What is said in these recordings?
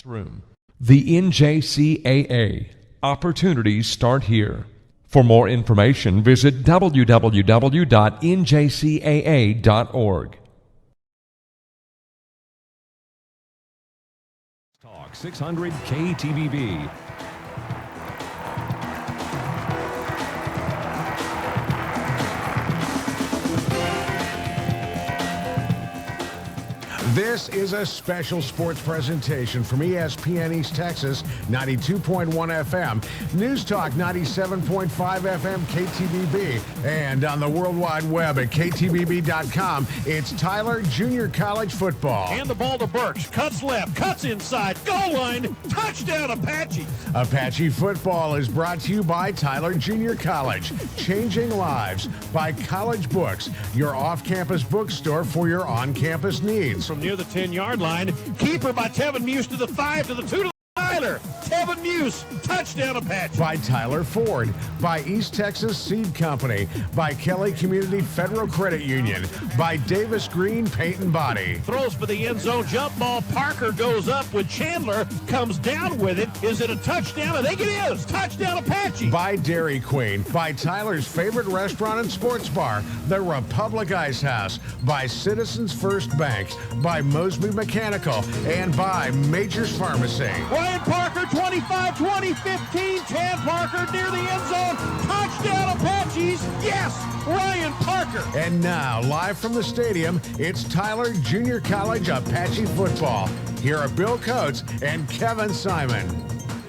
room. The NJCAA. Opportunities start here. For more information, visit www.njcaa.org. Talk 600 KTBB. This is a special sports presentation from ESPN East Texas, 92.1 FM, News Talk 97.5 FM KTBB, and on the World Wide Web at ktbb.com. It's Tyler Junior College football. And the ball to Burks. Cuts left, cuts inside, goal line, touchdown Apache. Apache football is brought to you by Tyler Junior College, changing lives by College Books, your off-campus bookstore for your on-campus needs. From near the 10-yard line, keeper by Tevin Muse to the 5, to the 2, to the Tyler. Tevin Muse, touchdown Apache. By Tyler Ford, by East Texas Seed Company, by Kelly Community Federal Credit Union, by Davis Green Paint and Body. Throws for the end zone jump ball. Parker goes up with Chandler, comes down with it. Is it a touchdown? I think it is. Touchdown Apache. By Dairy Queen, by Tyler's favorite restaurant and sports bar, the Republic Ice House, by Citizens First Bank, by Mosby Mechanical, and by Majors Pharmacy. Ryan Parker, 25, 20, 15. Chad Parker near the end zone. Touchdown Apaches. Yes, Ryan Parker. And now, live from the stadium, it's Tyler Junior College Apache football. Here are Bill Coates and Kevin Simon.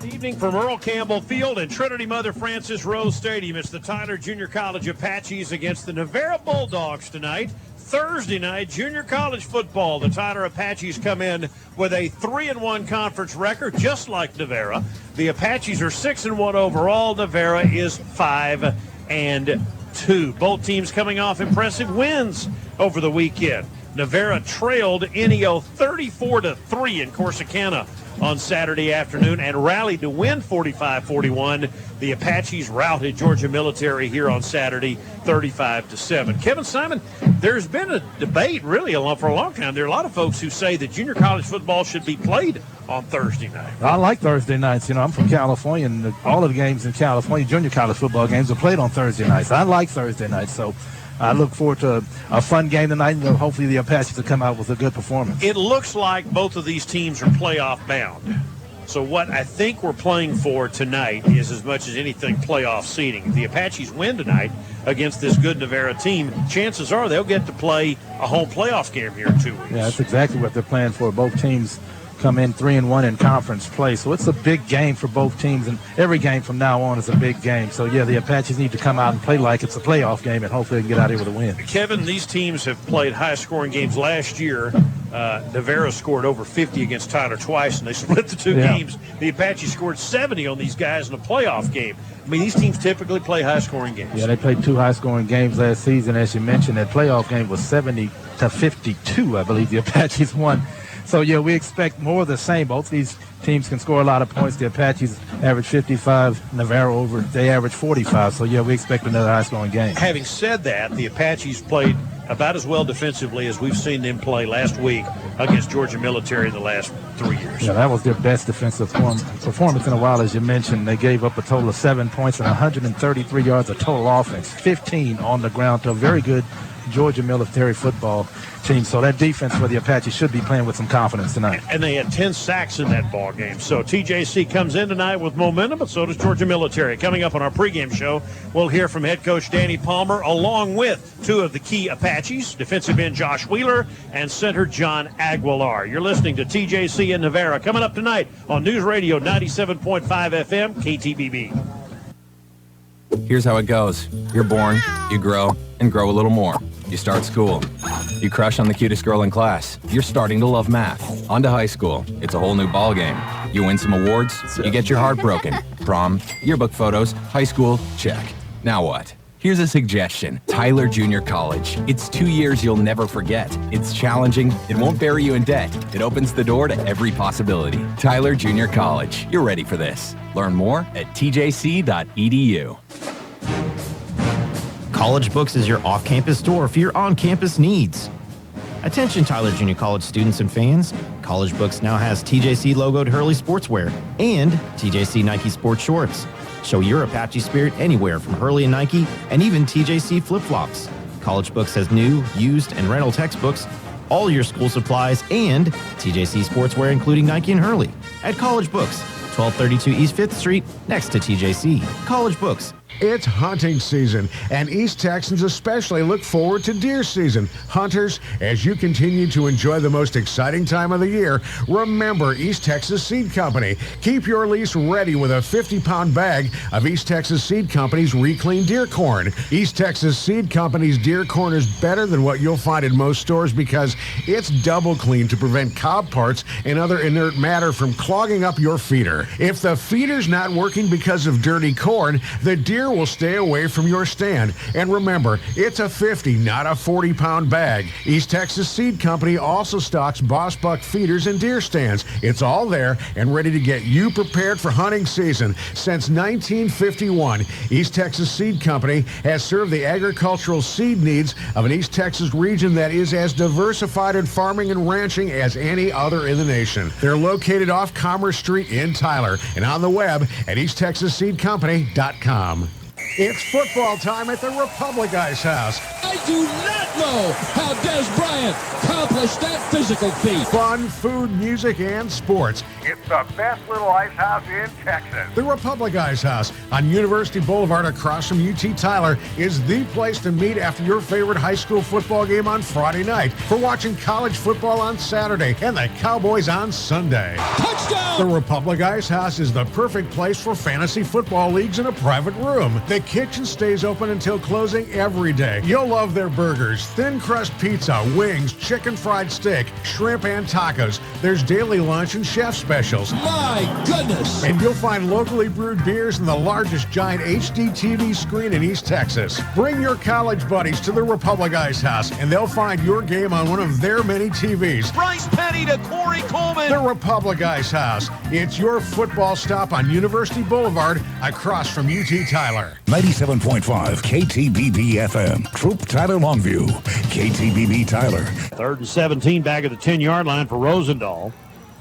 Good evening from Earl Campbell Field and Trinity Mother Frances Rose Stadium. It's the Tyler Junior College Apaches against the Navarro Bulldogs tonight. Thursday night, junior college football. The Tyler Apaches come in with a 3-1 conference record, just like Navarro. The Apaches are 6-1 overall. Navarro is 5-2. Both teams coming off impressive wins over the weekend. Navarro trailed NEO 34-3 in Corsicana on Saturday afternoon and rallied to win 45-41. The Apaches routed Georgia Military here on Saturday 35-7. Kevin Simon, there's been a debate really for a long time. There are a lot of folks who say that junior college football should be played on Thursday night. I like Thursday nights. You know, I'm from California, and all of the games in California, junior college football games, are played on Thursday nights. I like Thursday nights, so I look forward to a fun game tonight, and hopefully the Apaches will come out with a good performance. It looks like both of these teams are playoff bound. So what I think we're playing for tonight is, as much as anything, playoff seeding. If the Apaches win tonight against this good Navarro team, chances are they'll get to play a home playoff game here in 2 weeks. Yeah, that's exactly what they're playing for. Both teams come in 3-1 in conference play. So it's a big game for both teams, and every game from now on is a big game. So, yeah, the Apaches need to come out and play like it's a playoff game, and hopefully they can get out here with a win. Kevin, these teams have played high-scoring games. Last year, Navarro scored over 50 against Tyler twice, and they split the two games. The Apaches scored 70 on these guys in a playoff game. I mean, these teams typically play high-scoring games. Yeah, they played two high-scoring games last season. As you mentioned, that playoff game was 70-52, I believe the Apaches won. So, yeah, we expect more of the same. Both these teams can score a lot of points. The Apaches average 55, Navarro they average 45. So, yeah, we expect another high-scoring game. Having said that, the Apaches played about as well defensively as we've seen them play last week against Georgia Military in the last 3 years. Yeah, that was their best defensive performance in a while, as you mentioned. They gave up a total of 7 points and 133 yards of total offense, 15 on the ground to a very good Georgia Military football team. So that defense for the Apaches should be playing with some confidence tonight. And they had 10 sacks in that ball game. So TJC comes in tonight with momentum, but so does Georgia Military. Coming up on our pregame show, we'll hear from head coach Danny Palmer, along with two of the key Apaches, defensive end Josh Wheeler and center John Aguilar. You're listening to TJC in Navarro. Coming up tonight on News Radio 97.5 FM, KTBB. Here's how it goes. You're born, you grow, and grow a little more. You start school. You crush on the cutest girl in class. You're starting to love math. On to high school. It's a whole new ballgame. You win some awards. You get your heart broken. Prom, yearbook photos, high school, check. Now what? Here's a suggestion. Tyler Junior College. It's 2 years you'll never forget. It's challenging. It won't bury you in debt. It opens the door to every possibility. Tyler Junior College. You're ready for this. Learn more at tjc.edu. College Books is your off-campus store for your on-campus needs. Attention Tyler Junior College students and fans. College Books now has TJC logoed Hurley sportswear and TJC Nike sports shorts. Show your Apache spirit anywhere from Hurley and Nike and even TJC flip-flops. College Books has new, used, and rental textbooks, all your school supplies, and TJC sportswear including Nike and Hurley. At College Books, 1232 East 5th Street, next to TJC. College Books. It's hunting season, and East Texans especially look forward to deer season. Hunters, as you continue to enjoy the most exciting time of the year, remember East Texas Seed Company. Keep your lease ready with a 50-pound bag of East Texas Seed Company's reclaimed deer corn. East Texas Seed Company's deer corn is better than what you'll find in most stores because it's double cleaned to prevent cob parts and other inert matter from clogging up your feeder. If the feeder's not working because of dirty corn, the deer will stay away from your stand. And remember, it's a 50, not a 40-pound bag. East Texas Seed Company also stocks Boss Buck feeders and deer stands. It's all there and ready to get you prepared for hunting season. Since 1951, East Texas Seed Company has served the agricultural seed needs of an East Texas region that is as diversified in farming and ranching as any other in the nation. They're located off Commerce Street in Tyler and on the web at easttexasseedcompany.com. It's football time at the Republic Ice House. I do not know how Des Bryant accomplished that physical feat. Fun, food, music, and sports. It's the best little ice house in Texas. The Republic Ice House on University Boulevard across from UT Tyler is the place to meet after your favorite high school football game on Friday night, for watching college football on Saturday and the Cowboys on Sunday. Touchdown! The Republic Ice House is the perfect place for fantasy football leagues in a private room. The kitchen stays open until closing every day. You'll love their burgers, thin crust pizza, wings, chicken fried steak, shrimp, and tacos. There's daily lunch and chef specials. My goodness! And you'll find locally brewed beers and the largest giant HD TV screen in East Texas. Bring your college buddies to the Republic Ice House, and they'll find your game on one of their many TVs. Bryce Petty to Corey Coleman. The Republic Ice House. It's your football stop on University Boulevard across from UT Tyler. 97.5 KTBB FM. Troop Tyler Longview. KTBB Tyler. 3rd and 17, back at the 10-yard line for Rosendahl.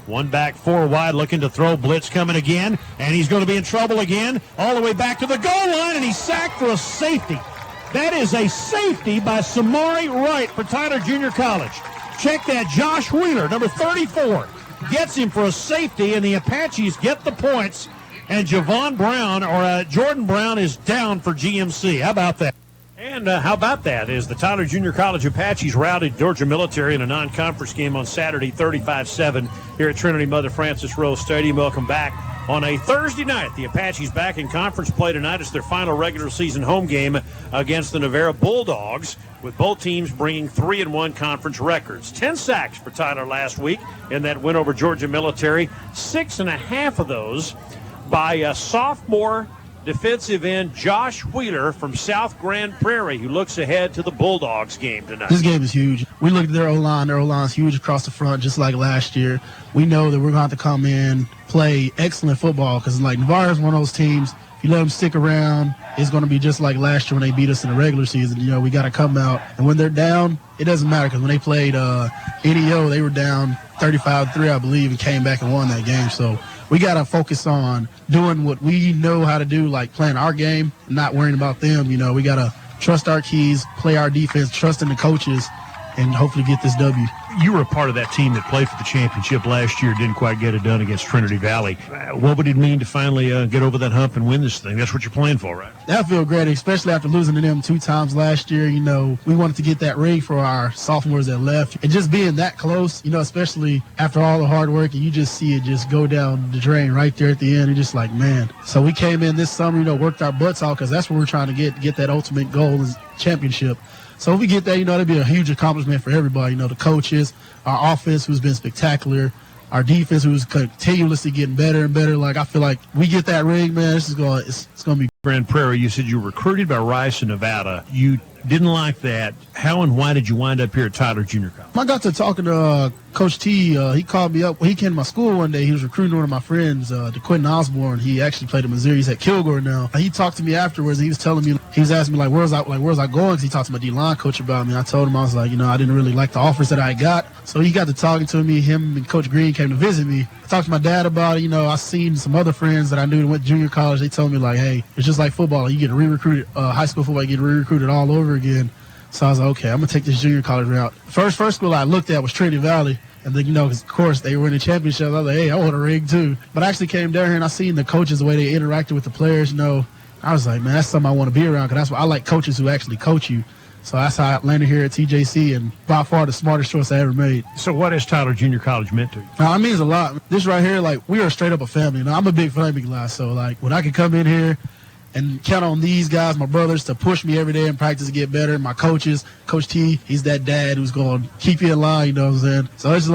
One back, four wide, looking to throw. Blitz coming again, and he's going to be in trouble again. All the way back to the goal line, and he's sacked for a safety. That is a safety by Samari Wright for Tyler Junior College. Check that. Josh Wheeler, number 34, gets him for a safety, and the Apaches get the points. And Jordan Brown is down for GMC. How about that? And how about that is the Tyler Junior College Apaches routed Georgia Military in a non-conference game on Saturday, 35-7 here at Trinity Mother Frances Rose Stadium. Welcome back on a Thursday night. The Apaches back in conference play tonight. It's their final regular season home game against the Navarro Bulldogs, with both teams bringing 3-1 conference records. 10 sacks for Tyler last week in that win over Georgia Military. 6.5 of those by sophomore defensive end Josh Wheeler from South Grand Prairie, who looks ahead to the Bulldogs game tonight. This game is huge. We look at their O-line. Their O-line is huge across the front, just like last year. We know that we're going to have to come in, play excellent football, because like Navarro is one of those teams, if you let them stick around, it's going to be just like last year when they beat us in the regular season. You know, we got to come out. And when they're down, it doesn't matter, because when they played NEO, they were down 35-3, I believe, and came back and won that game. So we got to focus on doing what we know how to do, like playing our game, and not worrying about them. You know, we got to trust our keys, play our defense, trust in the coaches, and hopefully get this W. You were a part of that team that played for the championship last year, didn't quite get it done against Trinity Valley. What would it mean to finally get over that hump and win this thing? That's what you're playing for, right? That feel great, especially after losing to them 2 times last year. You know, we wanted to get that ring for our sophomores that left. And just being that close, you know, especially after all the hard work, and you just see it just go down the drain right there at the end. You're just like, man. So we came in this summer, you know, worked our butts off, because that's what we're trying to get that ultimate goal, is championship. So if we get that, you know, that'd be a huge accomplishment for everybody. You know, the coaches, our offense, who's been spectacular, our defense, who's continuously getting better and better. Like, I feel like we get that ring, man, it's going to be. Grand Prairie, you said you were recruited by Rice in Nevada. You didn't like that. How and why did you wind up here at Tyler Junior College? I got to talking to Coach T, he called me up. He came to my school one day. He was recruiting one of my friends, DeQuentin Osborne. He actually played at Missouri. He's at Kilgore now. He talked to me afterwards. And he was telling me, he was asking me, where was I going? Because he talked to my D-line coach about me. I told him, I was like, I didn't really like the offers that I got. So he got to talking to me. Him and Coach Green came to visit me. I talked to my dad about it. I seen some other friends that I knew that went to junior college. They told me, hey, it's just like football. You get re-recruited, high school football, you get re-recruited all over again. So I was like, okay, I'm going to take this junior college route. First school I looked at was Trinity Valley. And then, because of course they were in the championship. I was like, hey, I want a ring too. But I actually came down here and I seen the coaches, the way they interacted with the players. I was like, man, that's something I want to be around, because that's what I like, coaches who actually coach you. So that's how I landed here at TJC, and by far the smartest choice I ever made. So what has Tyler Junior College meant to you? It means a lot. This right here, we are straight up a family. I'm a big family guy, so when I can come in here and count on these guys, my brothers, to push me every day in practice to get better. My coaches, Coach T, he's that dad who's going to keep you in line, you know what I'm saying? So it's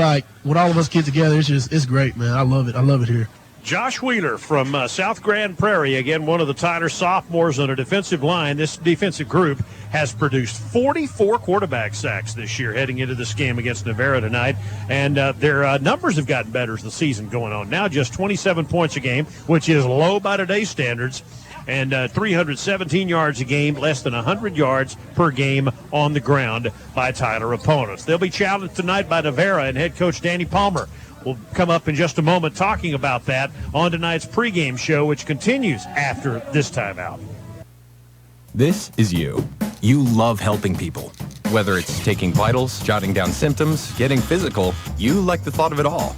when all of us get together, it's great, man. I love it. I love it here. Josh Wheeler from South Grand Prairie, again, one of the Tyler sophomores on a defensive line. This defensive group has produced 44 quarterback sacks this year heading into this game against Navarro tonight. And their numbers have gotten better as the season going on. Now just 27 points a game, which is low by today's standards. And 317 yards a game, less than 100 yards per game on the ground by Tyler opponents. They'll be challenged tonight by Navarro, and head coach Danny Palmer will come up in just a moment talking about that on tonight's pregame show, which continues after this timeout. This is you. You love helping people. Whether it's taking vitals, jotting down symptoms, getting physical, you like the thought of it all.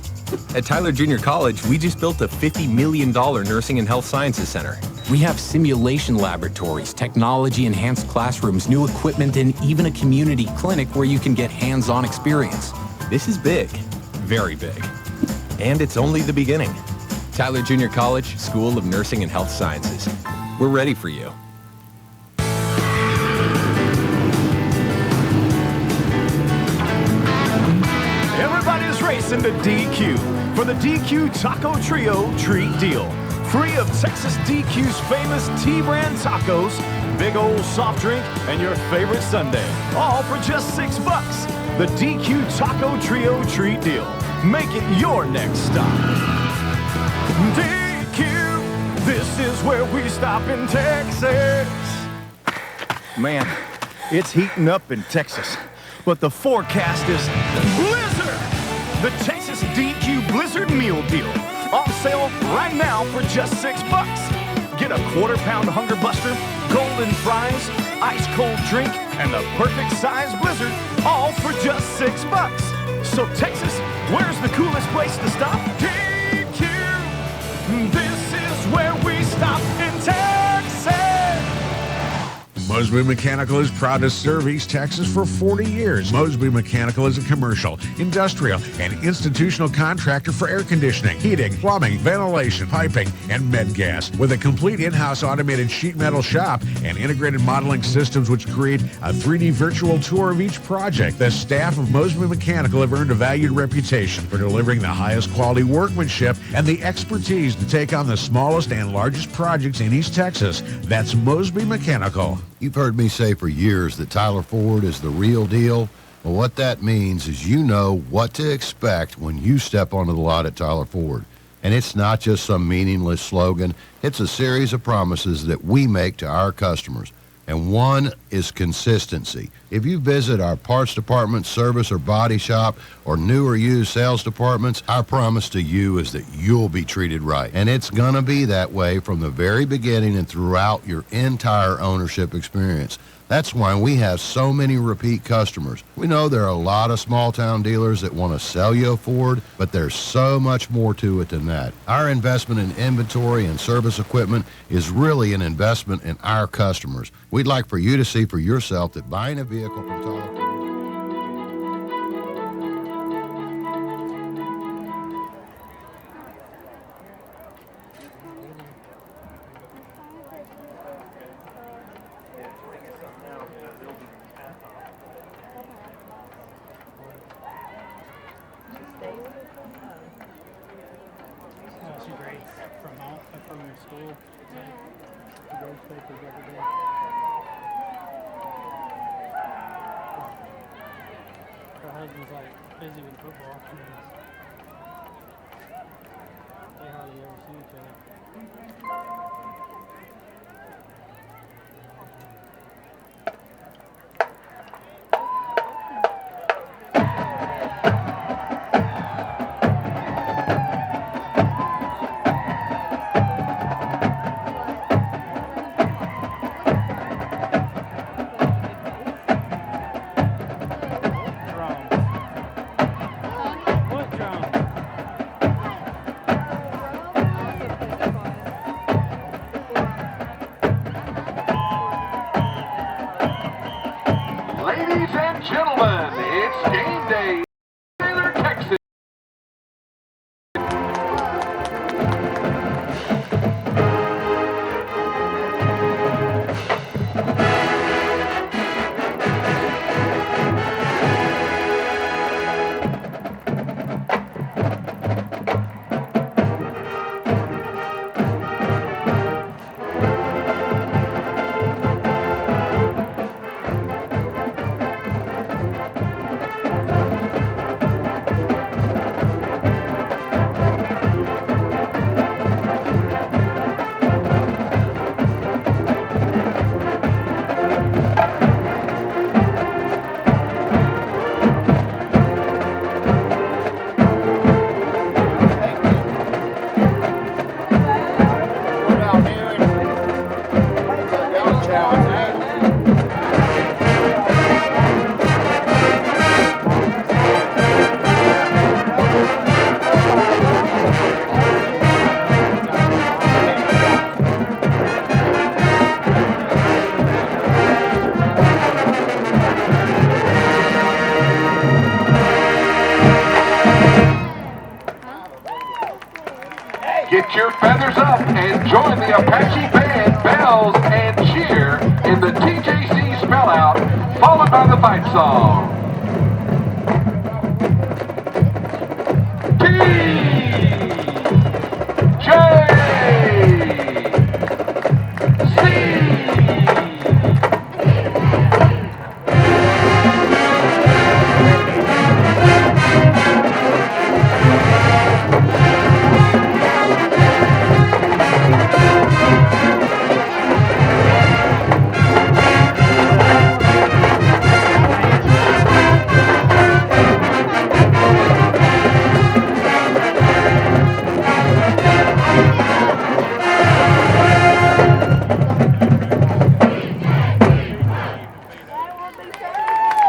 At Tyler Junior College, we just built a $50 million nursing and health sciences center. We have simulation laboratories, technology-enhanced classrooms, new equipment, and even a community clinic where you can get hands-on experience. This is big, very big. And it's only the beginning. Tyler Junior College, School of Nursing and Health Sciences. We're ready for you. Everybody's racing to DQ for the DQ Taco Trio treat deal. Free of Texas DQ's famous T-brand tacos, big old soft drink, and your favorite sundae. All for just $6. The DQ Taco Trio treat deal. Make it your next stop. DQ, this is where we stop in Texas. Man, it's heating up in Texas, but the forecast is blizzard. The Texas DQ Blizzard Meal Deal. On sale right now for just $6. Get a quarter-pound Hunger Buster, golden fries, ice-cold drink, and the perfect size blizzard, all for just $6. So Texas, where's the coolest place to stop? DQ. This is where we stop in Texas. Mosby Mechanical is proud to serve East Texas for 40 years. Mosby Mechanical is a commercial, industrial, and institutional contractor for air conditioning, heating, plumbing, ventilation, piping, and med gas. With a complete in-house automated sheet metal shop and integrated modeling systems which create a 3D virtual tour of each project, the staff of Mosby Mechanical have earned a valued reputation for delivering the highest quality workmanship and the expertise to take on the smallest and largest projects in East Texas. That's Mosby Mechanical. You've heard me say for years that Tyler Ford is the real deal. Well, what that means is you know what to expect when you step onto the lot at Tyler Ford. And it's not just some meaningless slogan. It's a series of promises that we make to our customers. And one is consistency. If you visit our parts department, service or body shop, or new or used sales departments, our promise to you is that you'll be treated right. And it's going to be that way from the very beginning and throughout your entire ownership experience. That's why we have so many repeat customers. We know there are a lot of small-town dealers that want to sell you a Ford, but there's so much more to it than that. Our investment in inventory and service equipment is really an investment in our customers. We'd like for you to see for yourself that buying a vehicle from Tyler Ford. Her husband's like busy with football. They hardly ever see each other. Ladies and gentlemen, it's game day. Taylor, Texas. Get your feathers up and join the Apache Band, bells, and cheer in the TJC spell out, followed by the fight song.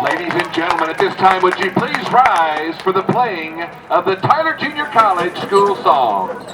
Ladies and gentlemen, at this time, would you please rise for the playing of the Tyler Junior College School Song.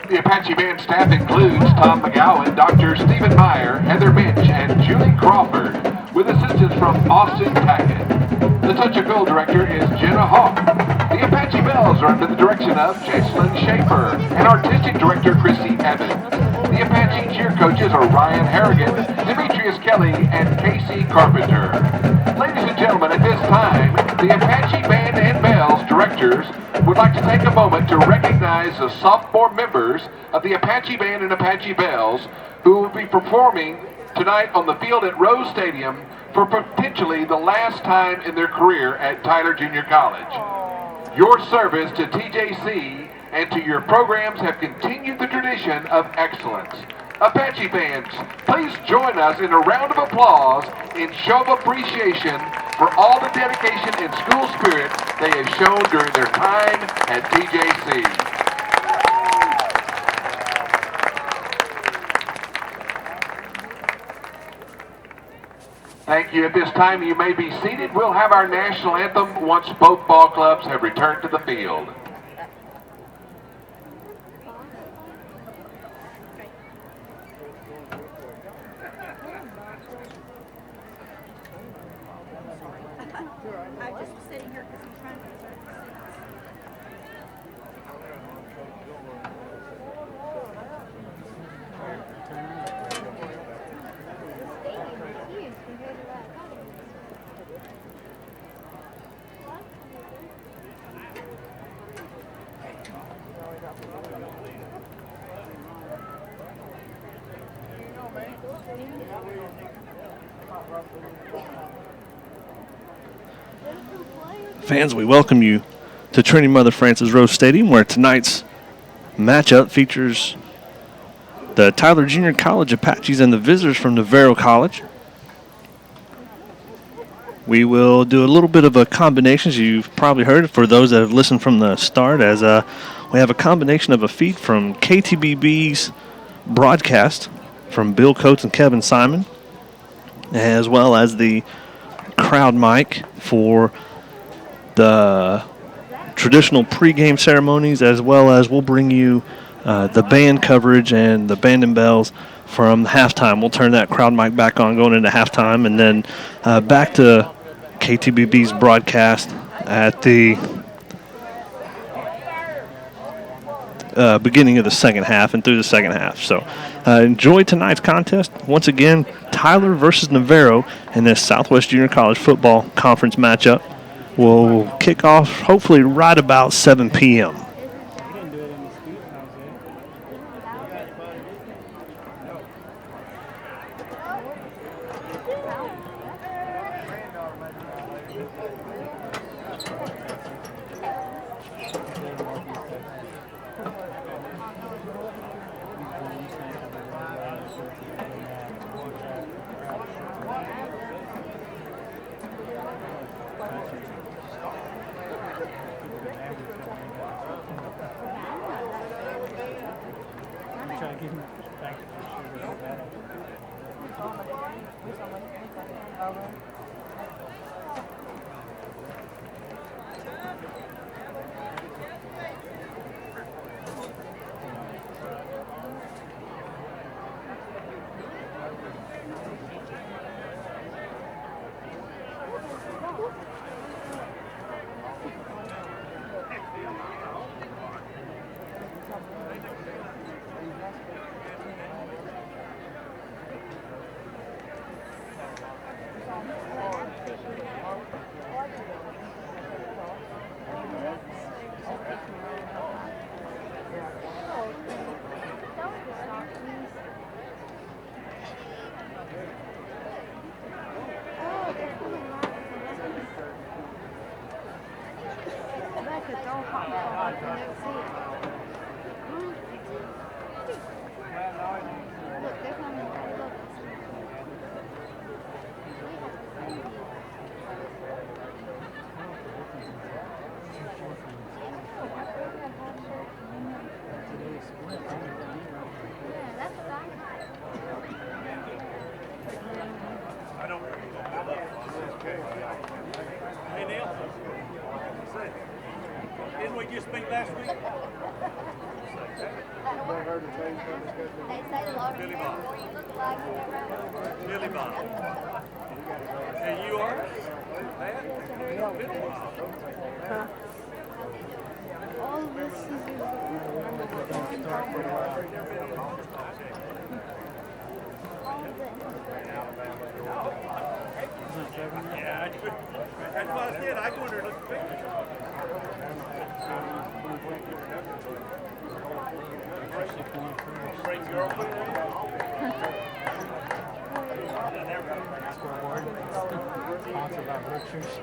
The Apache Band staff includes Tom McGowan, Dr. Stephen Meyer, Heather Minch, and Julie Crawford, with assistance from Austin Tackett. The Touch of Gold director is Jenna Hawk. The Apache Bells are under the direction of Jacelyn Schaefer and artistic director Chrissy Evans. The Apache cheer coaches are Ryan Harrigan, Demetrius Kelly, and Casey Carpenter. Ladies and gentlemen, at this time, the Apache Band and Bells directors would like to take a moment to recognize the sophomore members of the Apache Band and Apache Bells who will be performing tonight on the field at Rose Stadium for potentially the last time in their career at Tyler Junior College. Your service to TJC and to your programs have continued the tradition of excellence. Apache fans, please join us in a round of applause in show of appreciation for all the dedication and school spirit they have shown during their time at TJC. Thank you. At this time, you may be seated. We'll have our national anthem once both ball clubs have returned to the field. I just was sitting here because I'm trying to reserve the seats. Fans, we welcome you to Trinity Mother Frances Rose Stadium, where tonight's matchup features the Tyler Junior College Apaches and the visitors from Navarro College. We will do a little bit of a combination, as you've probably heard for those that have listened from the start, as we have a combination of a feed from KTBB's broadcast from Bill Coates and Kevin Simon, as well as the crowd mic for the traditional pregame ceremonies, as well as we'll bring you the band coverage and the band and bells from halftime. We'll turn that crowd mic back on going into halftime, and then back to KTBB's broadcast at the beginning of the second half and through the second half. So enjoy tonight's contest. Once again, Tyler versus Navarro in this Southwest Junior College Football Conference matchup will kick off hopefully right about 7 p.m. Didn't we just speak last week? Billy Bob. Billy Bob. And you are? Billy Bob. All this is Yeah, that's what I said. I go in there and look at pictures. Bring girlfriend. Scoreboard. Talks about pictures.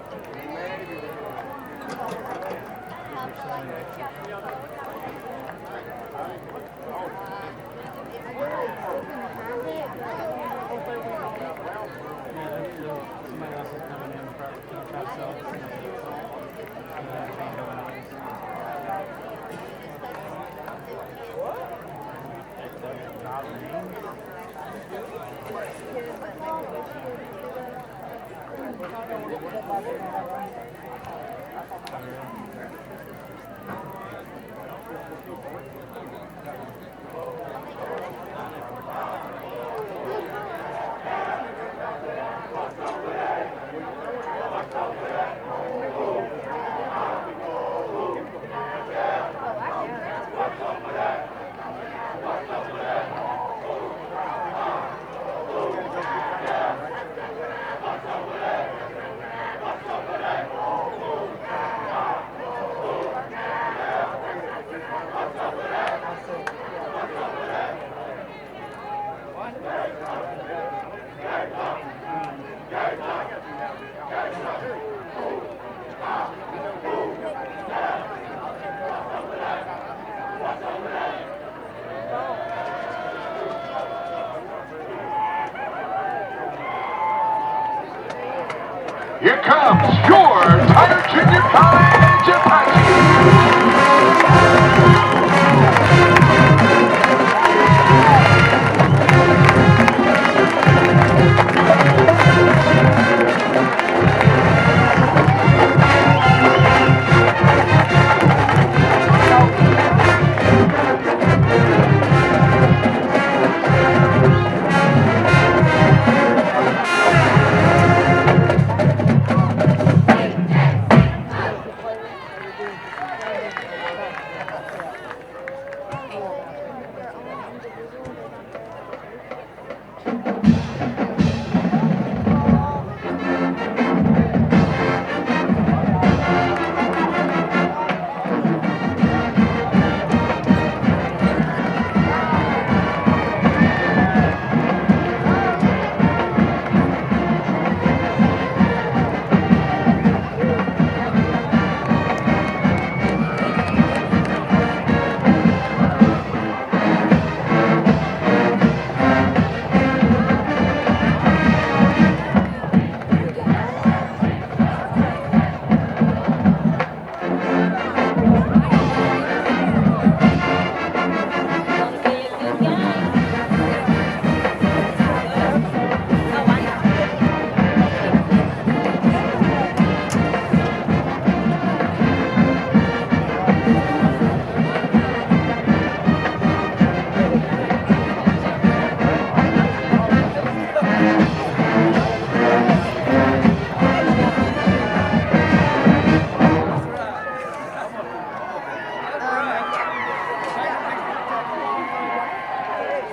Here comes your Tyler Junior College Apache.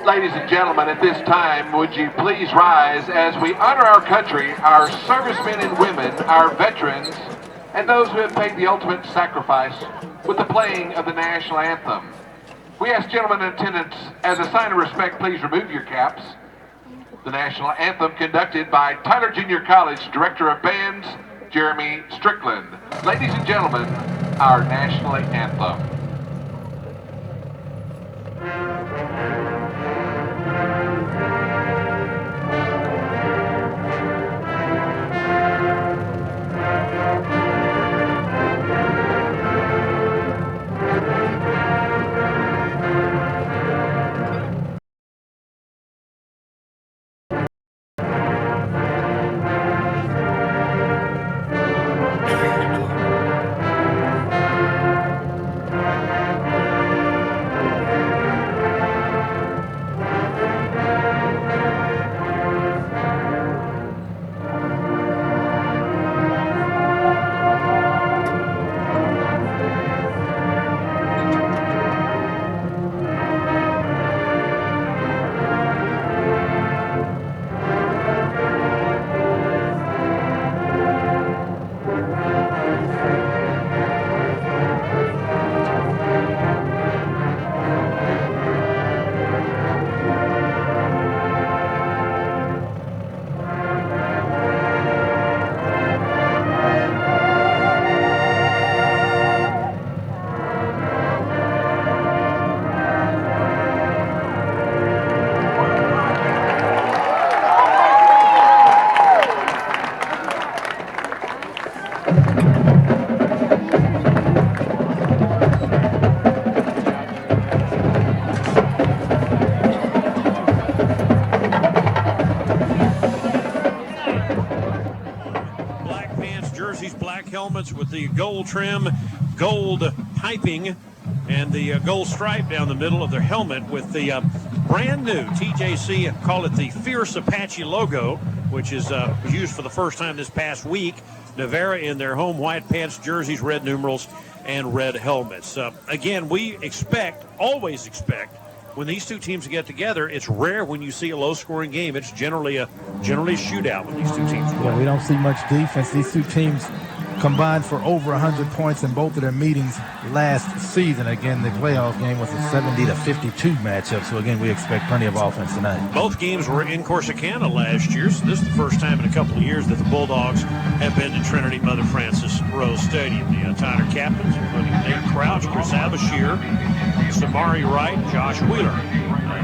Ladies and gentlemen, at this time, would you please rise as we honor our country, our servicemen and women, our veterans, and those who have paid the ultimate sacrifice with the playing of the national anthem. We ask gentlemen in attendance, as a sign of respect, please remove your caps. The national anthem conducted by Tyler Junior College Director of Bands, Jeremy Strickland. Ladies and gentlemen, our national anthem. helmets with the gold trim, gold piping, and the gold stripe down the middle of their helmet with the brand new TJC, call it the Fierce Apache logo, which is used for the first time this past week. Navarro in their home white pants, jerseys, red numerals, and red helmets. Again, we always expect, when these two teams get together, it's rare when you see a low-scoring game. It's generally a shootout when these two teams play. Yeah, we don't see much defense. These two teams combined for over 100 points in both of their meetings last season. Again, the playoff game was a 70-52 matchup, so again, we expect plenty of offense tonight. Both games were in Corsicana last year, so this is the first time in a couple of years that the Bulldogs have been to Trinity Mother Frances Rose Stadium. The Tyler captains, including Nate Crouch, Chris Abashir, Samari Wright, and Josh Wheeler,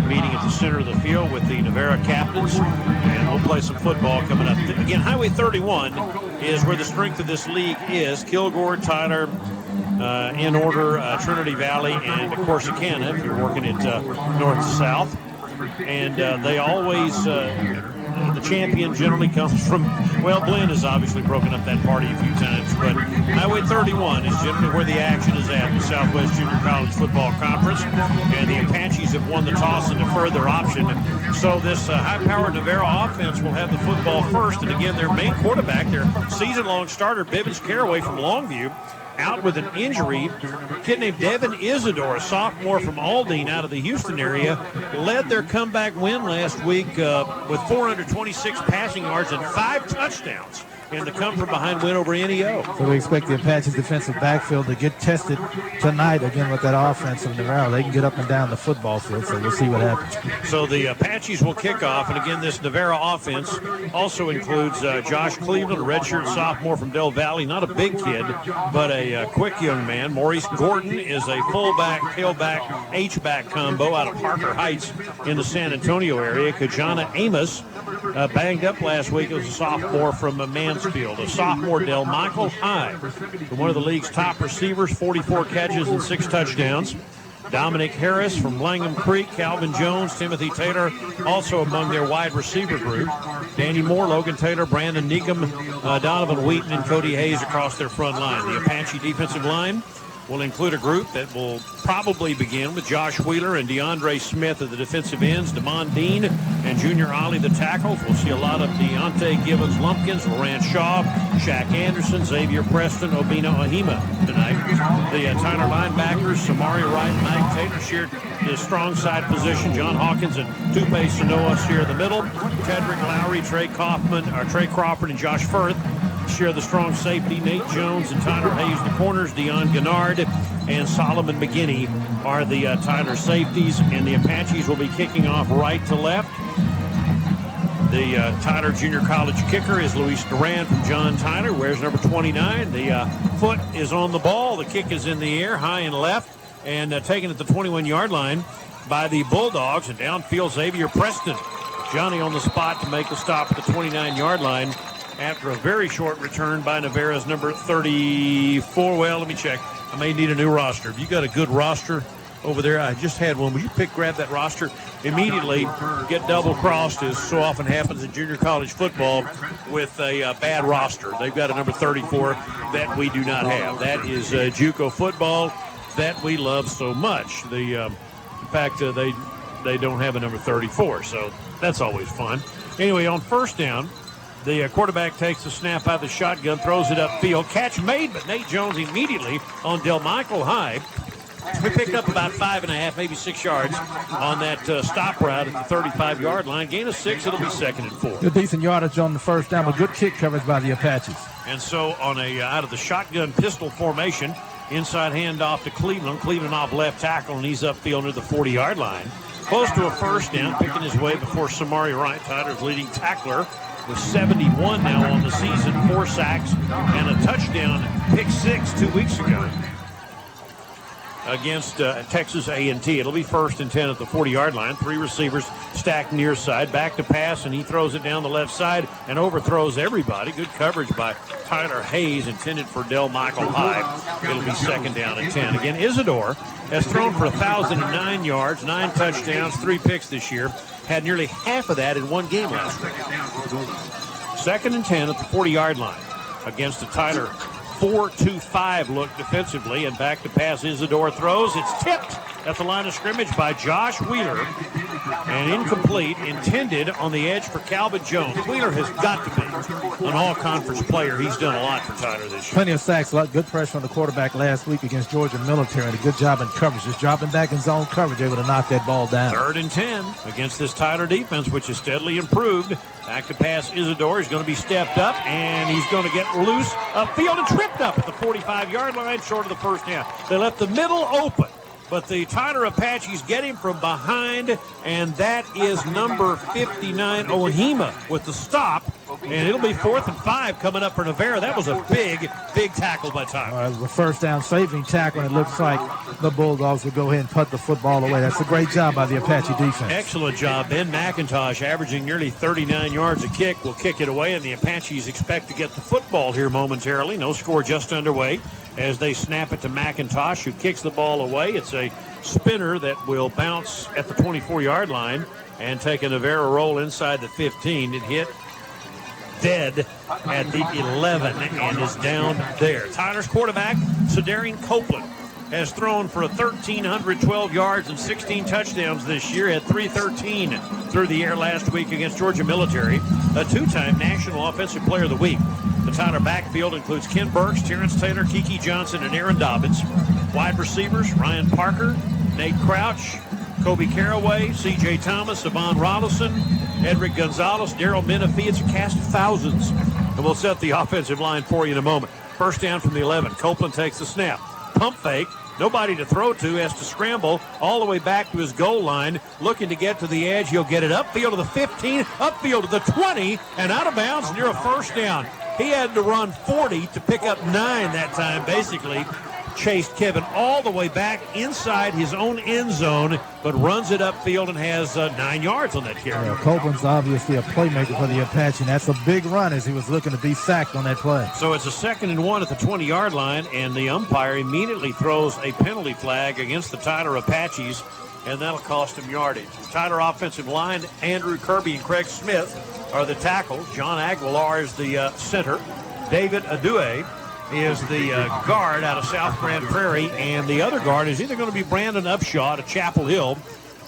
meeting at the center of the field with the Navarro captains, and we'll play some football coming up. Again, Highway 31 is where the strength of this league is. Kilgore, Tyler, in order, Trinity Valley, and Corsicana, if you're working it north to south. And they always, the champion generally comes from, well, Glenn has obviously broken up that party a few times, but Highway 31 is generally where the action is at, the Southwest Junior College Football Conference, and the Apaches have won the toss and deferred their option. So this high-powered Navarro offense will have the football first, and again, their main quarterback, their season-long starter, Bibbins Caraway from Longview, out with an injury. A kid named Devin Isidore, a sophomore from Aldine out of the Houston area, led their comeback win last week with 426 passing yards and 5 touchdowns in the come-from-behind win over NEO. So we expect the Apaches defensive backfield to get tested tonight again with that offense of Navarro. They can get up and down the football field, so we'll see what happens. So the Apaches will kick off, and again, this Navarro offense also includes Josh Cleveland, a redshirt sophomore from Del Valley, not a big kid, but a quick young man. Maurice Gordon is a fullback, tailback, H-back combo out of Parker Heights in the San Antonio area. Kajana Amos, banged up last week, was a sophomore from Mansfield. A sophomore, Del Michael High, one of the league's top receivers, 44 catches and 6 touchdowns. Dominic Harris from Langham Creek, Calvin Jones, Timothy Taylor, also among their wide receiver group. Danny Moore, Logan Taylor, Brandon Neekum, Donovan Wheaton, and Cody Hayes across their front line. The Apache defensive line will include a group that will probably begin with Josh Wheeler and DeAndre Smith at the defensive ends, Damon Dean and Junior Ollie the tackles. We'll see a lot of Deontay Gibbons Lumpkins, Laurent Shaw, Shaq Anderson, Xavier Preston, Obina Ohima tonight. The Tyler linebackers, Samari Wright and Mike Taylor shared the strong side position. John Hawkins and Tupe Sanoa share the middle. Tedrick Lowry, Trey Crawford, and Josh Firth share the strong safety. Nate Jones and Tyler Hayes the corners. Dion Gennard and Solomon McGinney are the Tyler safeties, and the Apaches will be kicking off right to left. The Tyler Junior College kicker is Luis Duran from John Tyler, wears number 29. The foot is on the ball. The kick is in the air, high and left, and taken at the 21-yard line by the Bulldogs, and downfield Xavier Preston. Johnny on the spot to make the stop at the 29-yard line after a very short return by Navarro's number 34. Well, let me check. I may need a new roster. If you got a good roster over there, I just had one. Would you grab that roster? Immediately get double-crossed, as so often happens in junior college football, with a bad roster. They've got a number 34 that we do not have. That is JUCO football that we love so much. In fact, they don't have a number 34, so that's always fun. Anyway, on first down, the quarterback takes the snap out of the shotgun, throws it upfield. Catch made, but Nate Jones immediately on Del Michael High. We picked up about 5.5, maybe 6 yards on that stop route at the 35-yard line. Gain of 6, it'll be 2nd and 4. Good decent yardage on the first down, but good kick coverage by the Apaches. And so on out of the shotgun pistol formation, inside handoff to Cleveland. Cleveland off left tackle, and he's upfield near the 40-yard line. Close to a first down, picking his way before Samari Wright, Tyler's leading tackler, with 71 now on the season, 4 sacks, and a touchdown, pick 6 2 weeks ago against Texas A&T. It'll be 1st and 10 at the 40-yard line. 3 receivers stacked near side. Back to pass, and he throws it down the left side and overthrows everybody. Good coverage by Tyler Hayes, intended for Del Michael High. It'll be 2nd down and 10. Again, Isidore has thrown for 1,009 yards, 9 touchdowns, 3 picks this year. Had nearly half of that in one game last week. 2nd and 10 at the 40-yard line against the Tyler 4-2-5 look defensively, and back to pass. Isidore throws. It's tipped at the line of scrimmage by Josh Wheeler, and incomplete, intended on the edge for Calvin Jones. Wheeler has got to be an all-conference player. He's done a lot for Tyler this year. Plenty of sacks, a lot good pressure on the quarterback last week against Georgia Military, and a good job in coverage. Just dropping back in zone coverage, able to knock that ball down. 3rd and 10 against this Tyler defense, which has steadily improved. Back to pass Isidore. He's going to be stepped up, and he's going to get loose upfield and tripped up at the 45-yard line, short of the first down. They left the middle open, but the Tyler Apaches get him from behind, and that is number 59, Ohima, with the stop. And it'll be 4th and 5 coming up for Navarro. That was a big, big tackle by Tyler. The first down saving tackle, and it looks like the Bulldogs will go ahead and put the football away. That's a great job by the Apache defense. Excellent job. Ben McIntosh, averaging nearly 39 yards a kick, will kick it away, and the Apaches expect to get the football here momentarily. No score just underway as they snap it to McIntosh, who kicks the ball away. It's a spinner that will bounce at the 24-yard line and take a Navarro roll inside the 15. It hit dead at the 11 and is down there. Tyler's quarterback, Cedarian Copeland, has thrown for 1,312 yards and 16 touchdowns this year. Had 313 through the air last week against Georgia Military. A 2-time National Offensive Player of the Week. The Tyler backfield includes Ken Burks, Terrence Taylor, Kiki Johnson, and Aaron Dobbins. Wide receivers, Ryan Parker, Nate Crouch, Kobe Caraway, C.J. Thomas, Savon Rollison, Edric Gonzalez, Daryl Menifee. It's a cast of thousands. And we'll set the offensive line for you in a moment. First down from the 11. Copeland takes the snap. Pump fake. Nobody to throw to. Has to scramble all the way back to his goal line. Looking to get to the edge. He'll get it upfield to the 15, upfield to the 20, and out of bounds near a first down. He had to run 40 to pick up 9 that time, basically. Chased Kevin all the way back inside his own end zone, but runs it upfield and has 9 yards on that carry. Yeah, Copeland's obviously a playmaker for the Apache, and that's a big run as he was looking to be sacked on that play. So it's a 2nd and 1 at the 20-yard line, and the umpire immediately throws a penalty flag against the Tyler Apaches, and that'll cost him yardage. The Tyler offensive line, Andrew Kirby and Craig Smith are the tackles. John Aguilar is the center. David Adue is the guard out of South Grand Prairie, and the other guard is either going to be Brandon Upshaw out of Chapel Hill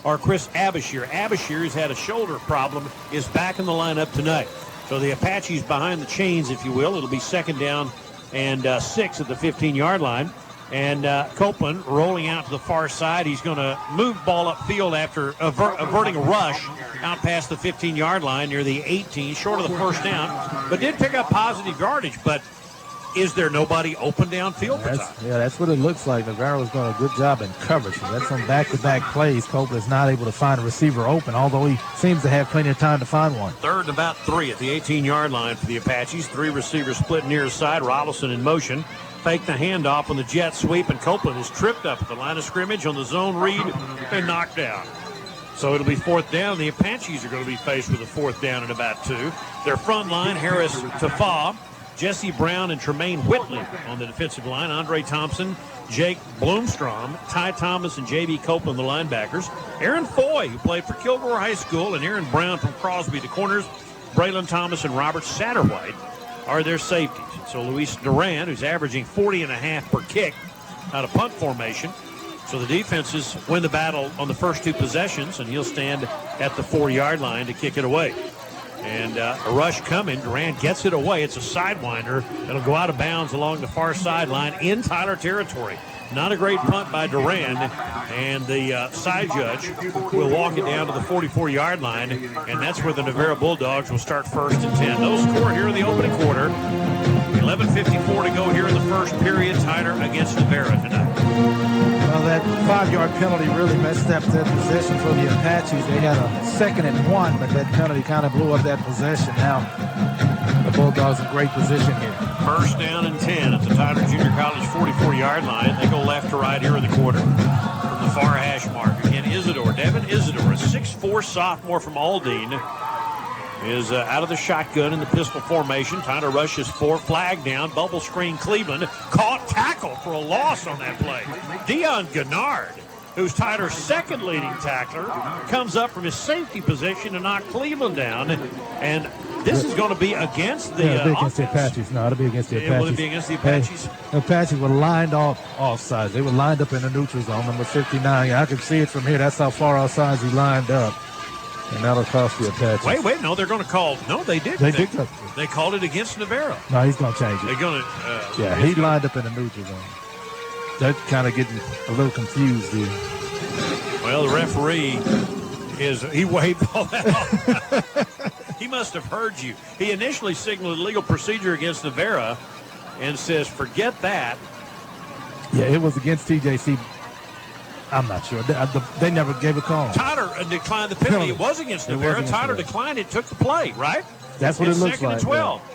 or Chris Abashir. Abashir has had a shoulder problem, is back in the lineup tonight. So the Apaches behind the chains, if you will. It'll be 2nd down and 6 at the 15-yard line. And Copeland rolling out to the far side. He's going to move ball upfield after averting a rush out past the 15-yard line near the 18, short of the first down, but did pick up positive yardage. But is there nobody open downfield for Tyler? Yeah, that's what it looks like. Navarro's doing a good job in coverage. That's some back-to-back plays. Copeland is not able to find a receiver open, although he seems to have plenty of time to find one. 3rd and about 3 at the 18-yard line for the Apaches. 3 receivers split near his side. Rollison in motion. Fake the handoff on the jet sweep, and Copeland is tripped up at the line of scrimmage on the zone read and knocked down. So it'll be 4th down. The Apaches are going to be faced with a 4th down and about 2. Their front line, Harris Tafa, Jesse Brown, and Tremaine Whitley on the defensive line. Andre Thompson, Jake Bloomstrom, Ty Thomas, and J.B. Copeland, the linebackers. Aaron Foy, who played for Kilgore High School, and Aaron Brown from Crosby, the corners. Braylon Thomas and Robert Satterwhite are their safeties. So Luis Duran, who's averaging 40.5 per kick out of punt formation. So the defenses win the battle on the first 2 possessions, and he'll stand at the 4-yard line to kick it away. And a rush coming. Durant gets it away. It's a sidewinder. It'll go out of bounds along the far sideline in Tyler territory. Not a great punt by Duran. And the side judge will walk it down to the 44-yard line. And that's where the Navarro Bulldogs will start 1st and 10. Those score here in the opening quarter. 11:54 to go here in the first period. Tyler against Navarro tonight. Well, that 5-yard penalty really messed up that possession for the Apaches. They had a 2nd and 1, but that penalty kind of blew up that possession. Now the Bulldogs in great position here. 1st down and 10 at the Tyler Junior College 44-yard line. They go left to right here in the quarter from the far hash mark. Again, Isidore, Devin Isidore, a 6'4" sophomore from Aldine, is out of the shotgun in the pistol formation. Tyler rushes 4, flag down, bubble screen Cleveland. Caught tackle for a loss on that play. Dion Gennard, who's Tyler's 2nd leading tackler, comes up from his safety position to knock Cleveland down. And This is going to be against the it'll be against the offense. Apaches. No, it'll be against the Apaches. Will it be against the Apaches? The Apaches were lined off offsides. They were lined up in the neutral zone, number 59. I can see it from here. That's how far offsides he lined up. And that'll cost the Apaches. Wait, no, they're going to call. No, they didn't. They called it against Navarro. No, he's going to change it. They're going to. Yeah, he lined up in the neutral zone. That kind of getting a little confused here. Well, the referee he waved all that off. He must have heard you. He initially signaled illegal procedure against Navarro and says, forget that. Yeah, it was against TJC. I'm not sure. They never gave a call. Tyler declined the penalty. It was against Navarro. Tyler declined it, took the play, right? That's what it looks like. 2nd and 12. Yeah.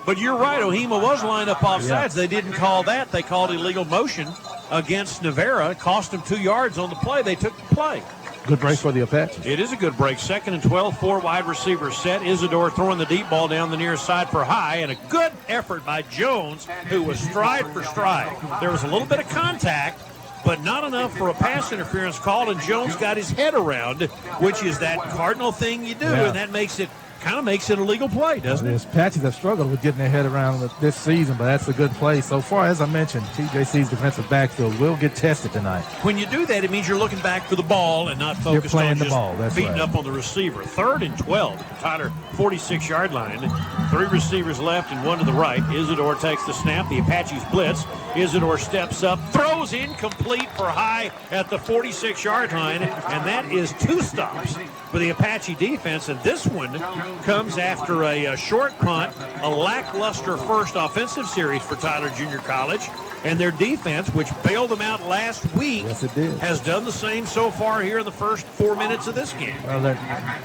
But you're right. Ohima was lined up offsides. Yeah. They didn't call that. They called illegal motion against Navarro. It cost them 2 yards on the play. They took the play. Good break for the Apaches. It is a good break. 2nd and 12, 4 wide receivers set. Isidore throwing the deep ball down the near side for high, and a good effort by Jones, who was stride for stride. There was a little bit of contact, but not enough for a pass interference call, and Jones got his head around, which is that cardinal thing you do, and that makes it a legal play, doesn't it? The Apaches have struggled with getting their head around this season, but that's a good play. So far, as I mentioned, TJC's defensive backfield will get tested tonight. When you do that, it means you're looking back for the ball and not focused on just beating up on the receiver. 3rd and 12, Tyler 46-yard line. 3 receivers left and 1 to the right. Isidore takes the snap. The Apaches blitz. Isidore steps up, throws incomplete for high at the 46-yard line, and that is 2 stops for the Apache defense. And this one comes after a short punt, a lackluster first offensive series for Tyler Junior College, and their defense, which bailed them out last week, has done the same so far here in the first 4 minutes of this game. Well, the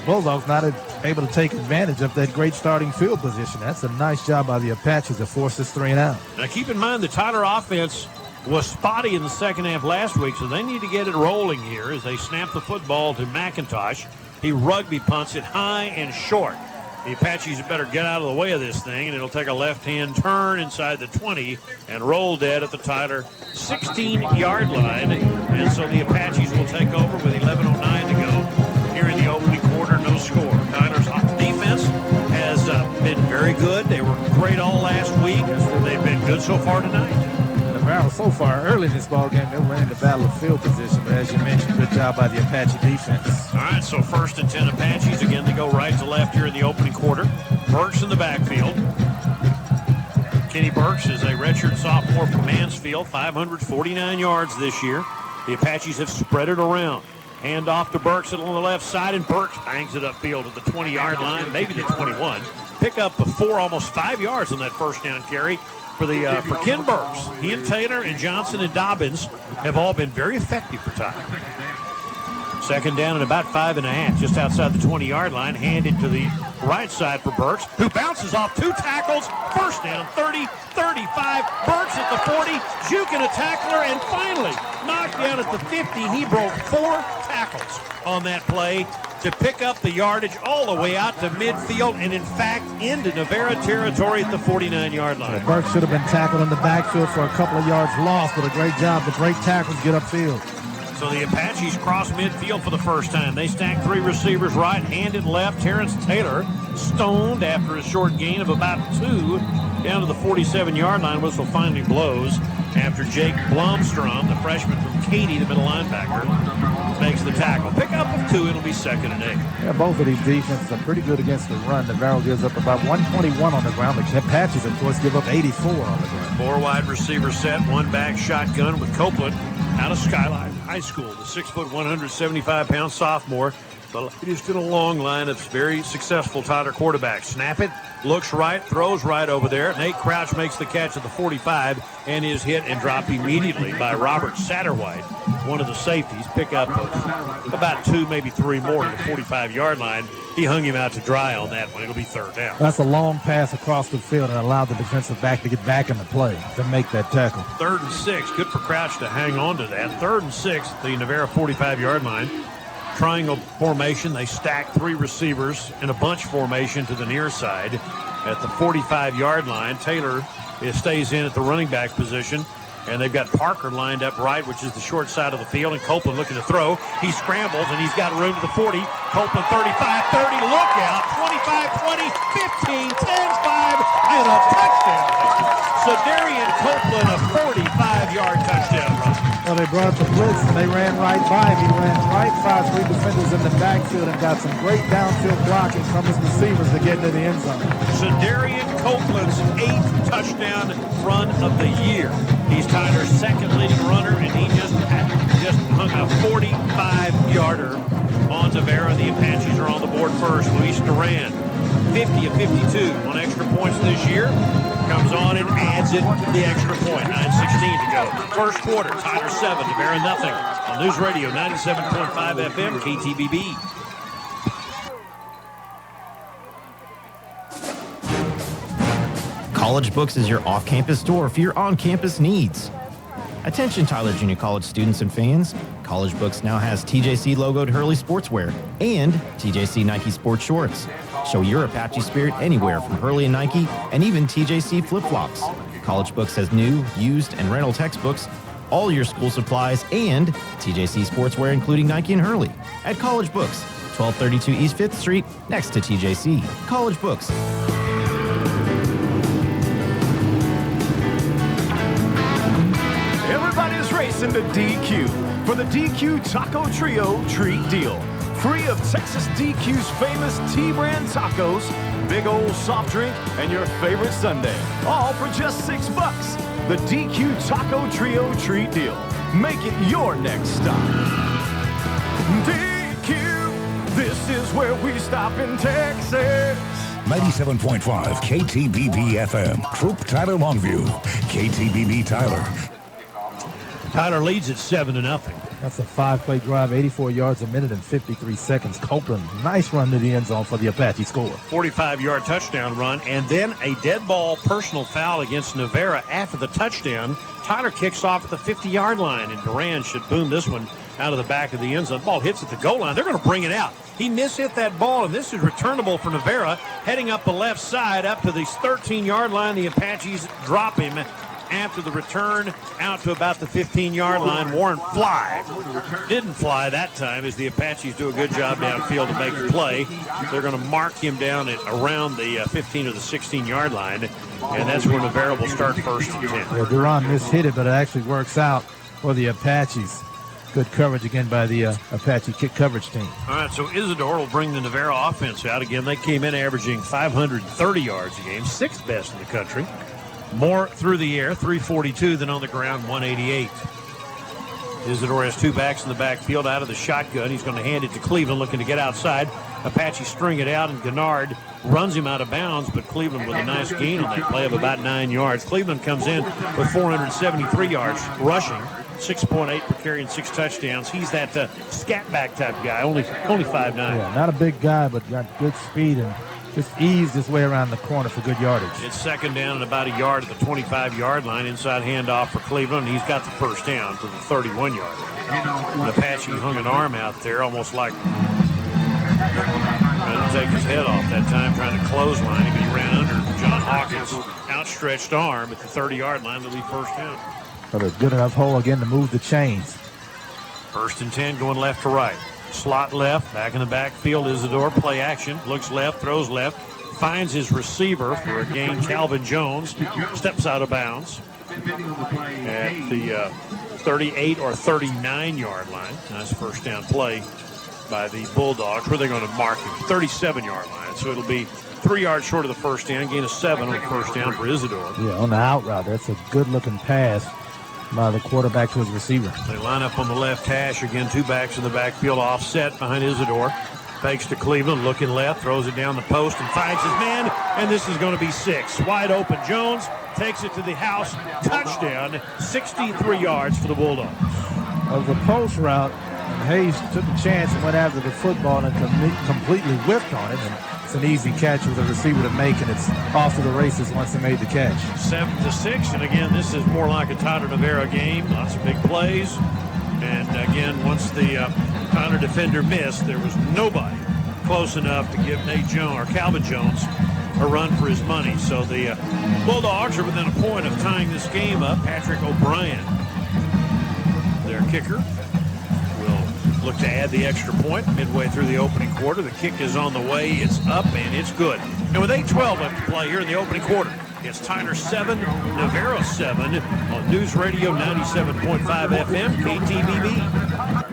Bulldogs not able to take advantage of that great starting field position. That's a nice job by the Apaches to force this 3 and out. Now keep in mind the Tyler offense was spotty in the second half last week, so they need to get it rolling here as they snap the football to McIntosh. He rugby punts it high and short. The Apaches better get out of the way of this thing, and it'll take a left-hand turn inside the 20 and roll dead at the Tyler 16-yard line. And so the Apaches will take over with 11:09 to go here in the opening quarter. No score. Tyler's defense has been very good. They were great all last week. They've been good so far tonight. Navarro, so far early in this ball game, they were in the battle of field position, but as you mentioned, good job by the Apache defense. All right, so 1st and 10 Apaches. Again, they go right to left here in the opening quarter. Burks in the backfield. Kenny Burks is a redshirt sophomore from Mansfield, 549 yards this year. The Apaches have spread it around. Hand off to Burks on the left side, and Burks bangs it upfield at the 20-yard line, maybe the 21. Pick up 4, almost 5 yards on that first down carry for Ken Burks. He and Taylor and Johnson and Dobbins have all been very effective for Tyler. 2nd down and about 5.5, just outside the 20-yard line. Handed to the right side for Burks, who bounces off 2 tackles. 1st down, 30, 35. Burks at the 40, juking a tackler, and finally knocked down at the 50. He broke 4 tackles on that play to pick up the yardage all the way out to midfield and, in fact, into Navarro territory at the 49-yard line. Yeah, Burks should have been tackled in the backfield for a couple of yards lost, but a great job to break tackles, get upfield. So the Apaches cross midfield for the first time. They stack 3 receivers right, hand and left. Terrence Taylor stoned after a short gain of about 2 down to the 47-yard line. Whistle finally blows after Jake Blomstrom, the freshman from Katy, the middle linebacker, makes the tackle. Pick up of 2, it'll be 2nd and 8. Yeah, both of these defenses are pretty good against the run. Navarro gives up about 121 on the ground. The Apaches, of course, give up 84 on the ground. 4 wide receiver set, 1 back shotgun with Copeland out of Skyline High School, the 6', 175-pound sophomore. The latest in a long line of very successful Tyler quarterbacks. Snap it, looks right, throws right over there. Nate Crouch makes the catch at the 45 and is hit and dropped immediately by Robert Satterwhite, one of the safeties. Pick up about 2, maybe 3 more at the 45-yard line. He hung him out to dry on that one. It'll be 3rd down. That's a long pass across the field and allowed the defensive back to get back in the play to make that tackle. 3rd and 6. Good for Crouch to hang on to that. 3rd and 6 at the Navarro 45-yard line. Triangle formation. They stack 3 receivers in a bunch formation to the near side at the 45-yard line. Taylor stays in at the running back position. And they've got Parker lined up right, which is the short side of the field, and Copeland looking to throw. He scrambles, and he's got room to the 40. Copeland 35, 30, look out, 25, 20, 15, 10, 5, and a touchdown. So Darian Copeland, a 45-yard touchdown run. Well, they brought the blitz, and they ran right by him. He ran right by 3 defenders in the backfield and got some great downfield blocking from his receivers to get into the end zone. So Darian Copeland's 8th touchdown run of the year. He's Tyler's second leading runner, and he just hung a 45-yarder on Navarro. The Apaches are on the board first. Luis Duran, 50 of 52 on extra points this year. Comes on and adds it to the extra point. 9:16 to go. First quarter, Tyler 7, Navarro nothing. On News Radio 97.5 FM, KTBB. College Books is your off-campus store for your on-campus needs. Attention Tyler Junior College students and fans. College Books now has TJC logoed Hurley sportswear and TJC Nike sports shorts. Show your Apache spirit anywhere from Hurley and Nike and even TJC flip-flops. College Books has new, used, and rental textbooks, all your school supplies, and TJC sportswear including Nike and Hurley. At College Books, 1232 East 5th Street, next to TJC. College Books. Everybody's racing to DQ for the DQ Taco Trio Treat Deal. Free of Texas DQ's famous T-brand tacos, big old soft drink, and your favorite sundae. All for just $6. The DQ Taco Trio Treat Deal. Make it your next stop. DQ, this is where we stop in Texas. 97.5 KTBB FM. Troop Tyler Longview. KTBB Tyler. Tyler leads at 7-0. That's a 5-play drive, 84 yards a minute and 53 seconds. Copeland, nice run to the end zone for the Apache score. 45-yard touchdown run, and then a dead ball personal foul against Navarro after the touchdown. Tyler kicks off at the 50-yard line, and Duran should boom this one out of the back of the end zone. The ball hits at the goal line. They're going to bring it out. He mishit that ball, and this is returnable for Navarro, heading up the left side up to the 13-yard line. The Apaches drop him after the return out to about the 15-yard line. Warren didn't fly that time, as the Apaches do a good job downfield to make the play. They're going to mark him down at around the 15 or the 16-yard line, and that's where Navarro will start first and 10. Yeah, Duran mishit it, but it actually works out for the Apaches. Good coverage again by the Apache kick coverage team. All right, so Isidore will bring the Navarro offense out. Again, they came in averaging 530 yards a game, 6th best in the country. More through the air, 342 than on the ground, 188. Isidore has 2 backs in the backfield out of the shotgun. He's going to hand it to Cleveland, looking to get outside. Apache string it out, and Gennard runs him out of bounds, but Cleveland with a nice gain on that play of about 9 yards. Cleveland comes in with 473 yards rushing, 6.8 per carry and 6 touchdowns. He's that scat back type guy, only 5'9". Yeah, not a big guy, but got good speed and just eased his way around the corner for good yardage. It's second down and about a yard at the 25-yard line. Inside handoff for Cleveland. He's got the first down to the 31-yard line. Apache hung an arm out there, almost like trying to take his head off that time, trying to clothesline him. He ran under John Hawkins' outstretched arm at the 30-yard line to leave first down. But a good enough hole again to move the chains. First and 10 going left to right. Slot left, back in the backfield. Isidore, play action, looks left, throws left, finds his receiver for a gain. Calvin Jones steps out of bounds at the 38 or 39-yard line. Nice first down play by the Bulldogs. Where they're going to mark him, 37-yard line. So it'll be 3 yards short of the first down, gain of 7 on the first down for Isidore. Yeah, on the out route, that's a good-looking pass by the quarterback to his receiver. They line up on the left hash. Again, 2 backs in the backfield, offset behind Isidore. Fakes to Cleveland, looking left, throws it down the post and finds his man, and this is going to be 6. Wide open. Jones takes it to the house. Touchdown, 63 yards for the Bulldogs. Of the post route, Hayes took a chance and went after the football and completely whipped on it. And it's an easy catch for the receiver to make, and it's off to the races once he made the catch. 7-6, and again, this is more like a Tyler Navarro game. Lots of big plays. And again, once the Tyler defender missed, there was nobody close enough to give Nate Jones or Calvin Jones a run for his money. So the Bulldogs are within a point of tying this game up. Patrick O'Brien, their kicker, will look to add the extra point midway through the opening quarter. The kick is on the way. It's up, and it's good. And with 8:12 left to play here in the opening quarter, it's Tyler 7, Navarro 7 on News Radio 97.5 FM, KTBB.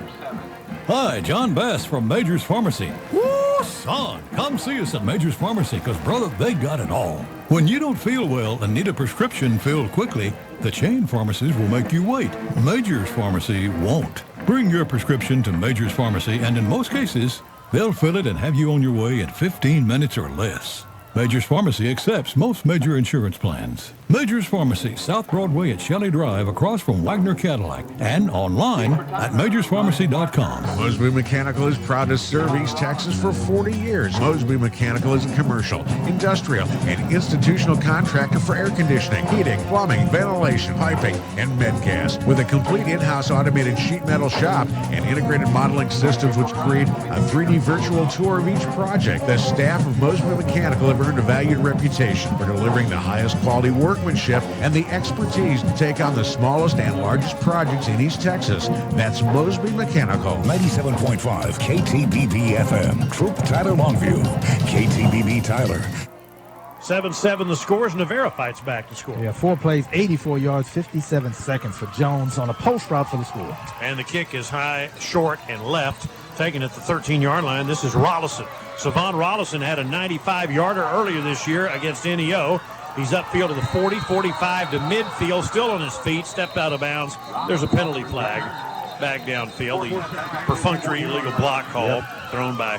Hi, John Bass from Major's Pharmacy. Woo, son, come see us at Major's Pharmacy, because, brother, they got it all. When you don't feel well and need a prescription filled quickly, the chain pharmacies will make you wait. Major's Pharmacy won't. Bring your prescription to Major's Pharmacy, and in most cases, they'll fill it and have you on your way in 15 minutes or less. Major's Pharmacy accepts most major insurance plans. Major's Pharmacy, South Broadway at Shelley Drive, across from Wagner Cadillac, and online at majorspharmacy.com. Mosby Mechanical is proud to serve East Texas for 40 years. Mosby Mechanical is a commercial, industrial, and institutional contractor for air conditioning, heating, plumbing, ventilation, piping, and medcast. With a complete in-house automated sheet metal shop and integrated modeling systems which create a 3D virtual tour of each project, the staff of Mosby Mechanical have earned a valued reputation for delivering the highest quality workmanship and the expertise to take on the smallest and largest projects in East Texas. That's Mosby Mechanical. 97.5 KTBB FM. Troop Tyler Longview. KTBB Tyler. 7-7 the scores. Navarro fights back to score. Yeah, 4 plays, 84 yards, 57 seconds for Jones on a post route for the score. And the kick is high, short, and left, taken at the 13-yard line. This is Rollison. Savon Rollison had a 95-yarder earlier this year against NEO. He's upfield to the 40, 45 to midfield, still on his feet, stepped out of bounds. There's a penalty flag back downfield. The perfunctory illegal block call thrown by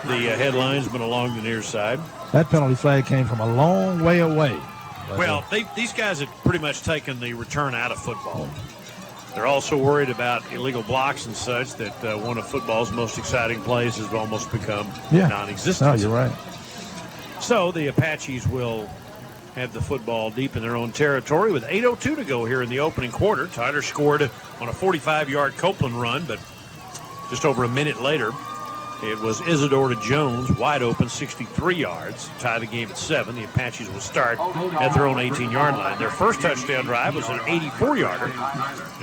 the head linesman along the near side. That penalty flag came from a long way away. Well, these guys have pretty much taken the return out of football. They're also worried about illegal blocks and such, that one of football's most exciting plays has almost become non-existent. Oh, you're right. So the Apaches will have the football deep in their own territory with 8:02 to go here in the opening quarter. Tyler scored on a 45-yard Copeland run, but just over a minute later, it was Isidore to Jones, wide open, 63 yards, tie the game at 7. The Apaches will start at their own 18-yard line. Their first touchdown drive was an 84-yarder.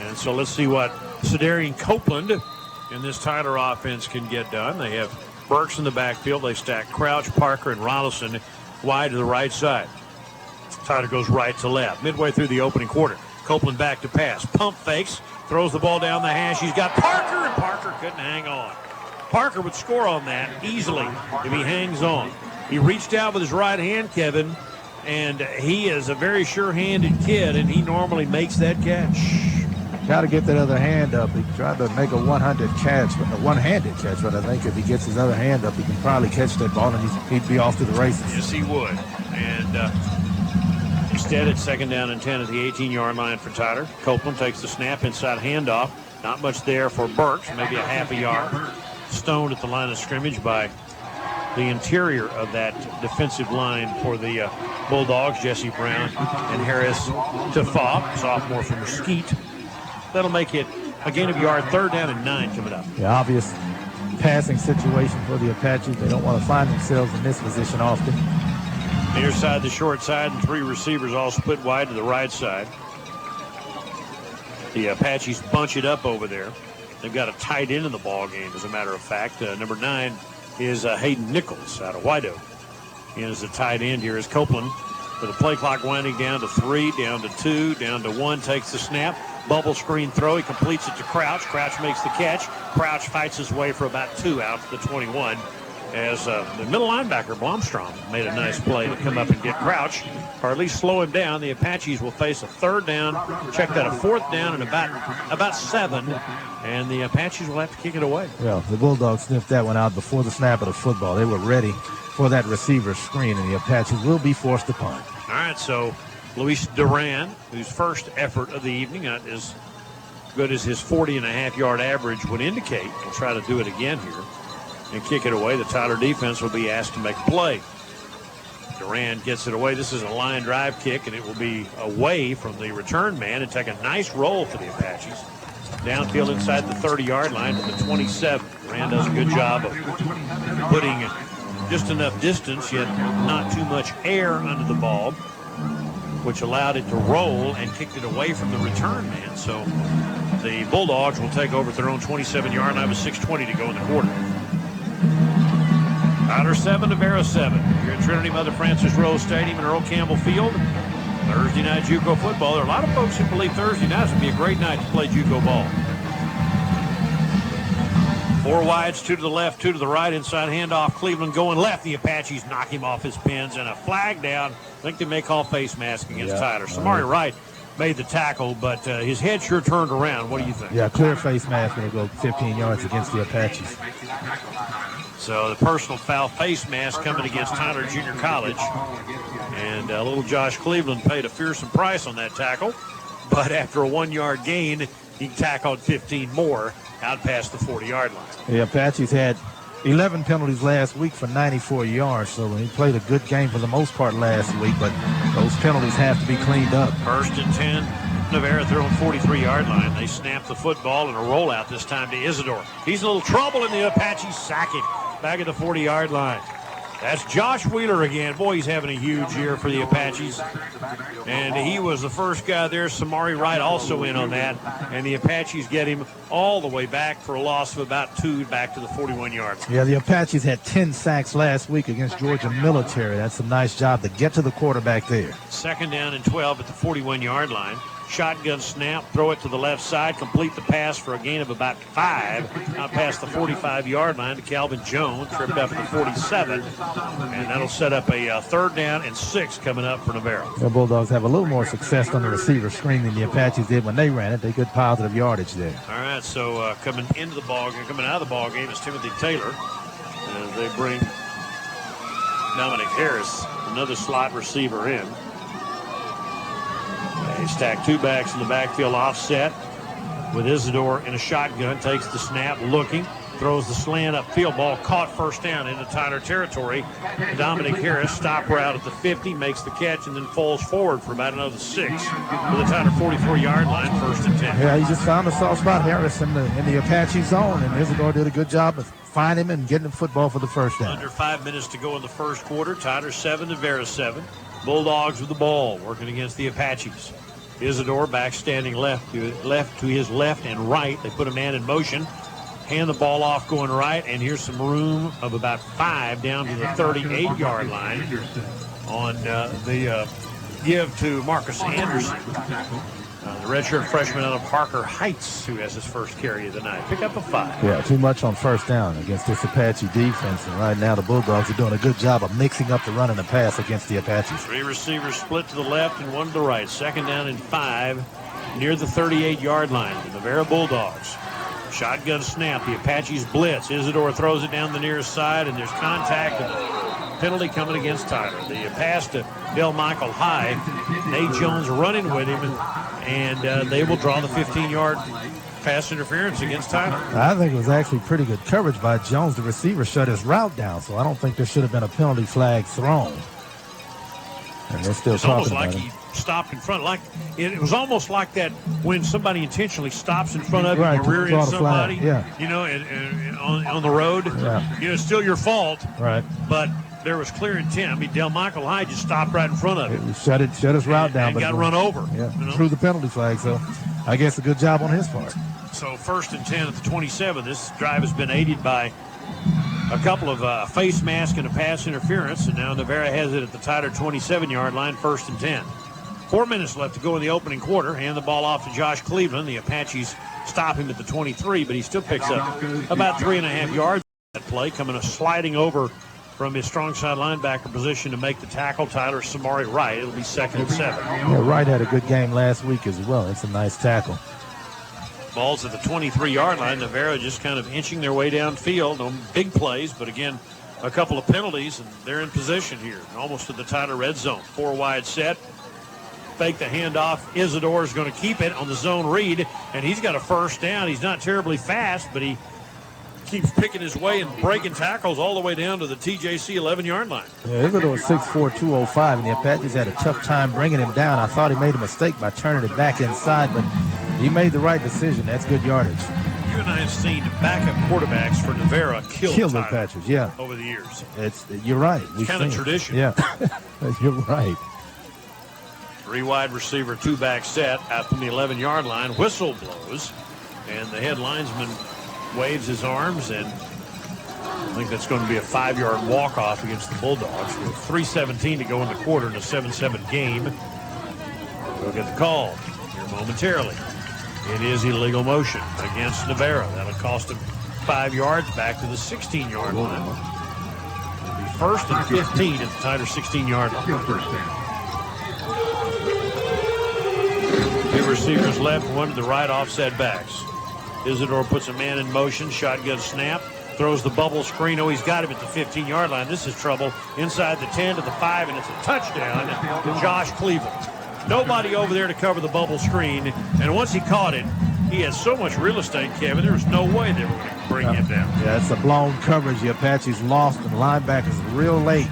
And so let's see what Cedarian Copeland and this Tyler offense can get done. They have Burks in the backfield. They stack Crouch, Parker, and Rollison wide to the right side. Tyler goes right to left. Midway through the opening quarter, Copeland back to pass. Pump fakes, throws the ball down the hash. He's got Parker, and Parker couldn't hang on. Parker would score on that easily if he hangs on. He reached out with his right hand, Kevin, and he is a very sure-handed kid, and he normally makes that catch. Got to get that other hand up. He tried to make a one-handed catch, but I think if he gets his other hand up, he can probably catch that ball, and he'd be off to the races. Yes, he would. And instead, it's second down and 10 at the 18-yard line for Tyler. Copeland takes the snap, inside handoff. Not much there for Burks, maybe a half a yard. Stoned at the line of scrimmage by the interior of that defensive line for the Bulldogs, Jesse Brown and Harris Tafa, sophomore from Mesquite. That'll make it a gain of yard, third down and 9 coming up. The obvious passing situation for the Apaches. They don't want to find themselves in this position often. Near side, the short side, and 3 receivers all split wide to the right side. The Apaches bunch it up over there. They've got a tight end in the ball game, as a matter of fact. Number 9 is Hayden Nichols out of White Oak. And as the tight end here is Copeland, with the play clock winding down to 3, down to 2, down to 1, takes the snap. Bubble screen throw. He completes it to Crouch. Crouch makes the catch. Crouch fights his way for about 2 out to the 21. As the middle linebacker, Blomstrom, made a nice play to come up and get Crouch, or at least slow him down. The Apaches will face a third down, check that, a fourth down, and about 7, and the Apaches will have to kick it away. Well, the Bulldogs sniffed that one out before the snap of the football. They were ready for that receiver screen, and the Apaches will be forced to punt. All right, so Luis Duran, whose first effort of the evening, not as good as his 40.5-yard average would indicate, will try to do it again here and kick it away. The Tyler defense will be asked to make a play. Duran gets it away. This is a line drive kick, and it will be away from the return man and take a nice roll for the Apaches. Downfield inside the 30-yard line to the 27. Duran does a good job of putting just enough distance, yet not too much air under the ball, which allowed it to roll and kicked it away from the return man. So the Bulldogs will take over at their own 27-yard line with 6:20 to go in the quarter. Tyler 7, Navarro 7. Here at Trinity Mother Frances Rose Stadium in Earl Campbell Field. Thursday night JUCO football. There are a lot of folks who believe Thursday nights would be a great night to play JUCO ball. 4 wides, 2 to the left, 2 to the right. Inside handoff, Cleveland going left. The Apaches knock him off his pins and a flag down. I think they may call face mask against Tyler. Samari Wright made the tackle, but his head sure turned around. What do you think? Yeah, clear face mask when they go 15 yards against the Apaches. So the personal foul face mask coming against Tyler Junior College. And little Josh Cleveland paid a fearsome price on that tackle. But after a 1-yard gain, he tackled 15 more out past the 40-yard line. The Apaches had 11 penalties last week for 94 yards, so he played a good game for the most part last week, but those penalties have to be cleaned up. 1st and 10, Navarro at their own 43-yard line. They snap the football and a rollout this time to Isidore. He's in a little trouble, and the Apaches sack him back at the 40-yard line. That's Josh Wheeler again. Boy, he's having a huge year for the Apaches. And he was the first guy there. Samari Wright also in on that. And the Apaches get him all the way back for a loss of about 2 back to the 41-yard line. Yeah, the Apaches had 10 sacks last week against Georgia Military. That's a nice job to get to the quarterback there. 2nd down and 12 at the 41-yard line. Shotgun snap, throw it to the left side, complete the pass for a gain of about 5 out past the 45-yard line to Calvin Jones, tripped up at the 47, and that'll set up a 3rd down and 6 coming up for Navarro. The Bulldogs have a little more success on the receiver screen than the Apaches did when they ran it. They good positive yardage there. All right, so coming out of the ball game is Timothy Taylor as they bring Dominic Harris, another slot receiver, in. They stack 2 backs in the backfield offset with Isidore in a shotgun. Takes the snap, looking, throws the slant upfield. Ball caught, 1st down into Tyler territory. Dominic Harris, stop route at the 50, makes the catch and then falls forward for about another 6 with the Tyler 44-yard line, 1st and 10. Yeah, he just found a soft spot, Harris, in the Apache zone, and Isidore did a good job of finding him and getting him football for the 1st down. Under 5 minutes to go in the 1st quarter. Tyler 7, Navarro 7. Bulldogs with the ball, working against the Apaches. Isidore back standing left to his left and right. They put a man in motion. Hand the ball off going right, and here's some room of about 5 down to the 38-yard line on the give to Marcus Anderson. The redshirt freshman out of Parker Heights, who has his first carry of the night. Pick up a 5. Yeah, too much on 1st down against this Apache defense. And right now the Bulldogs are doing a good job of mixing up the run and the pass against the Apaches. 3 receivers split to the left and 1 to the right. 2nd down and 5 near the 38-yard line. The Navarro Bulldogs. Shotgun snap. The Apaches blitz. Isidore throws it down the near side, and there's contact and penalty coming against Tyler. The pass to Del Michael High. Nate Jones running with him, and they will draw the 15-yard pass interference against Tyler. I think it was actually pretty good coverage by Jones. The receiver shut his route down, so I don't think there should have been a penalty flag thrown. And they're still talking about it. It's almost like he stopped in front. Like it was almost like that when somebody intentionally stops in front of you or rear-ends somebody, you know, and on the road. Yeah. You know, it's still your fault. Right. But there was clear intent. I mean, Del Michael High just stopped right in front of him. Shut his route down. And got run over. Yeah, you know? threw the penalty flag. So I guess a good job on his part. So 1st and 10 at the 27. This drive has been aided by a couple of face mask and a pass interference, and now Navarro has it at the Tyler 27-yard line, 1st and 10. 4 minutes left to go in the opening quarter. Hand the ball off to Josh Cleveland. The Apaches stop him at the 23, but he still picks up about 3.5 yards on that play, sliding over from his strong side linebacker position to make the tackle. Tyler Samari Wright. It'll be 2nd and 7. Yeah, Wright had a good game last week as well. It's a nice tackle. Ball's at the 23-yard line. Navarro just kind of inching their way downfield. No big plays, but again, a couple of penalties, and they're in position here, almost to the Tyler red zone. 4 wide set. Fake the handoff. Isidore is going to keep it on the zone read, and he's got a 1st down. He's not terribly fast, but he keeps picking his way and breaking tackles all the way down to the TJC 11-yard line. Yeah, Isidore 6'4", 205, and the Apaches had a tough time bringing him down. I thought he made a mistake by turning it back inside, but he made the right decision. That's good yardage. you and I have seen backup quarterbacks for Navarro kill the Apaches, yeah. over the years. You're right. It's kind of tradition. Yeah, you're right. 3 wide receiver, 2 back set out from the 11-yard line. Whistle blows, and the head linesman waves his arms, and I think that's going to be a 5-yard walk-off against the Bulldogs with 3:17 to go in the quarter in a 7-7 game. We'll get the call here momentarily. It is illegal motion against Navarro. That'll cost him 5 yards back to the 16-yard line. It'll be 1st and 15 at the Tyler 16-yard line. 2 receivers left, 1 to the right, offset backs. Isidore puts a man in motion, shotgun snap, throws the bubble screen. Oh, he's got him at the 15-yard line. This is trouble. Inside the 10 to the 5, and it's a touchdown to Josh Cleveland. Nobody over there to cover the bubble screen, and once he caught it, he had so much real estate, Kevin, there was no way they were going to bring him down. Yeah, it's a blown coverage. The Apaches lost, and linebackers real late,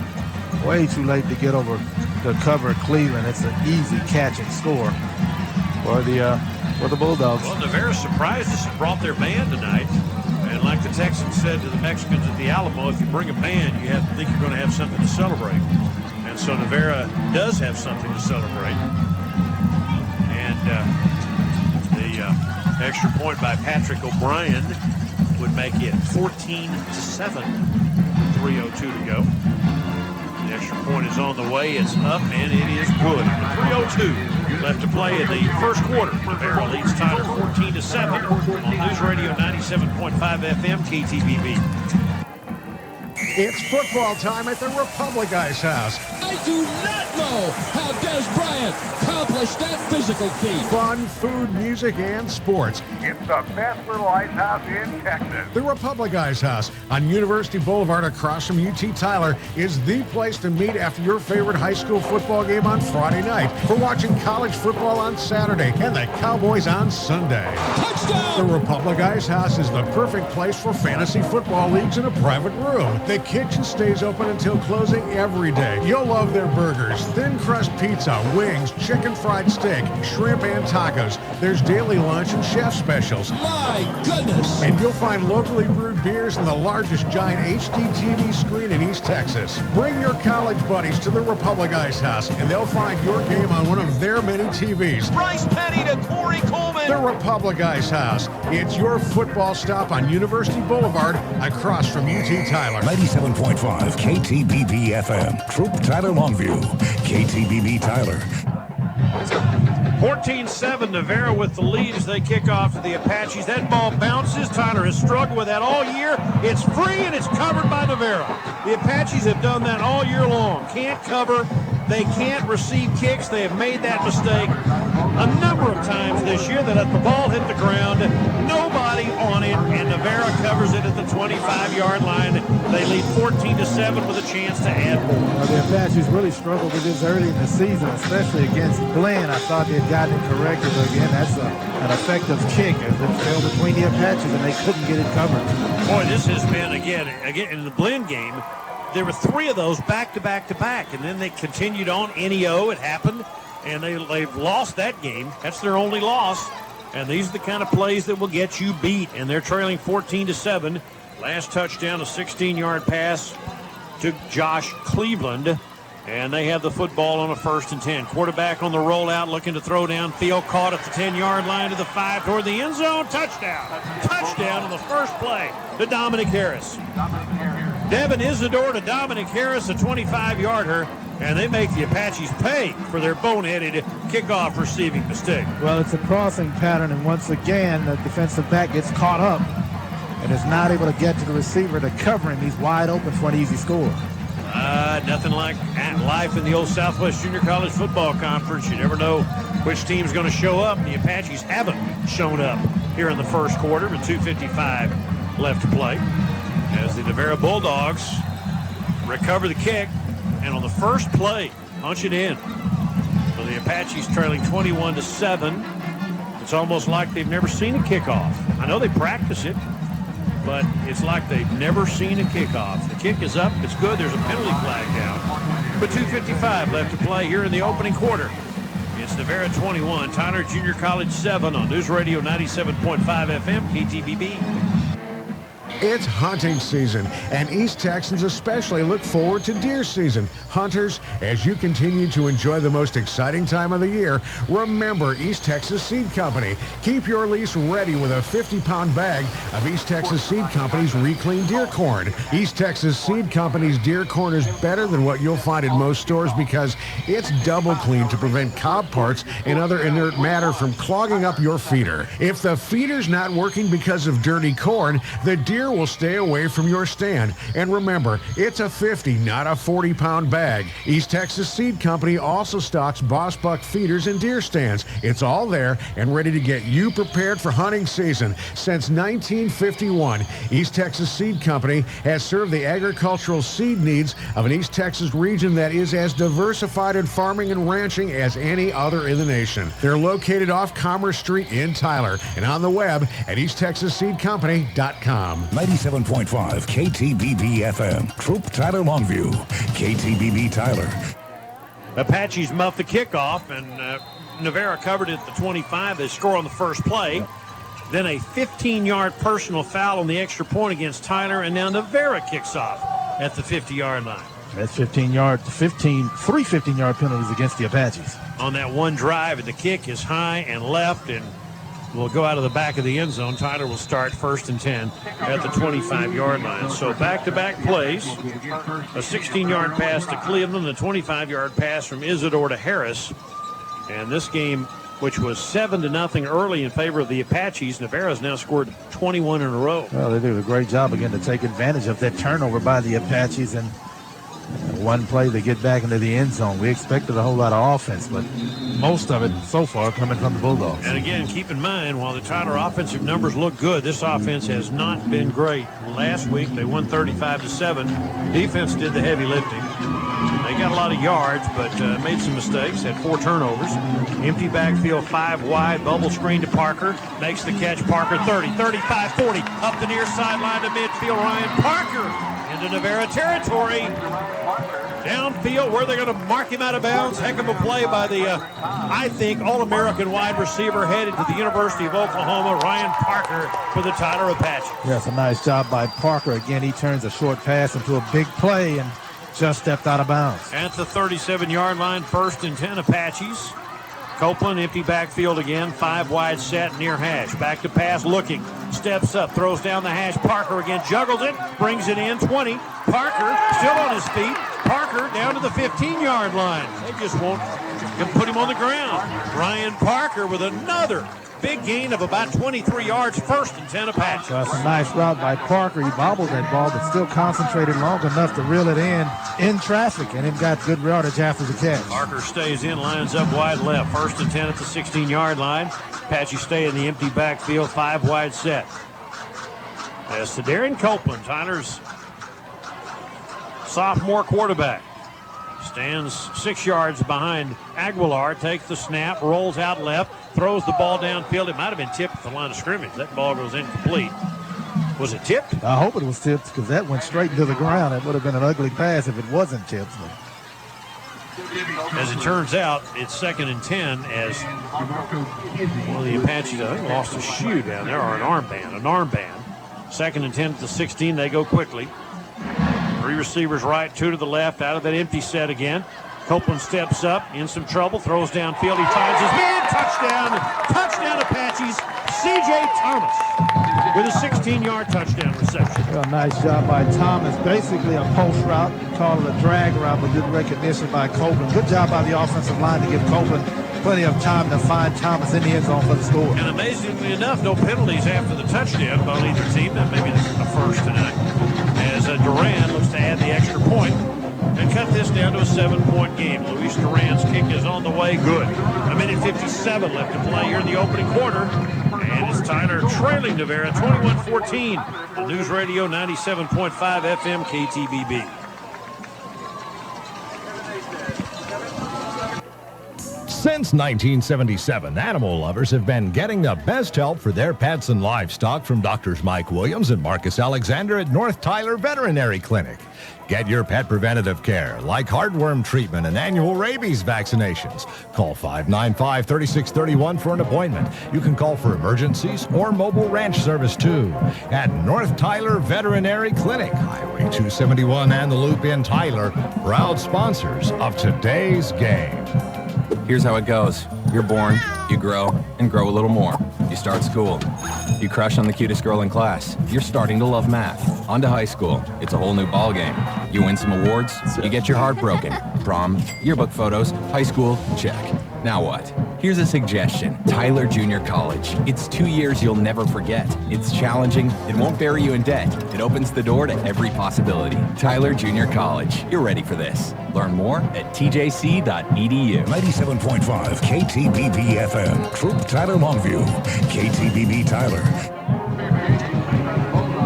way too late to get over to cover Cleveland. It's an easy catch and score for the Bulldogs. Well, Navarro surprised us and brought their band tonight. And like the Texans said to the Mexicans at the Alamo, if you bring a band, you have to think you're going to have something to celebrate. And so Navarro does have something to celebrate. And the extra point by Patrick O'Brien would make it 14-7. 3:02 to go. The extra point is on the way. It's up, and it is good. 3:02 left to play in the first quarter. Navarro leads Tyler 14-7 on News Radio 97.5 FM KTBB. It's football time at the Republic Ice House. I do not know how Des Bryant accomplished that physical feat. Fun, food, music, and sports. It's the best little ice house in Texas. The Republic Ice House on University Boulevard across from UT Tyler is the place to meet after your favorite high school football game on Friday night, for watching college football on Saturday and the Cowboys on Sunday. Touchdown! The Republic Ice House is the perfect place for fantasy football leagues in a private room. The kitchen stays open until closing every day. You'll love their burgers, thin crust pizza, wings, chicken fried steak, shrimp, and tacos. There's daily lunch and chef specials. My goodness! And you'll find locally brewed beers and the largest giant HD TV screen in East Texas. Bring your college buddies to the Republic Ice House, and they'll find your game on one of their many TVs. Bryce Petty to Corey Coleman. The Republic Ice House. It's your football stop on University Boulevard across from UT Tyler. 97.5 KTBB FM. Troop Tyler Longview. KTBB Tyler. 14-7, Navarro with the lead as they kick off to the Apaches. That ball bounces. Tyler has struggled with that all year. It's free, and it's covered by Navarro. The Apaches have done that all year long. Can't cover. They can't receive kicks. They have made that mistake a number of times this year. They let the ball hit the ground. Nobody on it, and Navarro covers it at the 25-yard line. They lead 14-7 with a chance to add more. Well, the Apaches really struggled with this early in the season, especially against Glenn. I thought they had gotten it corrected, but again, that's an effective kick as it fell between the Apaches, and they couldn't get it covered. Boy, this has been, again in the Glenn game, there were 3 of those back to back to back, and then they continued on. NEO, it happened, and they've lost that game. That's their only loss, and these are the kind of plays that will get you beat, and they're trailing 14-7. Last touchdown, a 16-yard pass to Josh Cleveland, and they have the football on a 1st and 10. Quarterback on the rollout, looking to throw downfield, caught at the 10-yard line to the 5 toward the end zone. Touchdown! Touchdown on the first play to Dominic Harris. Devin Isidore to Dominic Harris, a 25-yarder, and they make the Apaches pay for their boneheaded kickoff receiving mistake. Well, it's a crossing pattern, and once again, the defensive back gets caught up and is not able to get to the receiver to cover him. He's wide open for an easy score. Nothing like life in the old Southwest Junior College Football Conference. You never know which team's going to show up. The Apaches haven't shown up here in the first quarter with 2:55 left to play, as the Navarro Bulldogs recover the kick, and on the first play, punch it in. So the Apaches trailing 21-7. It's almost like they've never seen a kickoff. I know they practice it, but it's like they've never seen a kickoff. The kick is up. It's good. There's a penalty flag down. But 2:55 left to play here in the opening quarter. It's Navarro 21, Tyler Junior College 7 on News Radio 97.5 FM, KTBB. It's hunting season, and East Texans especially look forward to deer season. Hunters, as you continue to enjoy the most exciting time of the year, remember East Texas Seed Company. Keep your lease ready with a 50-pound bag of East Texas Seed Company's reclaimed deer corn. East Texas Seed Company's deer corn is better than what you'll find in most stores because it's double cleaned to prevent cob parts and other inert matter from clogging up your feeder. If the feeder's not working because of dirty corn, the deer will stay away from your stand. And remember, it's a 50, not a 40-pound bag. East Texas Seed Company also stocks Boss Buck feeders and deer stands. It's all there and ready to get you prepared for hunting season. Since 1951, East Texas Seed Company has served the agricultural seed needs of an East Texas region that is as diversified in farming and ranching as any other in the nation. They're located off Commerce Street in Tyler and on the web at easttexasseedcompany.com. 97.5 KTBB FM. Troop Tyler Longview. KTBB Tyler. Apaches muff the kickoff, and Navarro covered it at the 25. They score on the first play. Then a 15-yard personal foul on the extra point against Tyler, and now Navarro kicks off at the 50-yard line. That's 3 15-yard penalties against the Apaches. On that one drive, and the kick is high and left, and will go out of the back of the end zone. Tyler will start 1st and 10 at the 25-yard line. So back-to-back plays, a 16-yard pass to Cleveland, a 25-yard pass from Isidore to Harris. And this game, which was 7-0 early in favor of the Apaches, Navarro's now scored 21 in a row. Well, they did a great job again to take advantage of that turnover by the Apaches, and one play they get back into the end zone. We expected a whole lot of offense, but most of it so far coming from the Bulldogs. And again, keep in mind, while the Tyler offensive numbers look good, this offense has not been great. Last week they won 35-7. Defense did the heavy lifting. They got a lot of yards, but made some mistakes, had 4 turnovers. Empty backfield, 5 wide, bubble screen to Parker. Makes the catch, Parker 30, 35, 40. Up the near sideline to midfield, Ryan Parker into Navarro territory. Downfield, where they're going to mark him out of bounds. Heck of a play by the, I think, All-American wide receiver headed to the University of Oklahoma, Ryan Parker, for the Tyler Apache. Yes, a nice job by Parker. Again, he turns a short pass into a big play and just stepped out of bounds. At the 37-yard line, 1st and 10 Apaches. Copeland, empty backfield again, 5 wide set, near hash. Back to pass, looking, steps up, throws down the hash. Parker again, juggles it, brings it in, 20. Parker still on his feet. Parker down to the 15-yard line. They just won't put him on the ground. Ryan Parker with another big gain of about 23 yards, 1st and 10 Apaches. That's a nice route by Parker. He bobbled that ball, but still concentrated long enough to reel it in traffic, and then got good yardage after the catch. Parker stays in, lines up wide left. 1st and 10 at the 16-yard line. Apaches stay in the empty backfield, 5 wide set. As to Darren Copeland, Tyler's sophomore quarterback. Stands 6 yards behind Aguilar, takes the snap, rolls out left, throws the ball downfield. It might have been tipped at the line of scrimmage. That ball goes incomplete. Was it tipped? I hope it was tipped, because that went straight into the ground. It would have been an ugly pass if it wasn't tipped. As it turns out, it's 2nd and 10 as one of the Apaches, I think, lost a shoe down there, or an armband. 2nd and 10 at the 16. They go quickly. 3 receivers right, 2 to the left, out of that empty set again. Copeland steps up, in some trouble, throws downfield. He finds his man. Touchdown Apaches. C.J. Thomas with a 16-yard touchdown reception. Well, nice job by Thomas. Basically a post route. You call it a drag route, but good recognition by Copeland. Good job by the offensive line to give Copeland plenty of time to find Thomas in the end zone for the score. And amazingly enough, no penalties after the touchdown on either team. That may be the first tonight. As Duran looks to add the extra point and cut this down to a 7-point game. Luis Duran's kick is on the way. Good. 1:57 left to play here in the opening quarter. And it's Tyler trailing Navarro 21-14. The News Radio 97.5 FM KTBB. Since 1977, animal lovers have been getting the best help for their pets and livestock from Doctors Mike Williams and Marcus Alexander at North Tyler Veterinary Clinic. Get your pet preventative care, like heartworm treatment and annual rabies vaccinations. Call 595-3631 for an appointment. You can call for emergencies or mobile ranch service, too. At North Tyler Veterinary Clinic, Highway 271 and the Loop in Tyler, proud sponsors of today's game. Here's how it goes. You're born, you grow, and grow a little more. You start school. You crush on the cutest girl in class. You're starting to love math. On to high school. It's a whole new ballgame. You win some awards. You get your heart broken. Prom, yearbook photos, high school, check. Now what? Here's a suggestion. Tyler Junior College. It's 2 years you'll never forget. It's challenging. It won't bury you in debt. It opens the door to every possibility. Tyler Junior College. You're ready for this. Learn more at tjc.edu. 97.5 KTBB FM. Troop Tyler Longview. KTBB Tyler.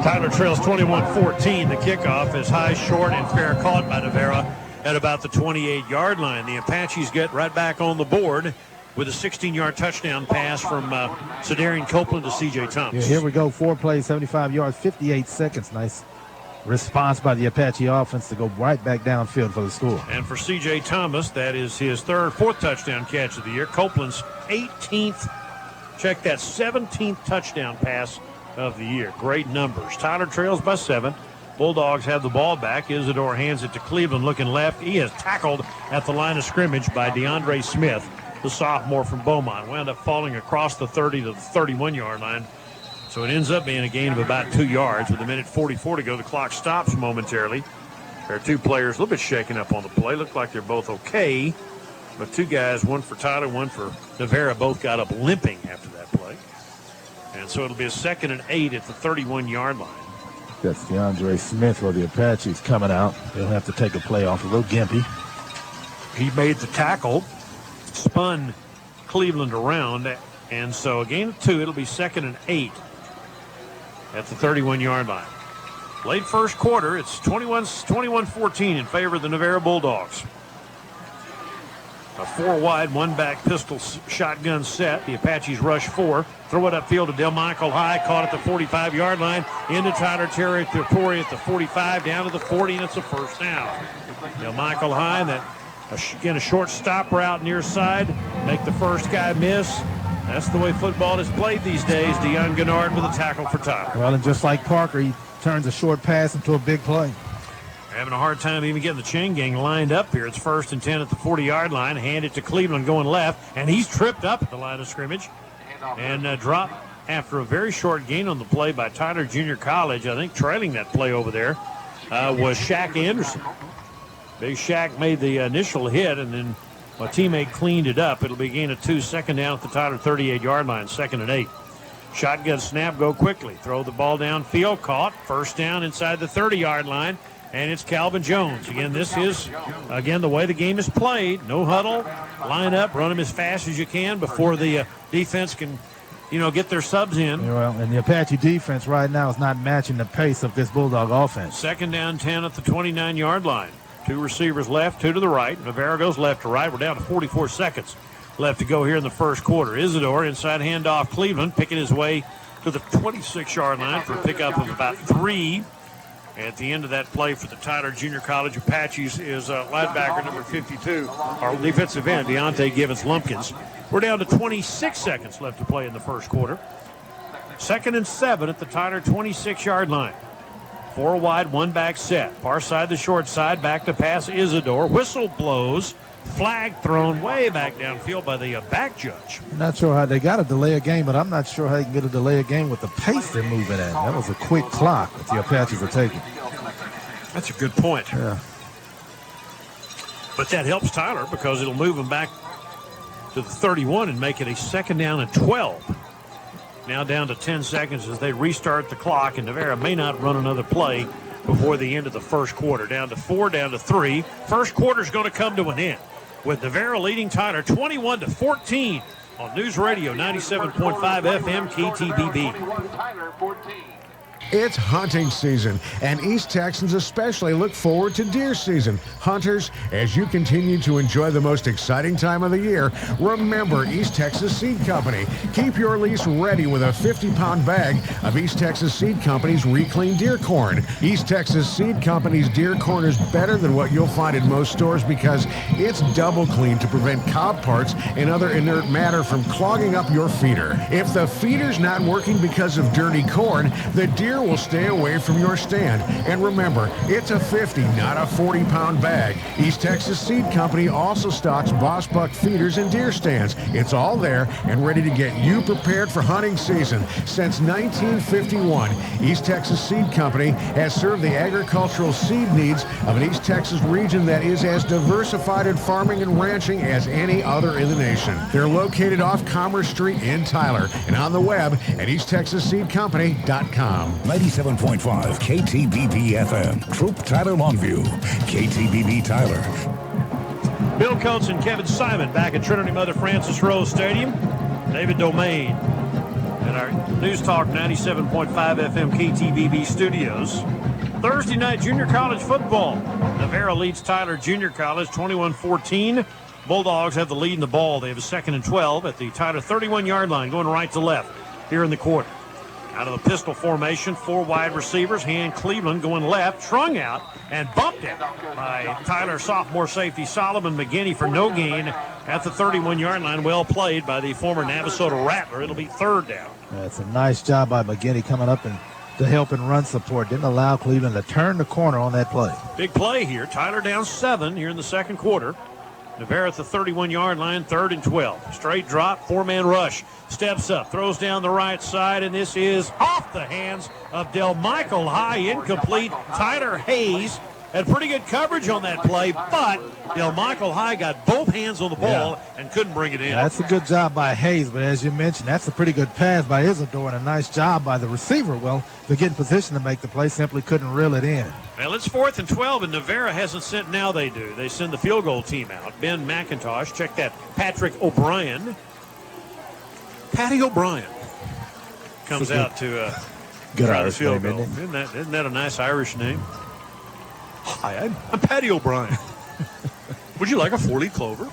Tyler trails 21-14. The kickoff is high, short, and fair caught by Navarro at about the 28-yard line. The Apaches get right back on the board with a 16-yard touchdown pass from Cedarian Copeland to C.J. Thomas. Yeah, here we go. 4 plays, 75 yards, 58 seconds. Nice response by the Apache offense to go right back downfield for the score. And for C.J. Thomas, that is his fourth touchdown catch of the year. Copeland's 18th, check that, 17th touchdown pass of the year. Great numbers. Tyler trails by 7. Bulldogs have the ball back. Isidore hands it to Cleveland looking left. He is tackled at the line of scrimmage by DeAndre Smith, the sophomore from Beaumont. Wound up falling across the 30 to the 31-yard line. So it ends up being a gain of about 2 yards with 1:44 to go. The clock stops momentarily. There are two players a little bit shaken up on the play. Look like they're both okay. But two guys, one for Tyler, one for Navarro, both got up limping after that play. And so it'll be a 2nd and 8 at the 31-yard line. That's DeAndre Smith for the Apaches coming out. They'll have to take a play off, a little gimpy. He made the tackle, spun Cleveland around, and so a gain of 2. It'll be 2nd and 8 at the 31-yard line. Late first quarter, it's 21-14 in favor of the Navarro Bulldogs. A 4-wide, 1-back pistol shotgun set. The Apaches rush 4. Throw it upfield to Delmichael High. Caught at the 45-yard line. Into Tyler territory at the 45. Down to the 40, and it's a first down. Delmichael High, that again a short stop route near side. Make the first guy miss. That's the way football is played these days. Deion Gennard with a tackle for Tyler. Well, and just like Parker, he turns a short pass into a big play. Having a hard time even getting the chain gang lined up here. It's 1st and 10 at the 40-yard line. Hand it to Cleveland going left, and he's tripped up at the line of scrimmage and dropped after a very short gain on the play by Tyler Junior College. I think trailing that play over there was Shaq Anderson. Big Shaq made the initial hit, and then a teammate cleaned it up. It'll be a gain of 2, 2nd down at the Tyler 38-yard line, 2nd and 8. Shotgun snap, go quickly. Throw the ball downfield, caught. First down inside the 30-yard line. And it's Calvin Jones. Again, this is, the way the game is played. No huddle, line up, run them as fast as you can before the defense can, get their subs in. Well, and the Apache defense right now is not matching the pace of this Bulldog offense. 2nd down 10 at the 29-yard line. 2 receivers left, 2 to the right. Navarro goes left to right. We're down to 44 seconds left to go here in the first quarter. Isidore inside handoff. Cleveland picking his way to the 26-yard line for a pickup of about 3. At the end of that play for the Tyler Junior College Apaches is linebacker number 52, our defensive end, Deontay Givens-Lumpkins. We're down to 26 seconds left to play in the first quarter. 2nd and 7 at the Tyler 26-yard line. 4 wide, 1-back set. Far side, the short side, back to pass Isidore. Whistle blows. Flag thrown way back downfield by the back judge. I'm not sure how they got a delay of game, but I'm not sure how they can get a delay of game with the pace they're moving at. That was a quick clock that the Apaches are taking. That's a good point. Yeah. But that helps Tyler because it'll move him back to the 31 and make it a 2nd down and 12. Now down to 10 seconds as they restart the clock, and Navarro may not run another play before the end of the first quarter. Down to 4, down to 3. First quarter's going to come to an end with Navarro leading Tyler 21-14 on News Radio 97.5 FM KTBB. It's hunting season, and East Texans especially look forward to deer season. Hunters, as you continue to enjoy the most exciting time of the year, remember East Texas Seed Company. Keep your lease ready with a 50-pound bag of East Texas Seed Company's reclaimed deer corn. East Texas Seed Company's deer corn is better than what you'll find in most stores because it's double cleaned to prevent cob parts and other inert matter from clogging up your feeder. If the feeder's not working because of dirty corn, the deer will stay away from your stand. And remember, it's a 50, not a 40-pound bag. East Texas Seed Company also stocks Boss Buck feeders and deer stands. It's all there and ready to get you prepared for hunting season. Since 1951, East Texas Seed Company has served the agricultural seed needs of an East Texas region that is as diversified in farming and ranching as any other in the nation. They're located off Commerce Street in Tyler and on the web at easttexasseedcompany.com. 97.5 KTBB FM. Troop Tyler Longview. KTBB Tyler. Bill Coates and Kevin Simon back at Trinity Mother Frances Rose Stadium. David Domain at our News Talk 97.5 FM KTBB studios. Thursday night junior college football. Navarro leads Tyler Junior College 21-14. Bulldogs have the lead in the ball. They have a 2nd and 12 at the Tyler 31-yard line, going right to left here in the quarter. Out of the pistol formation, 4 wide receivers. Han Cleveland going left, strung out, and bumped out by Tyler sophomore safety Solomon McGinney for no gain at the 31-yard line. Well played by the former Navasota Rattler. It'll be 3rd down. That's a nice job by McGinney coming up and to help in run support. Didn't allow Cleveland to turn the corner on that play. Big play here. Tyler down 7 here in the second quarter. Navarro at the 31-yard line, 3rd and 12. Straight drop, 4-man rush. Steps up, throws down the right side, and this is off the hands of Del Michael High, incomplete. Tyler Hayes had pretty good coverage on that play, but Del Michael High got both hands on the ball and couldn't bring it in. That's a good job by Hayes, but as you mentioned, that's a pretty good pass by Isidore and a nice job by the receiver. Well, to get in position to make the play, simply couldn't reel it in. Well, it's 4th and 12, and Navarro hasn't sent. Now they do. They send the field goal team out. Ben McIntosh, check that. Patrick O'Brien. Patty O'Brien comes out to try the field goal. Isn't that a nice Irish name? Hi, I'm Patty O'Brien. Would you like a 4-leaf clover?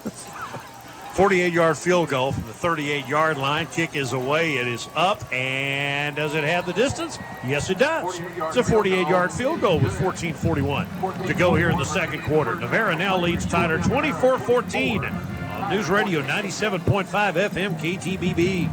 48-yard field goal from the 38-yard line. Kick is away. It is up. And does it have the distance? Yes, it does. It's a 48-yard field goal with 14:41 to go here in the second quarter. Navarro now leads Tyler 24-14 on News Radio 97.5 FM KTBB.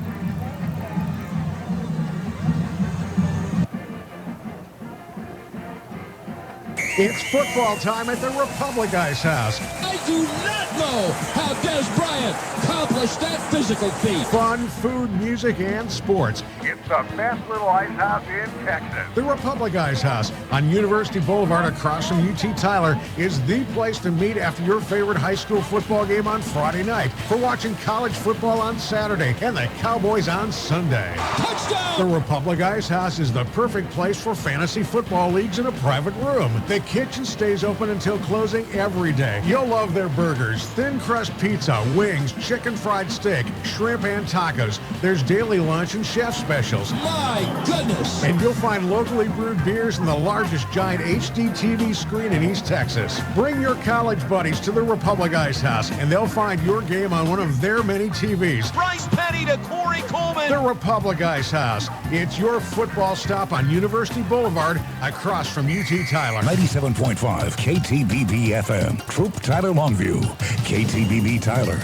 It's football time at the Republic Ice House. I do not know how Des Bryant accomplished that physical feat. Fun, food, music, and sports. It's the best little ice house in Texas. The Republic Ice House on University Boulevard across from UT Tyler is the place to meet after your favorite high school football game on Friday night, for watching college football on Saturday and the Cowboys on Sunday. Touchdown! The Republic Ice House is the perfect place for fantasy football leagues in a private room. The kitchen stays open until closing every day. You'll love their burgers, thin crust pizza, wings, chicken fried steak, shrimp, and tacos. There's daily lunch and chef specials. My goodness! And you'll find locally brewed beers and the largest giant HD TV screen in East Texas. Bring your college buddies to the Republic Ice House, and they'll find your game on one of their many TVs. Bryce Petty to Corey Coleman. The Republic Ice House. It's your football stop on University Boulevard across from UT Tyler. 97.5 KTBB FM. Troop Tyler Longview. KTBB Tyler.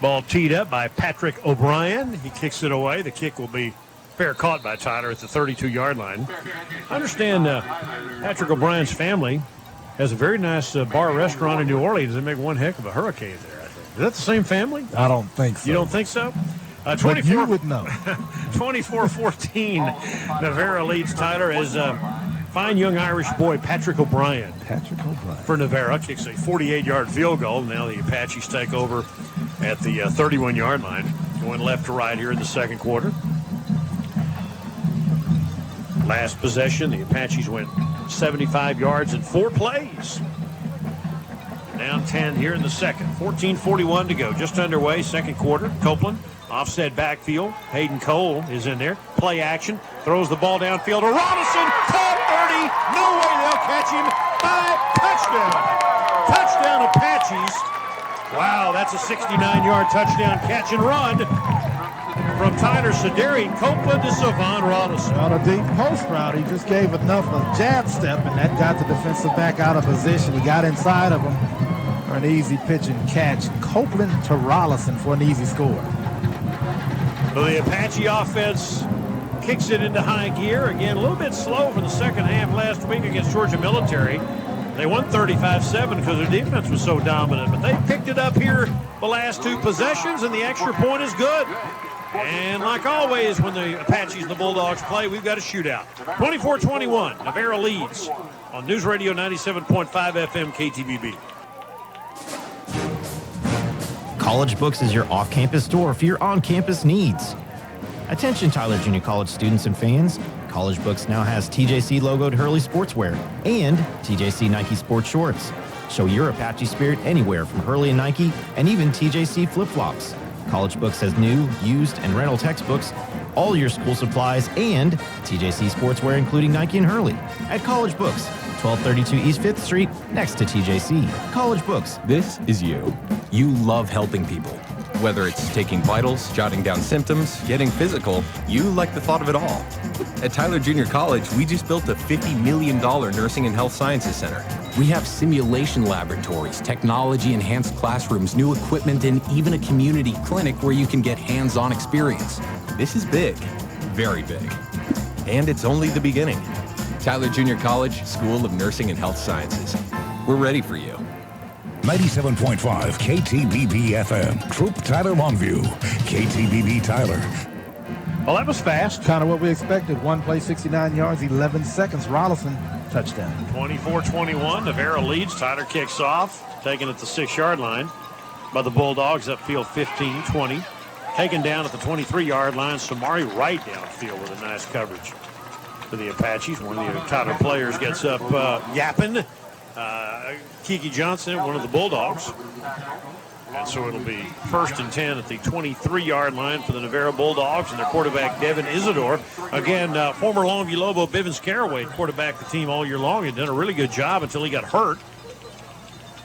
Ball teed up by Patrick O'Brien. He kicks it away. The kick will be fair caught by Tyler at the 32-yard line. I understand Patrick O'Brien's family has a very nice bar restaurant in New Orleans. They make one heck of a hurricane there, I think. Is that the same family? I don't think so. You don't think so? But you would know. 24-14. Navarro leads Tyler as fine young Irish boy Patrick O'Brien. For Navarro kicks a 48-yard field goal. Now the Apaches take over at the 31-yard line, going left to right here in the second quarter. Last possession, the Apaches went 75 yards in 4 plays. Down 10 here in the second. 14:41 to go. Just underway, second quarter. Copeland Offset backfield. Hayden Cole is in there. Play action. Throws the ball downfield to Robinson. Caught Ernie. No way they'll catch him. Touchdown. Touchdown Apaches. Wow, that's a 69-yard touchdown catch and run from Tyler Sederi, Copeland to Savon Robinson. On a deep post route, he just gave enough of a jab step, and that got the defensive back out of position. He got inside of him for an easy pitch and catch. Copeland to Rollison for an easy score. So the Apache offense kicks it into high gear. Again, a little bit slow for the second half last week against Georgia Military. They won 35-7 because their defense was so dominant, but they picked it up here the last two possessions, and the extra point is good. And like always, when the Apaches and the Bulldogs play, we've got a shootout. 24-21, Navarro leads on News Radio 97.5 FM KTBB. College Books is your off-campus store for your on-campus needs. Attention Tyler Junior College students and fans. College Books now has TJC logoed Hurley sportswear and TJC Nike sports shorts. Show your Apache spirit anywhere from Hurley and Nike and even TJC flip-flops. College Books has new, used, and rental textbooks, all your school supplies, and TJC sportswear including Nike and Hurley. At College Books, 1232 East 5th Street, next to TJC. College Books. This is you. You love helping people. Whether it's taking vitals, jotting down symptoms, getting physical, you like the thought of it all. At Tyler Junior College, we just built a $50 million nursing and health sciences center. We have simulation laboratories, technology-enhanced classrooms, new equipment, and even a community clinic where you can get hands-on experience. This is big, very big. And it's only the beginning. Tyler Junior College, School of Nursing and Health Sciences. We're ready for you. 97.5 KTBB FM. Troop Tyler Longview. KTBB Tyler. Well, that was fast. Kind of what we expected. One play, 69 yards, 11 seconds. Rollison, touchdown. 24-21, Navarro leads. Tyler kicks off, taken at the 6-yard line by the Bulldogs, upfield 15-20. Taken down at the 23-yard line. Samari right downfield with a nice coverage for the Apaches. One of the Tyler players gets up yapping. Kiki Johnson, one of the Bulldogs. And so it'll be 1st and 10 at the 23-yard line for the Navarro Bulldogs and their quarterback, Devin Isidore. Again, former Longview Lobo Bivens Caraway quarterbacked the team all year long. He'd done a really good job until he got hurt.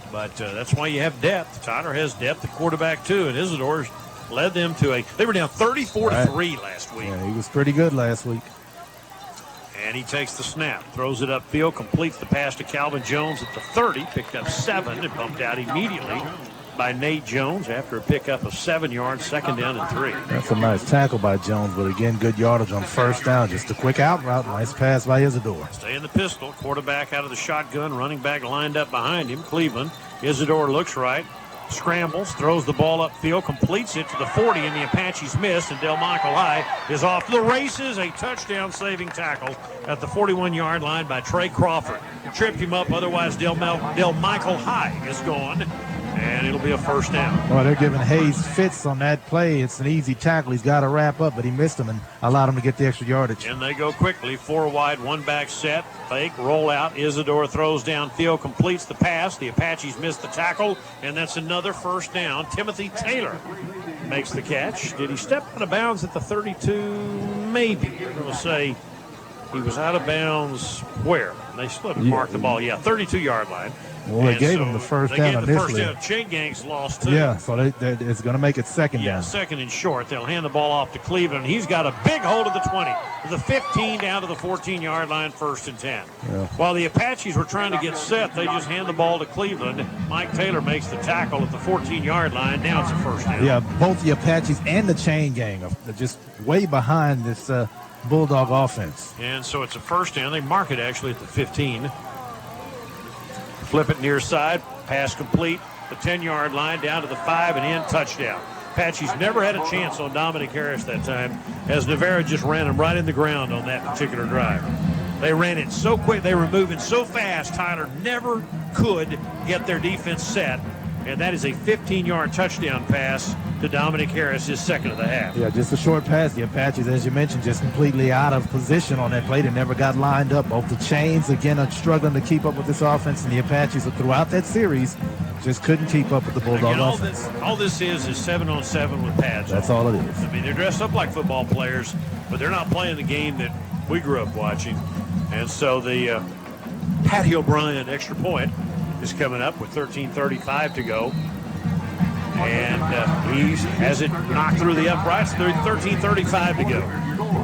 But that's why you have depth. Tyler has depth at quarterback, too, and Isidore's led them to they were down 34-3 last week. Yeah, he was pretty good last week. And he takes the snap, throws it upfield, completes the pass to Calvin Jones at the 30, picked up 7 and bumped out immediately by Nate Jones after a pickup of 7 yards, 2nd down and 3. That's a nice tackle by Jones, but again, good yardage on 1st down. Just a quick out route, nice pass by Isidore. Stay in the pistol, quarterback out of the shotgun, running back lined up behind him, Cleveland. Isidore looks right, scrambles, throws the ball upfield, completes it to the 40, and the Apaches miss, and Del Michael High is off to the races. A touchdown-saving tackle at the 41-yard line by Trey Crawford. Tripped him up, otherwise Del Michael High is gone, and it'll be a 1st down. Well, they're giving Hayes fits on that play. It's an easy tackle. He's got to wrap up, but he missed him and allowed him to get the extra yardage. And they go quickly, 4 wide, 1 back set, fake, roll out. Isidore throws downfield, completes the pass. The Apaches miss the tackle, and that's another 1st down. Timothy Taylor makes the catch. Did he step out of bounds at the 32? Maybe. I'm going to say he was out of bounds where? They still haven't marked the ball. Yeah, 32-yard line. Well, they gave him the 1st down initially. They gave the 1st down. Chain Gang's lost, too. Yeah, so it's going to make it 2nd down. Yeah, 2nd and short. They'll hand the ball off to Cleveland. He's got a big hold of the 20, to the 15, down to the 14-yard line, 1st and 10. Yeah. While the Apaches were trying to get set, they just hand the ball to Cleveland. Mike Taylor makes the tackle at the 14-yard line. Now it's a 1st down. Yeah, both the Apaches and the Chain Gang are just way behind this Bulldog offense. And so it's a 1st down. They mark it actually at the 15. Flip it near side, pass complete, the 10-yard line down to the 5 and in, touchdown. Apaches never had a chance on Dominic Harris that time, as Navarro just ran him right in the ground on that particular drive. They ran it so quick, they were moving so fast, Tyler never could get their defense set, And that is a 15-yard touchdown pass to Dominic Harris, his second of the half. Yeah, just a short pass. The Apaches, as you mentioned, just completely out of position on that play. They never got lined up. Both the Chains, again, are struggling to keep up with this offense, and the Apaches throughout that series just couldn't keep up with the Bulldog offense. All this is 7-on-7 with pads. That's all it is. I mean, they're dressed up like football players, but they're not playing the game that we grew up watching. And so the Patty O'Brien extra point is coming up with 13:35 to go. And he has it knocked through the uprights. 13:35 to go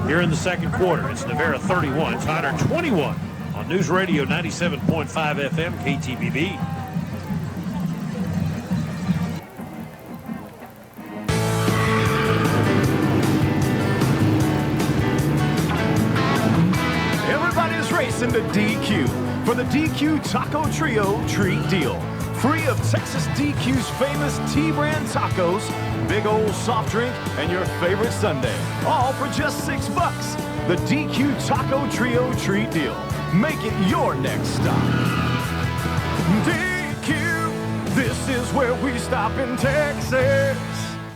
here in the second quarter. It's Navarro 31, Tyler 21 on News Radio 97.5 FM KTBB. Everybody's racing to DQ for the DQ Taco Trio Treat Deal. Free of Texas DQ's famous T-brand tacos, big old soft drink, and your favorite sundae. All for just $6. The DQ Taco Trio Treat Deal. Make it your next stop. DQ, this is where we stop in Texas.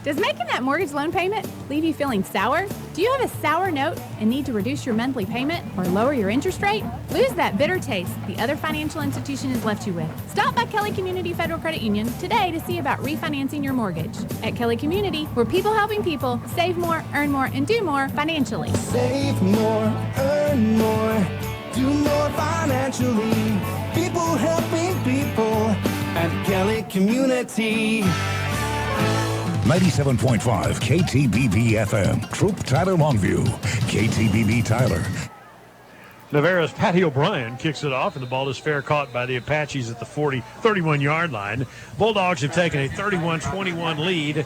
Does making that mortgage loan payment leave you feeling sour? Do you have a sour note and need to reduce your monthly payment or lower your interest rate? Lose that bitter taste the other financial institution has left you with. Stop by Kelly Community Federal Credit Union today to see about refinancing your mortgage. At Kelly Community, we're people helping people save more, earn more, and do more financially. Save more, earn more, do more financially. People helping people at Kelly Community. 97.5 KTBB FM. Troop Tyler Longview. KTBB Tyler. Navarro's Patty O'Brien kicks it off, and the ball is fair caught by the Apaches at the 31-yard line. Bulldogs have taken a 31-21 lead.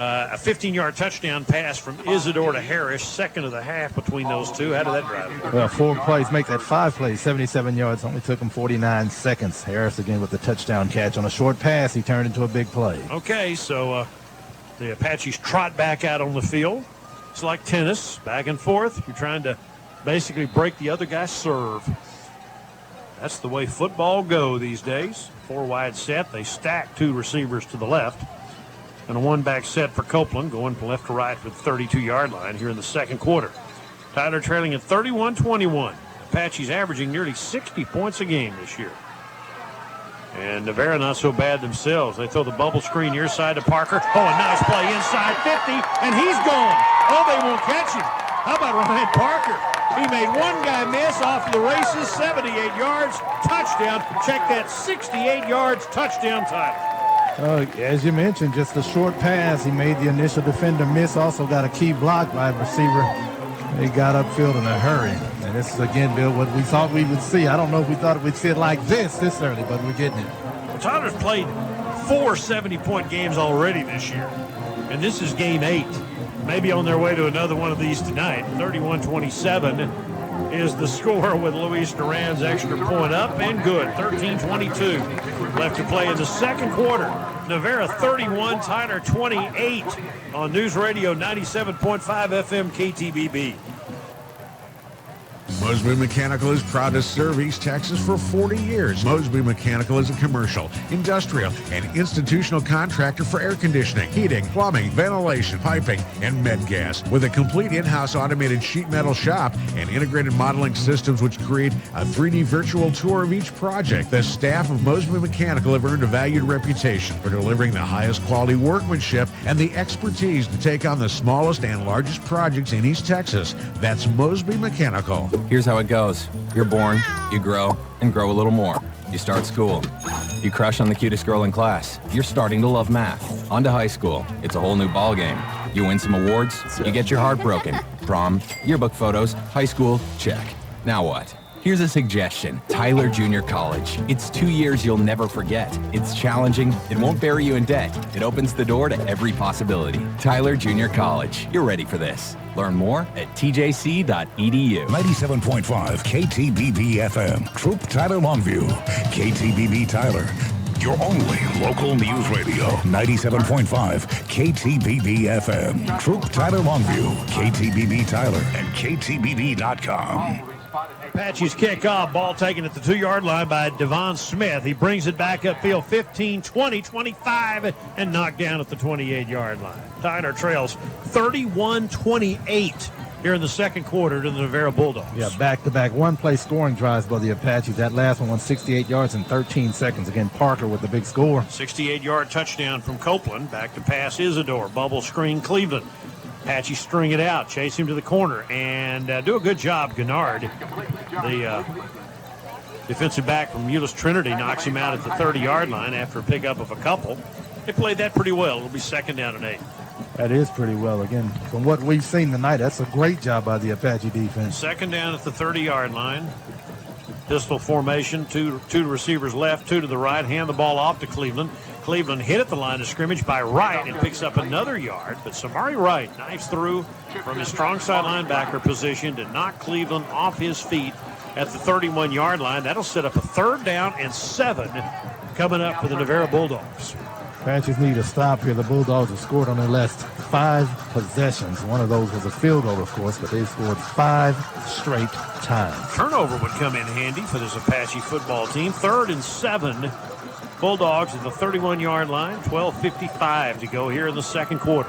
A 15-yard touchdown pass from Isidore to Harris, second of the half between those two. How did that drive? Well, 4 plays, make that 5 plays, 77 yards. Only took him 49 seconds. Harris again with the touchdown catch on a short pass. He turned into a big play. Okay, so the Apaches trot back out on the field. It's like tennis, back and forth. You're trying to basically break the other guy's serve. That's the way football go these days. 4 wide set. They stack 2 receivers to the left. And a 1-back set for Copeland, going from left to right with the 32-yard line here in the second quarter. Tyler trailing at 31-21. Apaches averaging nearly 60 points a game this year. And Navarro not so bad themselves. They throw the bubble screen near side to Parker. Oh, a nice play inside 50, and he's gone. Oh, they won't catch him. How about Ryan Parker? He made one guy miss off the races, 78 yards, touchdown. Check that, 68 yards, touchdown, Tyler. As you mentioned, just a short pass. He made the initial defender miss. Also got a key block by a receiver. He got upfield in a hurry. And this is, again, Bill, what we thought we would see. I don't know if we thought we'd see it like this early, but we're getting it. Well, Tyler's played 4 70-point games already this year. And this is game 8. Maybe on their way to another one of these tonight. 31-27 is the score with Luis Duran's extra point up and good. 13-22 left to play in the second quarter. Navarro 31, Tyler 28 on News Radio 97.5 FM KTBB. Mosby Mechanical is proud to serve East Texas for 40 years. Mosby Mechanical is a commercial, industrial, and institutional contractor for air conditioning, heating, plumbing, ventilation, piping, and med gas. With a complete in-house automated sheet metal shop and integrated modeling systems which create a 3D virtual tour of each project, the staff of Mosby Mechanical have earned a valued reputation for delivering the highest quality workmanship and the expertise to take on the smallest and largest projects in East Texas. That's Mosby Mechanical. Here's how it goes. You're born, you grow, and grow a little more. You start school. You crush on the cutest girl in class. You're starting to love math. On to high school. It's a whole new ballgame. You win some awards. You get your heart broken. Prom, yearbook photos, high school, check. Now what? Here's a suggestion. Tyler Junior College. It's 2 years you'll never forget. It's challenging. It won't bury you in debt. It opens the door to every possibility. Tyler Junior College. You're ready for this. Learn more at tjc.edu. 97.5 KTBB FM. Troop Tyler Longview. KTBB Tyler. Your only local news radio. 97.5 KTBB FM. Troop Tyler Longview. KTBB Tyler and KTBB.com. Apache's kickoff, ball taken at the 2-yard line by Devon Smith. He brings it back upfield 15, 20, 25, and knocked down at the 28-yard line. Tyler trails 31-28 here in the second quarter to the Navarro Bulldogs. Yeah, back-to-back one-play scoring drives by the Apaches. That last one went 68 yards in 13 seconds. Again, Parker with the big score. 68-yard touchdown from Copeland. Back to pass Isidore. Bubble screen Cleveland. Apache string it out, chase him to the corner, and do a good job. Gennard, the defensive back from Euless Trinity, knocks him out at the 30-yard line after a pickup of a couple. They played that pretty well. It'll be second down and 8. That is pretty well. Again, from what we've seen tonight, that's a great job by the Apache defense. Second down at the 30-yard line. Pistol formation, two receivers left, 2 to the right. Hand the ball off to Cleveland. Cleveland hit at the line of scrimmage by Wright and picks up another yard. But Samari Wright knifes through from his strong side linebacker position to knock Cleveland off his feet at the 31-yard line. That'll set up a 3rd down and 7 coming up for the Navarro Bulldogs. Apaches need a stop here. The Bulldogs have scored on their last 5 possessions. One of those was a field goal, of course, but they've scored 5 straight times. Turnover would come in handy for this Apache football team. 3rd and 7. Bulldogs at the 31-yard line. 12:55 to go here in the second quarter.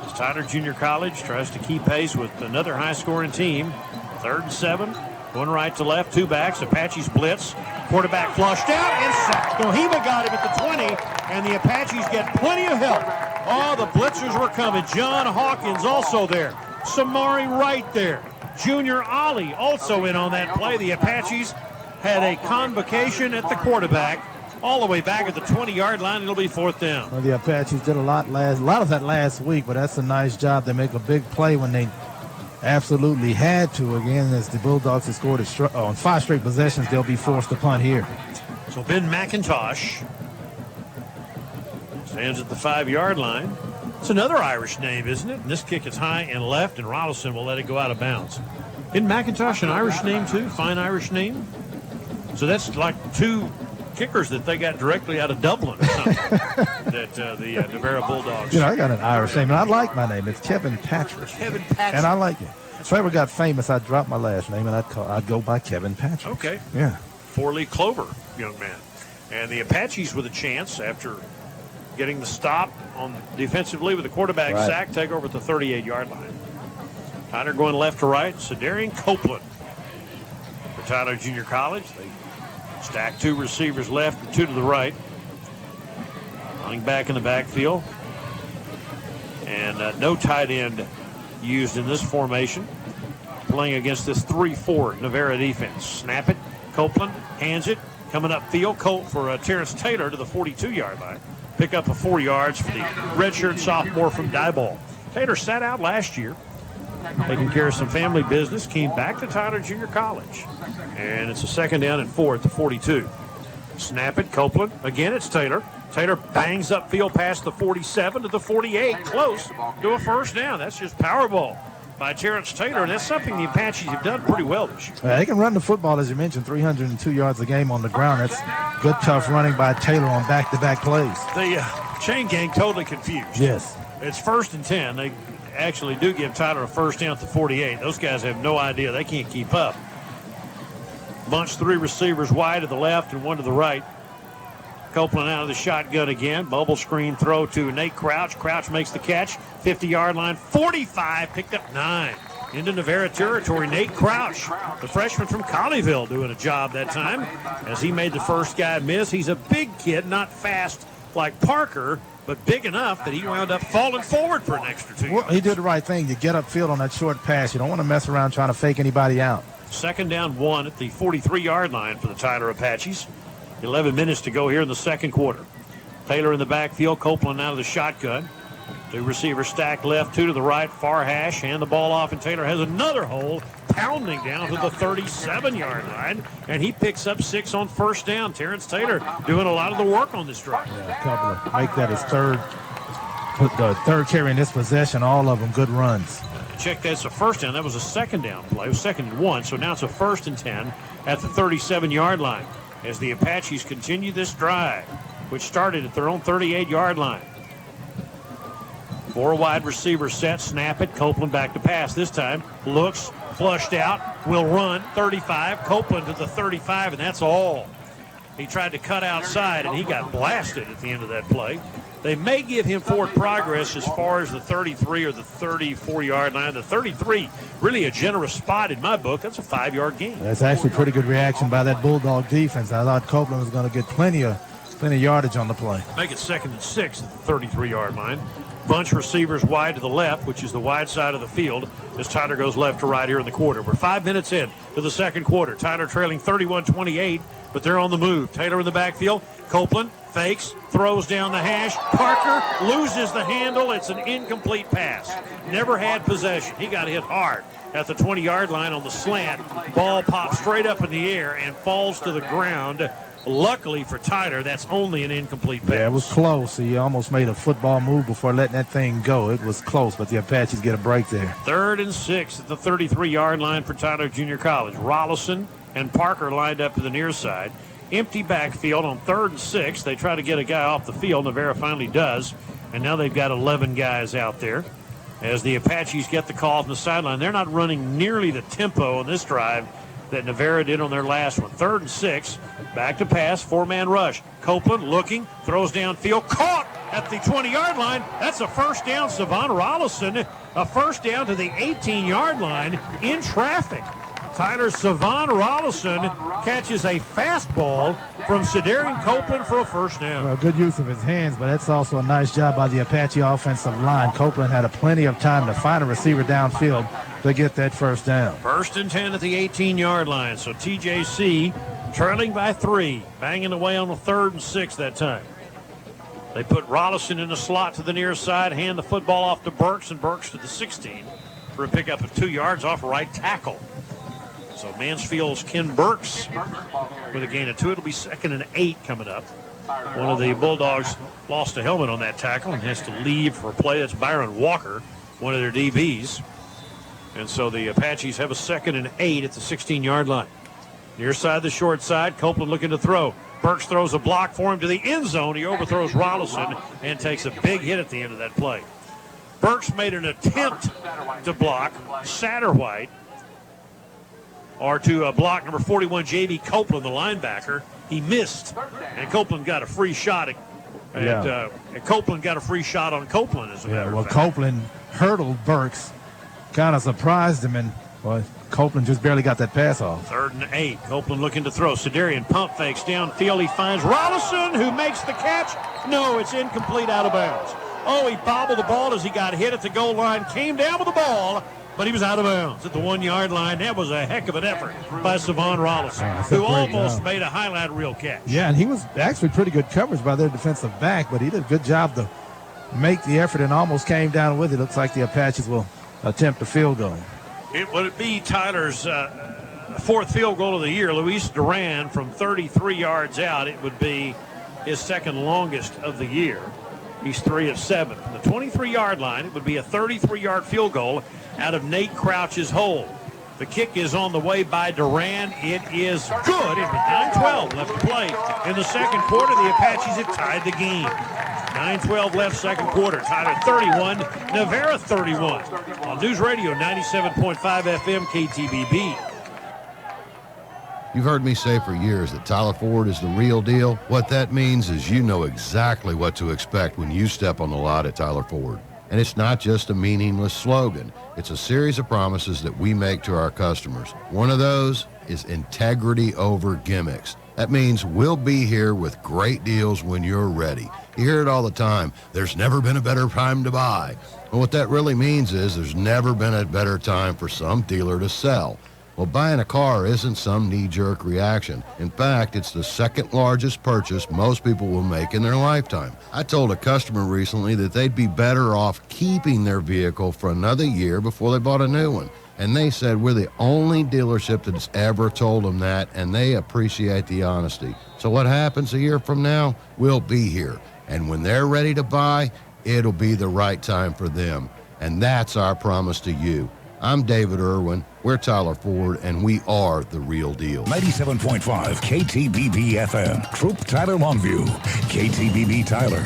As Tyler Junior College tries to keep pace with another high-scoring team. 3rd and 7. Going right to left, 2 backs. Apaches blitz. Quarterback flushed out and sacked. Ohima got him at the 20, and the Apaches get plenty of help. Oh, the blitzers were coming. John Hawkins also there. Samari Wright there. Junior Ollie also in on that play. The Apaches had a convocation at the quarterback all the way back at the 20-yard line. It'll be 4th down. Well, the Apaches did a lot of that last week, but that's a nice job. They make a big play when they absolutely had to. Again, as the Bulldogs have scored on 5 straight possessions, they'll be forced to punt here. So Ben McIntosh stands at the 5-yard line. It's another Irish name, isn't it? And this kick is high and left, and Rollinson will let it go out of bounds. Isn't McIntosh an Irish name, too? Fine Irish name? So that's like 2 kickers that they got directly out of Dublin or something. that the Navarro Bulldogs. You know, I got an Irish name, and I like my name. It's Kevin Patrick. Kevin Patrick. And I like it. If I ever got famous, I'd drop my last name, and I'd go by Kevin Patrick. Okay. Yeah. 4-leaf clover, young man. And the Apaches with a chance after getting the stop on defensively with the quarterback sack, take over at the 38-yard line. Tyler going left to right. Cedarian Copeland for Tyler Junior College. They stack 2 receivers left and 2 to the right. Running back in the backfield. And no tight end used in this formation. Playing against this 3-4 Navarro defense. Snap it. Copeland hands it. Coming up field. Colt for Terrence Taylor to the 42-yard line. Pick up a 4 yards for the redshirt sophomore from Diboll. Taylor sat out last year, taking care of some family business, came back to Tyler Junior College. And it's a 2nd down and 4 at the 42. Snap it, Copeland. Again, it's Taylor. Taylor bangs upfield past the 47 to the 48. Close to a 1st down. That's just Powerball by Terrence Taylor, and that's something the Apaches have done pretty well this year. They can run the football, as you mentioned, 302 yards a game on the ground. That's good, tough running by Taylor on back-to-back plays. The chain gang totally confused. Yes. It's 1st and 10. They actually do give Tyler a 1st down at the 48. Those guys have no idea. They can't keep up. Bunch 3 receivers wide to the left and 1 to the right. Copeland out of the shotgun again. Bubble screen throw to Nate Crouch. Crouch makes the catch. 50-yard line. 45. Picked up 9. Into Navarro territory. Nate Crouch, the freshman from Colleyville, doing a job that time as he made the first guy miss. He's a big kid, not fast like Parker, but big enough that he wound up falling forward for an extra 2 yards. Well, he did the right thing. You get upfield on that short pass. You don't want to mess around trying to fake anybody out. 2nd down 1 at the 43-yard line for the Tyler Apaches. 11 minutes to go here in the second quarter. Taylor in the backfield, Copeland out of the shotgun. 2 receivers stacked left, 2 to the right, far hash, hand the ball off, and Taylor has another hole, pounding down to the 37-yard line, and he picks up 6 on 1st down. Terrence Taylor doing a lot of the work on this drive. Yeah, a couple of, make that his the third carry in this possession, all of them good runs. Check that's a 1st down. That was a 2nd down play. It was 2nd and 1, so now it's a 1st and 10 at the 37-yard line as the Apaches continue this drive, which started at their own 38-yard line. 4 wide receivers set, snap it, Copeland back to pass. This time looks, flushed out, will run 35. Copeland to the 35, and that's all. He tried to cut outside, and he got blasted at the end of that play. They may give him forward progress as far as the 33 or the 34-yard line. The 33, really a generous spot in my book. That's a 5-yard gain. That's actually pretty good reaction by that Bulldog defense. I thought Copeland was going to get plenty of yardage on the play. Make it 2nd and 6 at the 33-yard line. Bunch receivers wide to the left, which is the wide side of the field, as Tyler goes left to right here in the quarter. We're 5 minutes in to the second quarter. Tyler trailing 31-28, but they're on the move. Taylor in the backfield. Copeland fakes, throws down the hash. Parker loses the handle. It's an incomplete pass. Never had possession. He got hit hard at the 20-yard line on the slant. Ball pops straight up in the air and falls to the ground. Luckily for Tyler, that's only an incomplete pass. Yeah, it was close. He almost made a football move before letting that thing go. It was close, but the Apaches get a break there. 3rd and 6 at the 33-yard line for Tyler Junior College. Rollison and Parker lined up to the near side. Empty backfield on 3rd and 6. They try to get a guy off the field. Navarro finally does, and now they've got 11 guys out there. As the Apaches get the call from the sideline, they're not running nearly the tempo on this drive that Navarro did on their last one. 3rd and 6, back to pass, 4-man rush. Copeland looking, throws downfield, caught at the 20-yard line. That's a first down. Savon Rollison, a first down to the 18-yard line in traffic. Tyler Savon Rollison catches a fastball from Cedarian Copeland for a first down. Well, good use of his hands, but that's also a nice job by the Apache offensive line. Copeland had plenty of time to find a receiver downfield to get that first down. 1st and 10 at the 18-yard line. So TJC trailing by 3, banging away on the 3rd and 6 that time. They put Rollison in the slot to the near side, hand the football off to Burks, and Burks to the 16 for a pickup of 2 yards off right tackle. So Mansfield's Ken Burks with a gain of 2. It'll be 2nd and 8 coming up. One of the Bulldogs lost a helmet on that tackle and has to leave for a play. That's Byron Walker, one of their DBs. And so the Apaches have a 2nd and 8 at the 16-yard line. Near side, the short side, Copeland looking to throw. Burks throws a block for him to the end zone. He overthrows Rollison and takes a big hit at the end of that play. Burks made an attempt to block Satterwhite, or to block number 41, J.V. Copeland, the linebacker. He missed, and Copeland got a free shot. And Copeland got a free shot on Copeland, as a matter of fact. Copeland hurdled Burks, kind of surprised him, and Copeland just barely got that pass off. 3rd and 8. Copeland looking to throw. Cedarian pump fakes downfield. He finds Rollison, who makes the catch. No, it's incomplete, out of bounds. Oh, he bobbled the ball as he got hit at the goal line, came down with the ball, but he was out of bounds at the 1-yard line. That was a heck of an effort by Savon Rollison, who almost made a highlight reel catch. Yeah, and he was actually pretty good coverage by their defensive back, but he did a good job to make the effort and almost came down with it. Looks like the Apaches will attempt a field goal. It would be Tyler's 4th field goal of the year. Luis Duran from 33 yards out. It would be his 2nd longest of the year. He's 3 of 7. From the 23-yard line, it would be a 33-yard field goal out of Nate Crouch's hole. The kick is on the way by Duran. It is good. It was 9:12 left to play. In the second quarter, the Apaches have tied the game. 9:12 left, second quarter. Tyler 31, Navarro 31. On News Radio 97.5 FM KTBB. You've heard me say for years that Tyler Ford is the real deal. What that means is you know exactly what to expect when you step on the lot at Tyler Ford. And it's not just a meaningless slogan. It's a series of promises that we make to our customers. One of those is integrity over gimmicks. That means we'll be here with great deals when you're ready. You hear it all the time. There's never been a better time to buy. And what that really means is there's never been a better time for some dealer to sell. Well, buying a car isn't some knee-jerk reaction. In fact, it's the 2nd largest purchase most people will make in their lifetime. I told a customer recently that they'd be better off keeping their vehicle for another year before they bought a new one. And they said we're the only dealership that has ever told them that, and they appreciate the honesty. So what happens a year from now? We'll be here. And when they're ready to buy, it'll be the right time for them. And that's our promise to you. I'm David Irwin, we're Tyler Ford, and we are the real deal. 97.5 KTBB FM, Troop Tyler Longview, KTBB Tyler.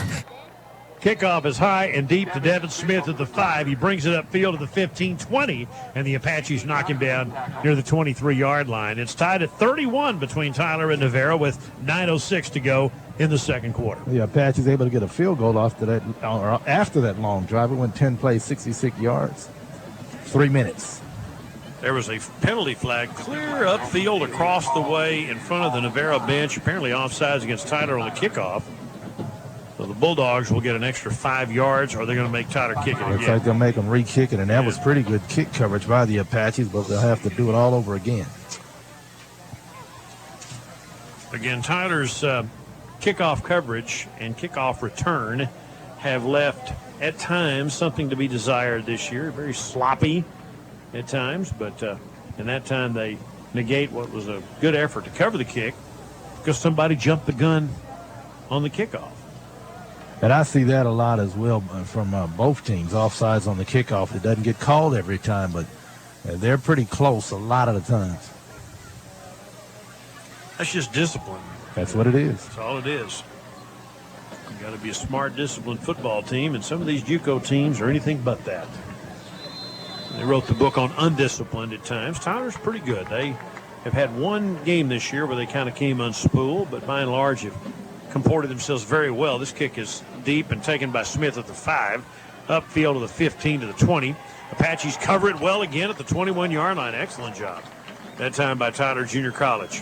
Kickoff is high and deep to Devin Smith at the 5. He brings it upfield to the 15-20, and the Apaches knock him down near the 23-yard line. It's tied at 31 between Tyler and Navarro with 9:06 to go in the second quarter. The Apaches able to get a field goal after that long drive. It went 10 plays, 66 yards, 3 minutes. There was a penalty flag clear upfield across the way in front of the Navarro bench, apparently offsides against Tyler on the kickoff. So the Bulldogs will get an extra 5 yards, or they're going to make Tyler kick it again. Looks like they'll make them re-kick it, and that was pretty good kick coverage by the Apaches, but they'll have to do it all over again. Again, Tyler's kickoff coverage and kickoff return have left, at times, something to be desired this year. Very sloppy at times, but in that time they negate what was a good effort to cover the kick because somebody jumped the gun on the kickoff. And I see that a lot as well from both teams, offsides on the kickoff. It doesn't get called every time, but they're pretty close a lot of the times. That's just discipline. That's what it is. That's all it is. You've got to be a smart, disciplined football team, and some of these JUCO teams are anything but that. They wrote the book on undisciplined at times. Tyler's pretty good. They have had one game this year where they kind of came unspooled, but by and large have comported themselves very well. This kick is deep and taken by Smith at the 5, upfield to the 15 to the 20. Apaches cover it well again at the 21-yard line. Excellent job that time by Tyler Junior College.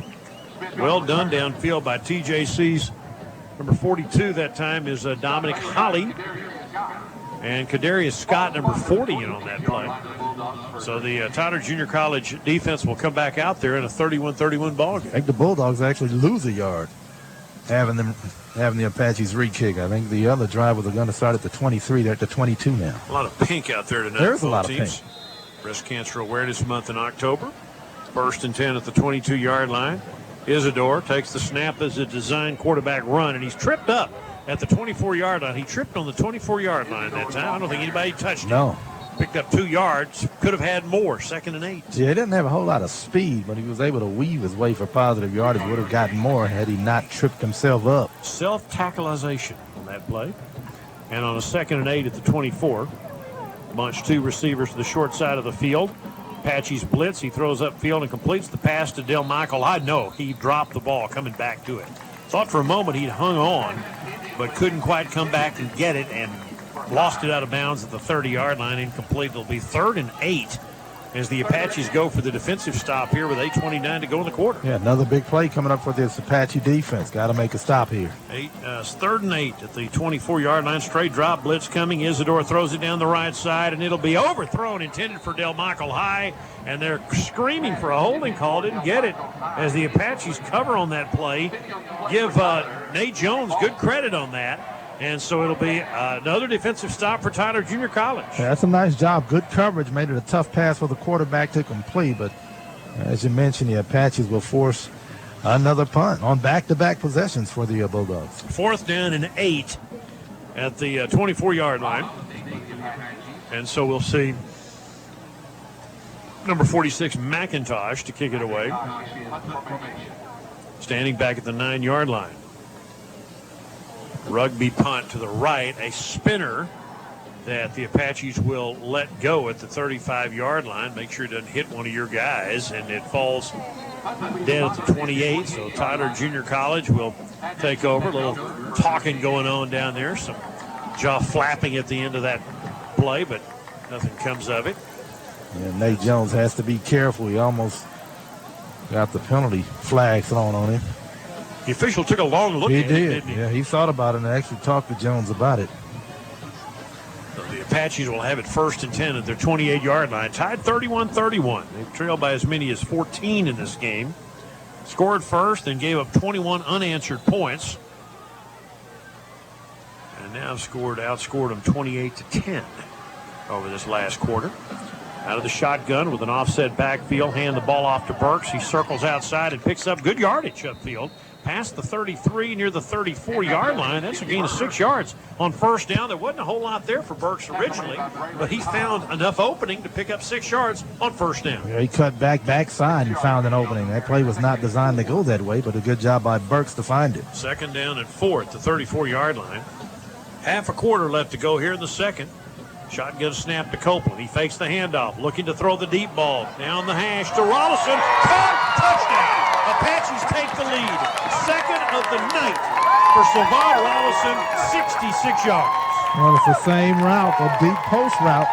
Well done downfield by TJC's number 42 that time is Dominic Holly. And Kadarius Scott, number 40, in on that play. So the Tyler Junior College defense will come back out there in a 31-31 ball game. I think the Bulldogs actually lose a yard having the Apaches re-kick. I think the other drive was going to start at the 23. They're at the 22 now. A lot of pink out there tonight. There's a lot of pink. Breast Cancer Awareness Month in October. 1st and 10 at the 22-yard line. Isidore takes the snap as a design quarterback run, and he's tripped up at the 24-yard line. He tripped on the 24-yard line that time. I don't think anybody touched him. No. Picked up 2 yards. Could have had more. 2nd and 8. Yeah, he didn't have a whole lot of speed, but he was able to weave his way for positive yardage. Would have gotten more had he not tripped himself up. Self-tackleization on that play. And on a 2nd and 8 at the 24. Bunch 2 receivers to the short side of the field. Apaches blitz. He throws upfield and completes the pass to Del Michael. I know he dropped the ball coming back to it. Thought for a moment he'd hung on, but couldn't quite come back and get it and lost it out of bounds at the 30-yard line. Incomplete. It'll be 3rd and 8 as the Apaches go for the defensive stop here with 8:29 to go in the quarter. Yeah, another big play coming up for this Apache defense. Got to make a stop here. 3rd and 8 at the 24-yard line. Straight drop blitz coming. Isidore throws it down the right side, and it'll be overthrown, intended for Del Michael High, and they're screaming for a holding call. Didn't get it as the Apaches cover on that play. Give Nate Jones good credit on that. And so it'll be another defensive stop for Tyler Junior College. Yeah, that's a nice job. Good coverage. Made it a tough pass for the quarterback to complete. But as you mentioned, the Apaches will force another punt on back-to-back possessions for the Bulldogs. 4th down and 8 at the 24-yard line. And so we'll see number 46, McIntosh, to kick it away. Standing back at the 9-yard line. Rugby punt to the right, a spinner that the Apaches will let go at the 35-yard line. Make sure it doesn't hit one of your guys, and it falls dead at the 28. So Tyler Junior College will take over. A little talking going on down there, some jaw flapping at the end of that play, but nothing comes of it. Yeah, Nate Jones has to be careful. He almost got the penalty flag thrown on him. The official took a long look at it, didn't he? Yeah, he thought about it and actually talked to Jones about it. So the Apaches will have it 1st and 10 at their 28-yard line. Tied 31-31. They've trailed by as many as 14 in this game. Scored first, then gave up 21 unanswered points. And now outscored them 28-10 over this last quarter. Out of the shotgun with an offset backfield, hand the ball off to Burks. He circles outside and picks up good yardage upfield. Past the 33, near the 34-yard line. That's a gain of 6 yards on 1st down. There wasn't a whole lot there for Burks originally, but he found enough opening to pick up 6 yards on 1st down. Yeah, he cut backside and found an opening. That play was not designed to go that way, but a good job by Burks to find it. 2nd down and 4 at the 34-yard line. Half a quarter left to go here in the second. Shotgun snap to Copeland. He fakes the handoff, looking to throw the deep ball. Down the hash to Rollison. Caught! Touchdown! Apaches take the lead. Second of the night for Sylvan Rollison, 66 yards. Well, it's the same route, a deep post route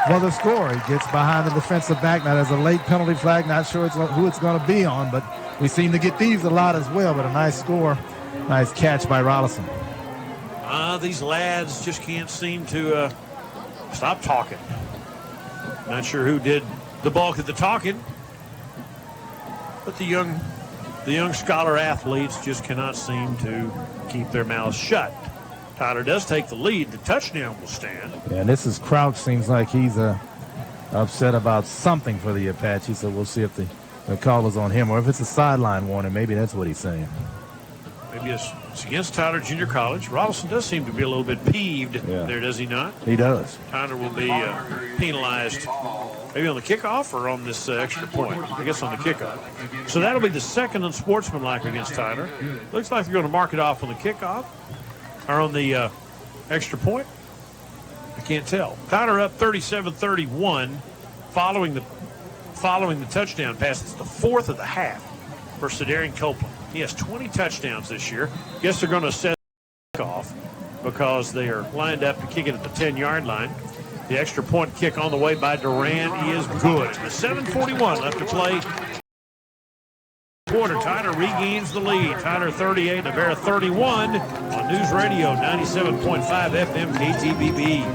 for the score. He gets behind the defensive back. Now, there's a late penalty flag. Not sure who it's going to be on, but we seem to get these a lot as well. But a nice score. Nice catch by Rollison. These lads just can't seem to stop talking. Not sure who did the bulk of the talking, but the young scholar athletes just cannot seem to keep their mouths shut. Tyler does take the lead. The touchdown will stand. Yeah, and this is Crouch. Seems like he's upset about something for the Apaches, so we'll see if the call is on him or if it's a sideline warning. Maybe that's what he's saying. Maybe it's against Tyler Junior College. Rollison does seem to be a little bit peeved there, does he not? He does. Tyler will be penalized maybe on the kickoff or on this extra point. I guess on the kickoff. So that'll be the second unsportsmanlike against Tyler. Looks like they're going to mark it off on the kickoff or on the extra point. I can't tell. Tyler up 37-31 following the touchdown pass. It's the fourth of the half for Cedarian Copeland. He has 20 touchdowns this year. Guess they're going to set off because they are lined up to kick it at the 10-yard line. The extra point kick on the way by Duran is good. The 7:41 left to play. Quarter. Tyler regains the lead. Tyler 38, Navarro 31 on News Radio 97.5 FM KTBB.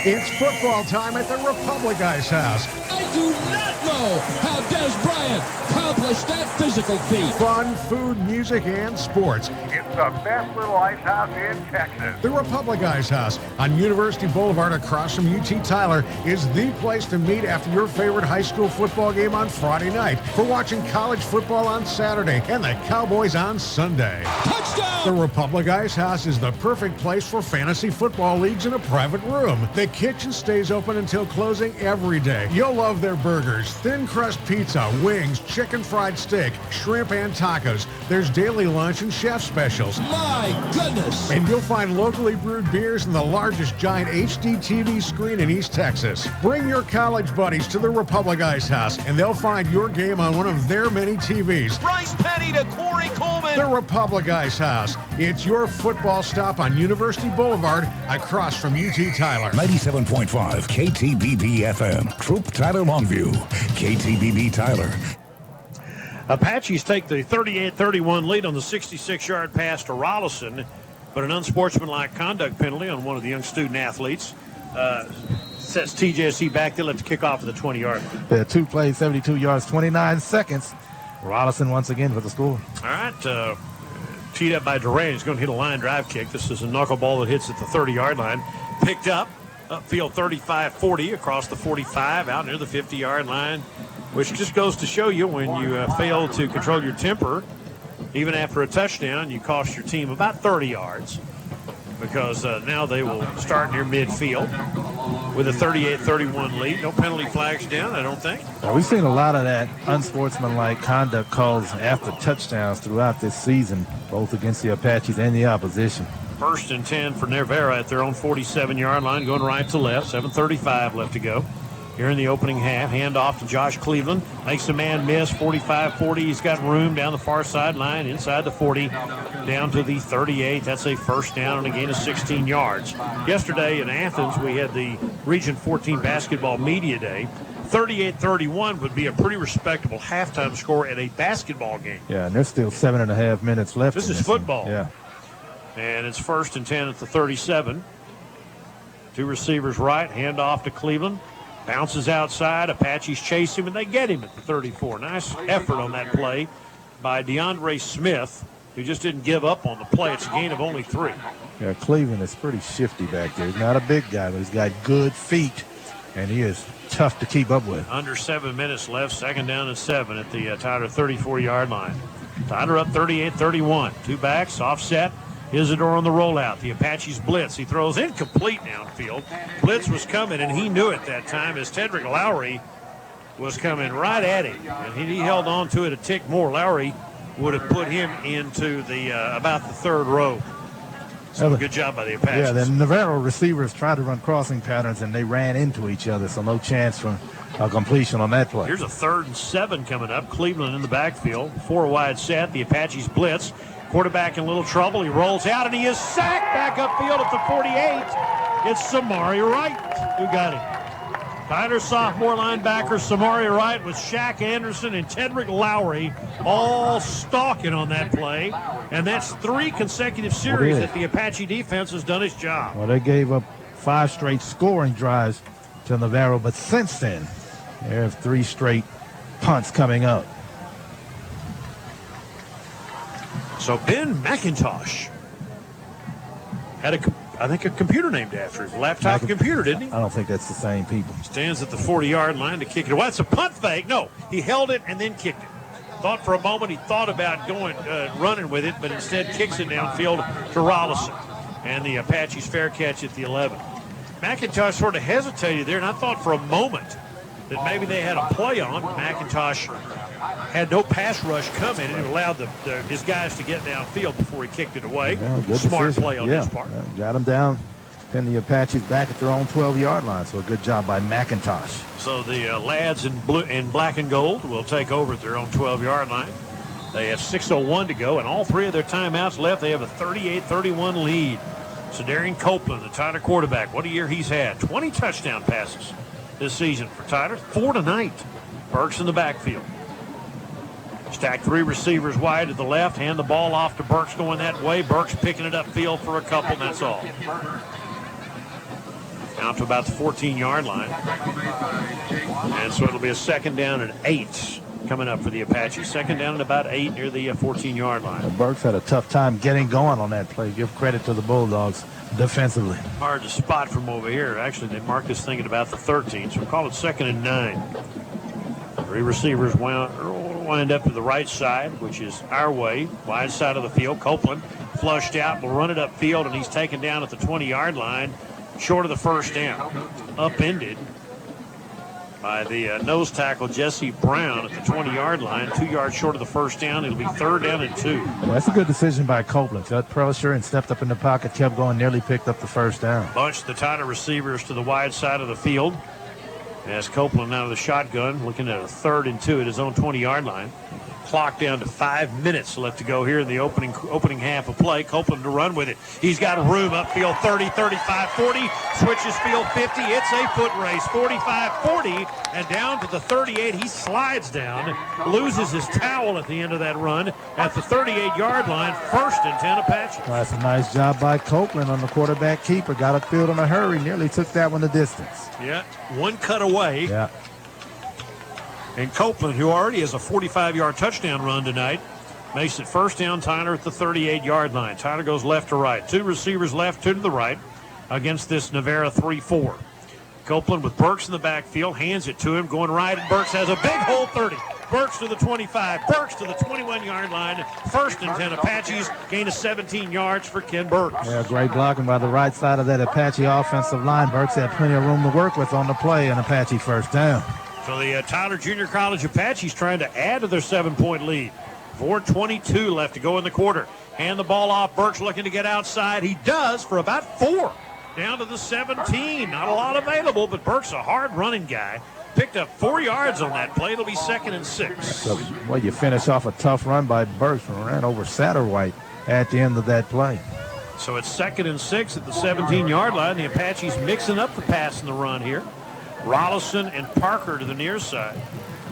It's football time at the Republic Ice House. I do not know how Des Bryant accomplished that physical feat. Fun, food, music, and sports. It's the best little ice house in Texas. The Republic Ice House on University Boulevard across from UT Tyler is the place to meet after your favorite high school football game on Friday night, for watching college football on Saturday and the Cowboys on Sunday. Touchdown! The Republic Ice House is the perfect place for fantasy football leagues in a private room. The kitchen stays open until closing every day. You'll love their burgers, thin crust pizza, wings, chicken fried steak, shrimp, and tacos. There's daily lunch and chef specials. My goodness! And you'll find locally brewed beers and the largest giant HD TV screen in East Texas. Bring your college buddies to the Republic Ice House, and they'll find your game on one of their many TVs. Bryce Petty to Corey Coleman. The Republic Ice House. It's your football stop on University Boulevard across from UT Tyler. 97.5 KTBB FM. Troop Tyler Longview. KTBB Tyler. Apaches take the 38-31 lead on the 66-yard pass to Rollison, but an unsportsmanlike conduct penalty on one of the young student athletes sets TJSC back. They'll have to kick off at the 20-yard line. Yeah, 2 plays, 72 yards, 29 seconds. Rollison once again for the score. All right, teed up by Duran. He's going to hit a line drive kick. This is a knuckleball that hits at the 30-yard line. Picked up, upfield 35-40, across the 45, out near the 50-yard line, which just goes to show you when you fail to control your temper, even after a touchdown, you cost your team about 30 yards, because now they will start near midfield with a 38-31 lead. No penalty flags down, I don't think. We've seen a lot of that unsportsmanlike conduct calls after touchdowns throughout this season, both against the Apaches and the opposition. 1st and 10 for Navarro at their own 47-yard line, going right to left. 7:35 left to go here in the opening half. Hand off to Josh Cleveland. Makes a man miss. 45-40. He's got room down the far sideline, inside the 40, down to the 38. That's a first down and a gain of 16 yards. Yesterday in Athens, we had the Region 14 Basketball Media Day. 38-31 would be a pretty respectable halftime score at a basketball game. Yeah, and there's still 7.5 minutes left. This is football. Yeah. And it's 1st and 10 at the 37. 2 receivers right, hand off to Cleveland. Bounces outside. Apaches chase him, and they get him at the 34. Nice effort on that play by DeAndre Smith, who just didn't give up on the play. It's a gain of only 3. Yeah, Cleveland is pretty shifty back there. He's not a big guy, but he's got good feet, and he is tough to keep up with. Under 7 minutes left, 2nd down and 7 at the Tyler 34-yard line. Tyler up 38-31. 2 backs, offset. Isidore on the rollout. The Apaches blitz. He throws incomplete downfield. Blitz was coming, and he knew it that time as Tedrick Lowry was coming right at him. And he held on to it a tick more. Lowry would have put him into the about the 3rd row. So good job by the Apaches. Yeah, the Navarro receivers tried to run crossing patterns, and they ran into each other, so no chance for a completion on that play. Here's a 3rd and 7 coming up. Cleveland in the backfield. 4 wide set. The Apaches blitz. Quarterback in a little trouble. He rolls out, and he is sacked back upfield at the 48. It's Samari Wright who got him. Tyler sophomore linebacker Samari Wright with Shaq Anderson and Tedrick Lowry all stalking on that play. And that's 3 consecutive series that the Apache defense has done its job. Well, they gave up 5 straight scoring drives to Navarro, but since then, they have 3 straight punts coming up. So Ben McIntosh had a computer named after him. Laptop computer, didn't he? I don't think that's the same people. Stands at the 40-yard line to kick it away. It's a punt fake. No, he held it and then kicked it. Thought for a moment he thought about going running with it, but instead kicks it downfield to Rollison. And the Apaches fair catch at the 11. McIntosh sort of hesitated there, and I thought for a moment that maybe they had a play on. McIntosh had no pass rush coming, and it allowed his guys to get downfield before he kicked it away. Yeah, Smart decision. play on his part. Got him down, pinned the Apaches back at their own 12-yard line, so a good job by McIntosh. So the lads in black and gold will take over at their own 12-yard line. They have 6:01 to go, and all 3 of their timeouts left. They have a 38-31 lead. So Darian Copeland, the Tyler quarterback, what a year he's had. 20 touchdown passes this season for Tyler, 4 tonight. Burks in the backfield. Stack 3 receivers wide to the left. Hand the ball off to Burks going that way. Burks picking it upfield for a couple, and that's all. Out to about the 14-yard line. And so it'll be a 2nd down and 8 coming up for the Apaches. 2nd down and about 8 near the 14-yard line. Burks had a tough time getting going on that play. Give credit to the Bulldogs defensively. Hard to spot from over here. Actually, they marked this thing at about the 13, so we'll call it 2nd and 9. 3 receivers wind up to the right side, which is our way, wide side of the field. Copeland flushed out, will run it upfield, and he's taken down at the 20-yard line, short of the 1st down. Upended by the nose tackle, Jesse Brown, at the 20-yard line, 2 yards short of the 1st down. It'll be 3rd down and 2. Well, that's a good decision by Copeland. Got pressure and stepped up in the pocket, kept going, nearly picked up the 1st down. Bunched the Tyler receivers to the wide side of the field. As Copeland out of the shotgun, looking at a 3rd and 2 at his own 20-yard line. Clock down to 5 minutes left to go here in the opening half of play. Copeland to run with it. He's got room upfield, 30, 35, 40. Switches field 50. It's a foot race, 45, 40. And down to the 38. He slides down, loses his towel at the end of that run at the 38-yard line. 1st and 10 Apaches. That's a nice job by Copeland on the quarterback keeper. Got upfield in a hurry. Nearly took that one the distance. Yeah, 1 cut away. Yeah. And Copeland, who already has a 45-yard touchdown run tonight, makes it 1st down, Tyler at the 38-yard line. Tyler goes left to right. 2 receivers left, 2 to the right against this Navarro 3-4. Copeland with Burks in the backfield, hands it to him, going right, and Burks has a big hole, 30. Burks to the 25, Burks to the 21-yard line. 1st and 10 Apaches, gain of 17 yards for Ken Burks. Yeah, great blocking by the right side of that Apache offensive line. Burks had plenty of room to work with on the play, and Apache 1st down. So the Tyler Junior College Apaches trying to add to their 7-point lead. 4:22 left to go in the quarter. Hand the ball off. Burks looking to get outside. He does for about 4. Down to the 17. Not a lot available, but Burks a hard running guy. Picked up 4 yards on that play. It'll be 2nd and 6. So, well, you finish off a tough run by Burks and ran over Satterwhite at the end of that play. So it's 2nd and 6 at the 17-yard line. The Apaches mixing up the pass and the run here. Rollison and Parker to the near side.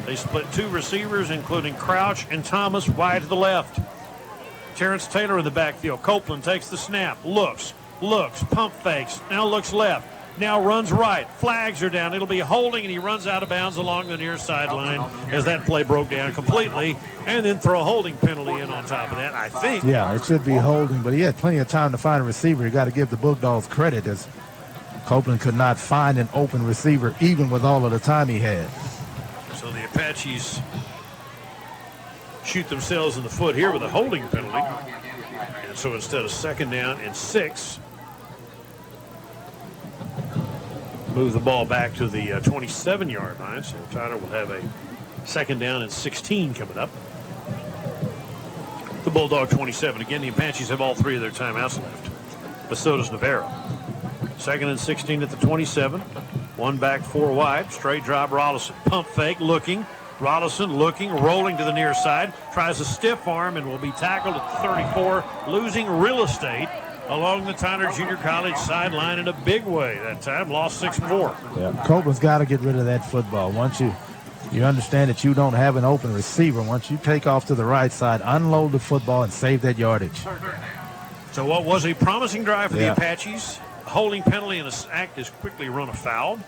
They split 2 receivers, including Crouch and Thomas, wide to the left. Terrence Taylor in the backfield. Copeland takes the snap, looks, pump fakes, now looks left, now runs right. Flags are down. It'll be holding, and he runs out of bounds along the near sideline as that play broke down completely, and then throw a holding penalty in on top of that, I think. Yeah, it should be holding, but he had plenty of time to find a receiver. You got to give the Bulldogs credit, as Copeland could not find an open receiver even with all of the time he had. So the Apaches shoot themselves in the foot here with a holding penalty. And so instead of 2nd down and 6, move the ball back to the 27-yard line. So Tyler will have a 2nd down and 16 coming up. The Bulldog 27. Again, the Apaches have all 3 of their timeouts left. but so does Navarro. 2nd and 16 at the 27. 1 back, 4 wide. Straight drop, Rollison. Pump fake, looking. Rollison looking, rolling to the near side. Tries a stiff arm and will be tackled at the 34, losing real estate along the Tyler Junior College sideline in a big way that time. Lost 6-4. Yeah, Copeland's got to get rid of that football. Once you understand that you don't have an open receiver, once you take off to the right side, unload the football and save that yardage. So what was a promising drive for the Apaches? A holding penalty and a sack is quickly run afoul.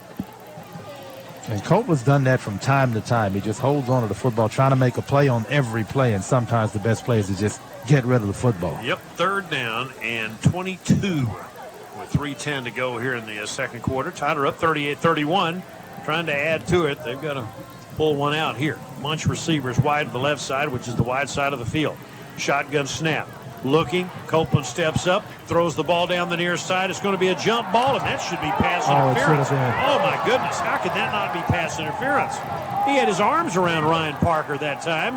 And Copeland's done that from time to time. He just holds on to the football, trying to make a play on every play, and sometimes the best play is to just get rid of the football. Yep, 3rd down and 22 with 3:10 to go here in the second quarter. Tyler up 38-31, trying to add to it. They've got to pull one out here. Munch receivers wide to the left side, which is the wide side of the field. Shotgun snap. Looking, Copeland steps up, throws the ball down the near side. It's going to be a jump ball, and that should be pass interference. Oh, my goodness. How could that not be pass interference? He had his arms around Ryan Parker that time,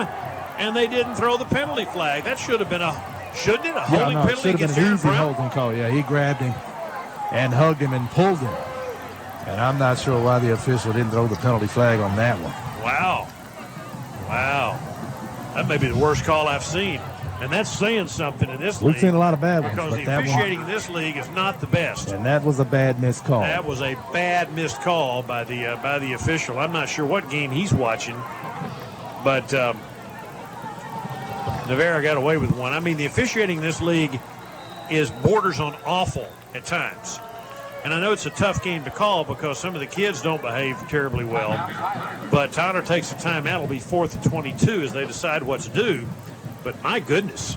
and they didn't throw the penalty flag. That should have been shouldn't it? A holding penalty it should have been an easy holding call. Yeah, he grabbed him and hugged him and pulled him. And I'm not sure why the official didn't throw the penalty flag on that one. Wow. That may be the worst call I've seen. And that's saying something in this league. We've seen a lot of bad ones. Because but the officiating in this league is not the best. And that was a bad missed call. That was a bad missed call by the official. I'm not sure what game he's watching. But Navarro got away with one. I mean, the officiating in this league borders on awful at times. And I know it's a tough game to call because some of the kids don't behave terribly well. But Tyler takes the timeout. It'll be 4th and 22 as they decide what to do. But my goodness,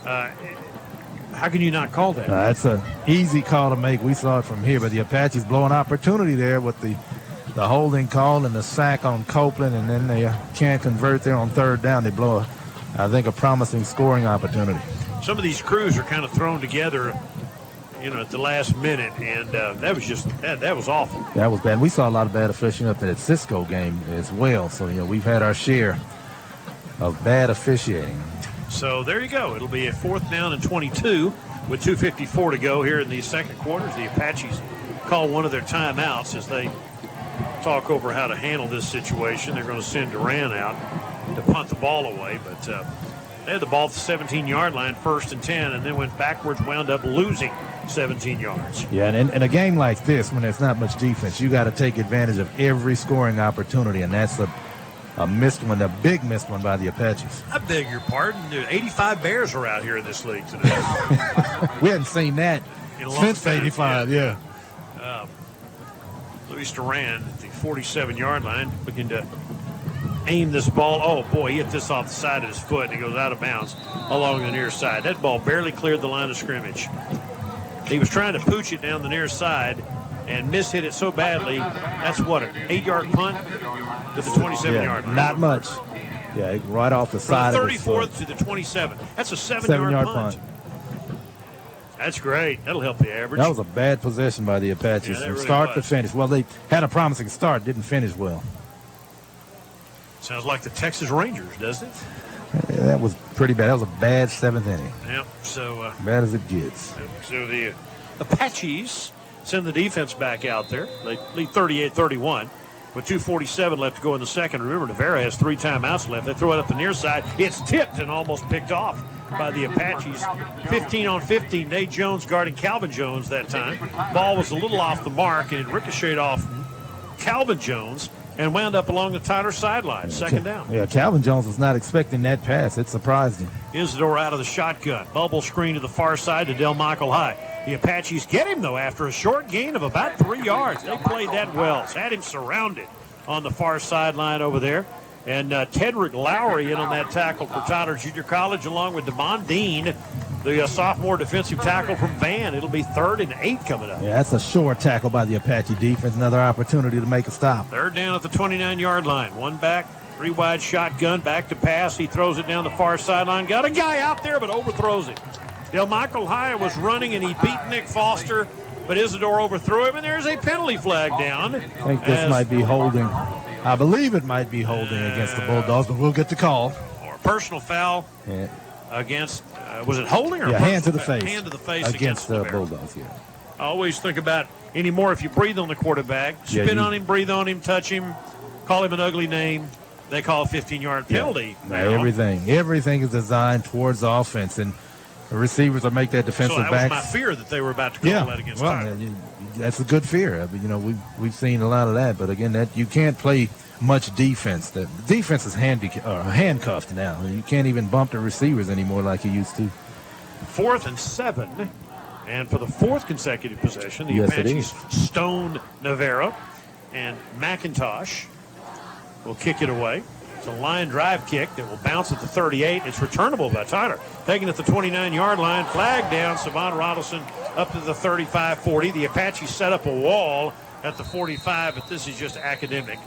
how can you not call that? That's an easy call to make. We saw it from here, but the Apaches blow an opportunity there with the holding call and the sack on Copeland, and then they can't convert there on 3rd down. They blow, I think, a promising scoring opportunity. Some of these crews are kind of thrown together, at the last minute, and that was just that was awful. That was bad. We saw a lot of bad officiating up in that Cisco game as well. So we've had our share of bad officiating. So there you go. It'll be a 4th down and 22 with 2:54 to go here in the second quarter. The Apaches call one of their timeouts as they talk over how to handle this situation. They're going to send Duran out to punt the ball away, but they had the ball at the 17-yard line, 1st and 10, and then went backwards, wound up losing 17 yards. Yeah, and in a game like this, when there's not much defense, you got to take advantage of every scoring opportunity, and that's a missed one, a big missed one by the Apaches. I beg your pardon. 85 Bears are out here in this league today. We hadn't seen that since 85, yeah. Luis Duran at the 47-yard line looking to aim this ball. Oh, boy, he hit this off the side of his foot, and he goes out of bounds along the near side. That ball barely cleared the line of scrimmage. He was trying to pooch it down the near side and mishit it so badly. That's what, an 8-yard punt to the 27-yard line. Not much. Yeah, right off the side From of the his 34th foot. to the 27. That's a 7-yard punt. That's great. That'll help the average. That was a bad possession by the Apaches from start to finish. Well, they had a promising start, didn't finish well. Sounds like the Texas Rangers, doesn't it? Yeah, that was pretty bad. That was a bad 7th inning. Yep. So bad as it gets. So the Apaches send the defense back out there. They lead 38-31 with 2:47 left to go in the second. Remember, Navarro has 3 timeouts left. They throw it up the near side. It's tipped and almost picked off by the Apaches. 15 on 15. Nate Jones guarding Calvin Jones that time. Ball was a little off the mark, and it ricocheted off Calvin Jones and wound up along the Tyler sideline. 2nd down. Yeah, Calvin Jones was not expecting that pass. It surprised him. Isidore out of the shotgun. Bubble screen to the far side to Del Michael High. The Apaches get him, though, after a short gain of about 3 yards. They played that well. Had him surrounded on the far sideline over there. And Tedrick Lowry in on that tackle for Tyler Junior College, along with Damon Dean, the sophomore defensive tackle from Van. It'll be 3rd and 8 coming up. Yeah, that's a short tackle by the Apache defense. Another opportunity to make a stop. 3rd down at the 29-yard line. 1 back, 3 wide shotgun, back to pass. He throws it down the far sideline. Got a guy out there, but overthrows it. Del Michael High was running, and he beat Nick Foster, but Isidore overthrew him, and there's a penalty flag down. I think this might be holding. I believe it might be holding against the Bulldogs, but we'll get the call. Or a personal foul against Was it holding or hand to the face? Hand to the face against the Navarro. Bulldogs. Yeah. I always think about anymore if you breathe on the quarterback, spit on him, breathe on him, touch him, call him an ugly name, they call a 15-yard penalty. Everything is designed towards the offense, and the receivers will make that defensive so that backs. was my fear that they were about to call that against Tyler. That's a good fear. We've seen a lot of that, but again, that you can't play much defense. The defense is handcuffed now. You can't even bump the receivers anymore like you used to. 4th and 7, and for the 4th consecutive possession, the Apaches stoned Navarro, and McIntosh will kick it away. It's a line drive kick that will bounce at the 38. It's returnable by Tyler. Taking it at the 29-yard line, flag down, Savon Rollison up to the 35-40. The Apaches set up a wall at the 45, but this is just academic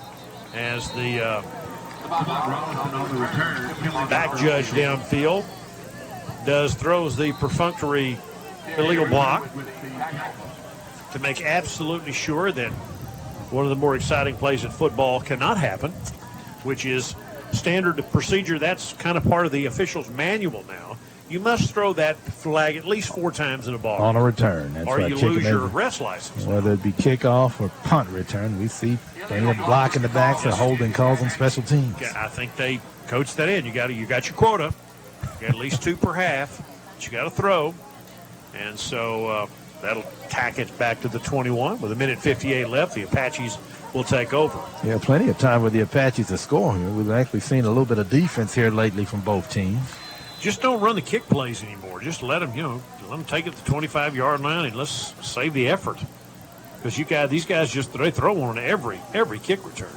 as the back judge downfield throws the perfunctory illegal block to make absolutely sure that one of the more exciting plays in football cannot happen, which is standard procedure. That's kind of part of the official's manual now. You must throw that flag at least 4 times in a ball. On a return. That's or right. you lose your rest license. Whether it be kickoff or punt return, we see plenty of block in the backs and holding calls on special teams. I think they coached that in. You got your quota. You got at least 2 per half that you got to throw. And so that'll tack it back to the 21. With 1:58 left, the Apaches will take over. Yeah, plenty of time with the Apaches to score here. We've actually seen a little bit of defense here lately from both teams. Just don't run the kick plays anymore. Just let them, let them take it to the 25-yard line and let's save the effort. Because these guys they throw one on every kick return.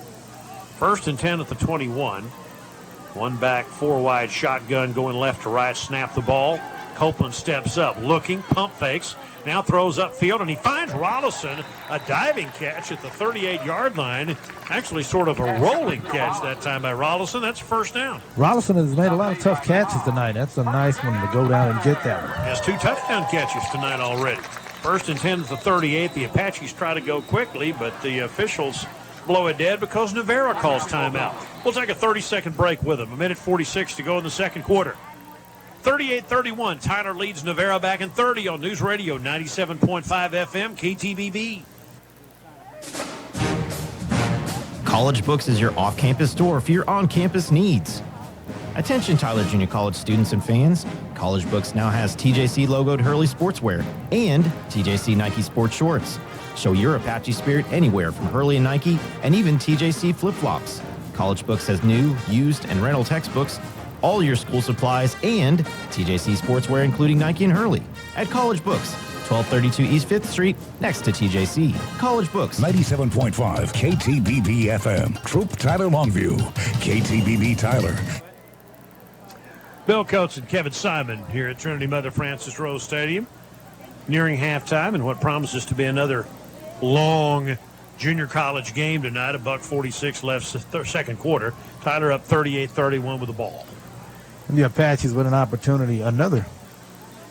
1st and 10 at the 21. 1 back, 4 wide shotgun going left to right. Snap the ball. Copeland steps up, looking, pump fakes, now throws upfield, and he finds Rollison, a diving catch at the 38-yard line. Actually sort of a rolling catch that time by Rollison. That's 1st down. Rollison has made a lot of tough catches tonight. That's a nice one to go down and get that one. Has 2 touchdown catches tonight already. 1st and 10 at the 38. The Apaches try to go quickly, but the officials blow it dead because Navarro calls timeout. We'll take a 30-second break with him. 1:46 to go in the second quarter. 38-31, Tyler leads Navarro back in 30 on News Radio 97.5 FM, KTBB. College Books is your off-campus store for your on-campus needs. Attention Tyler Junior College students and fans. College Books now has TJC logoed Hurley sportswear and TJC Nike sports shorts. Show your Apache spirit anywhere from Hurley and Nike and even TJC flip-flops. College Books has new, used, and rental textbooks, all your school supplies, and TJC sportswear including Nike and Hurley at College Books, 1232 East 5th Street, next to TJC. College Books. 97.5 KTBB FM. Troop Tyler Longview. KTBB Tyler. Bill Coates and Kevin Simon here at Trinity Mother Frances Rose Stadium, nearing halftime in what promises to be another long junior college game tonight. $1:46 left, second quarter. Tyler up 38-31 with the ball. And the Apaches with another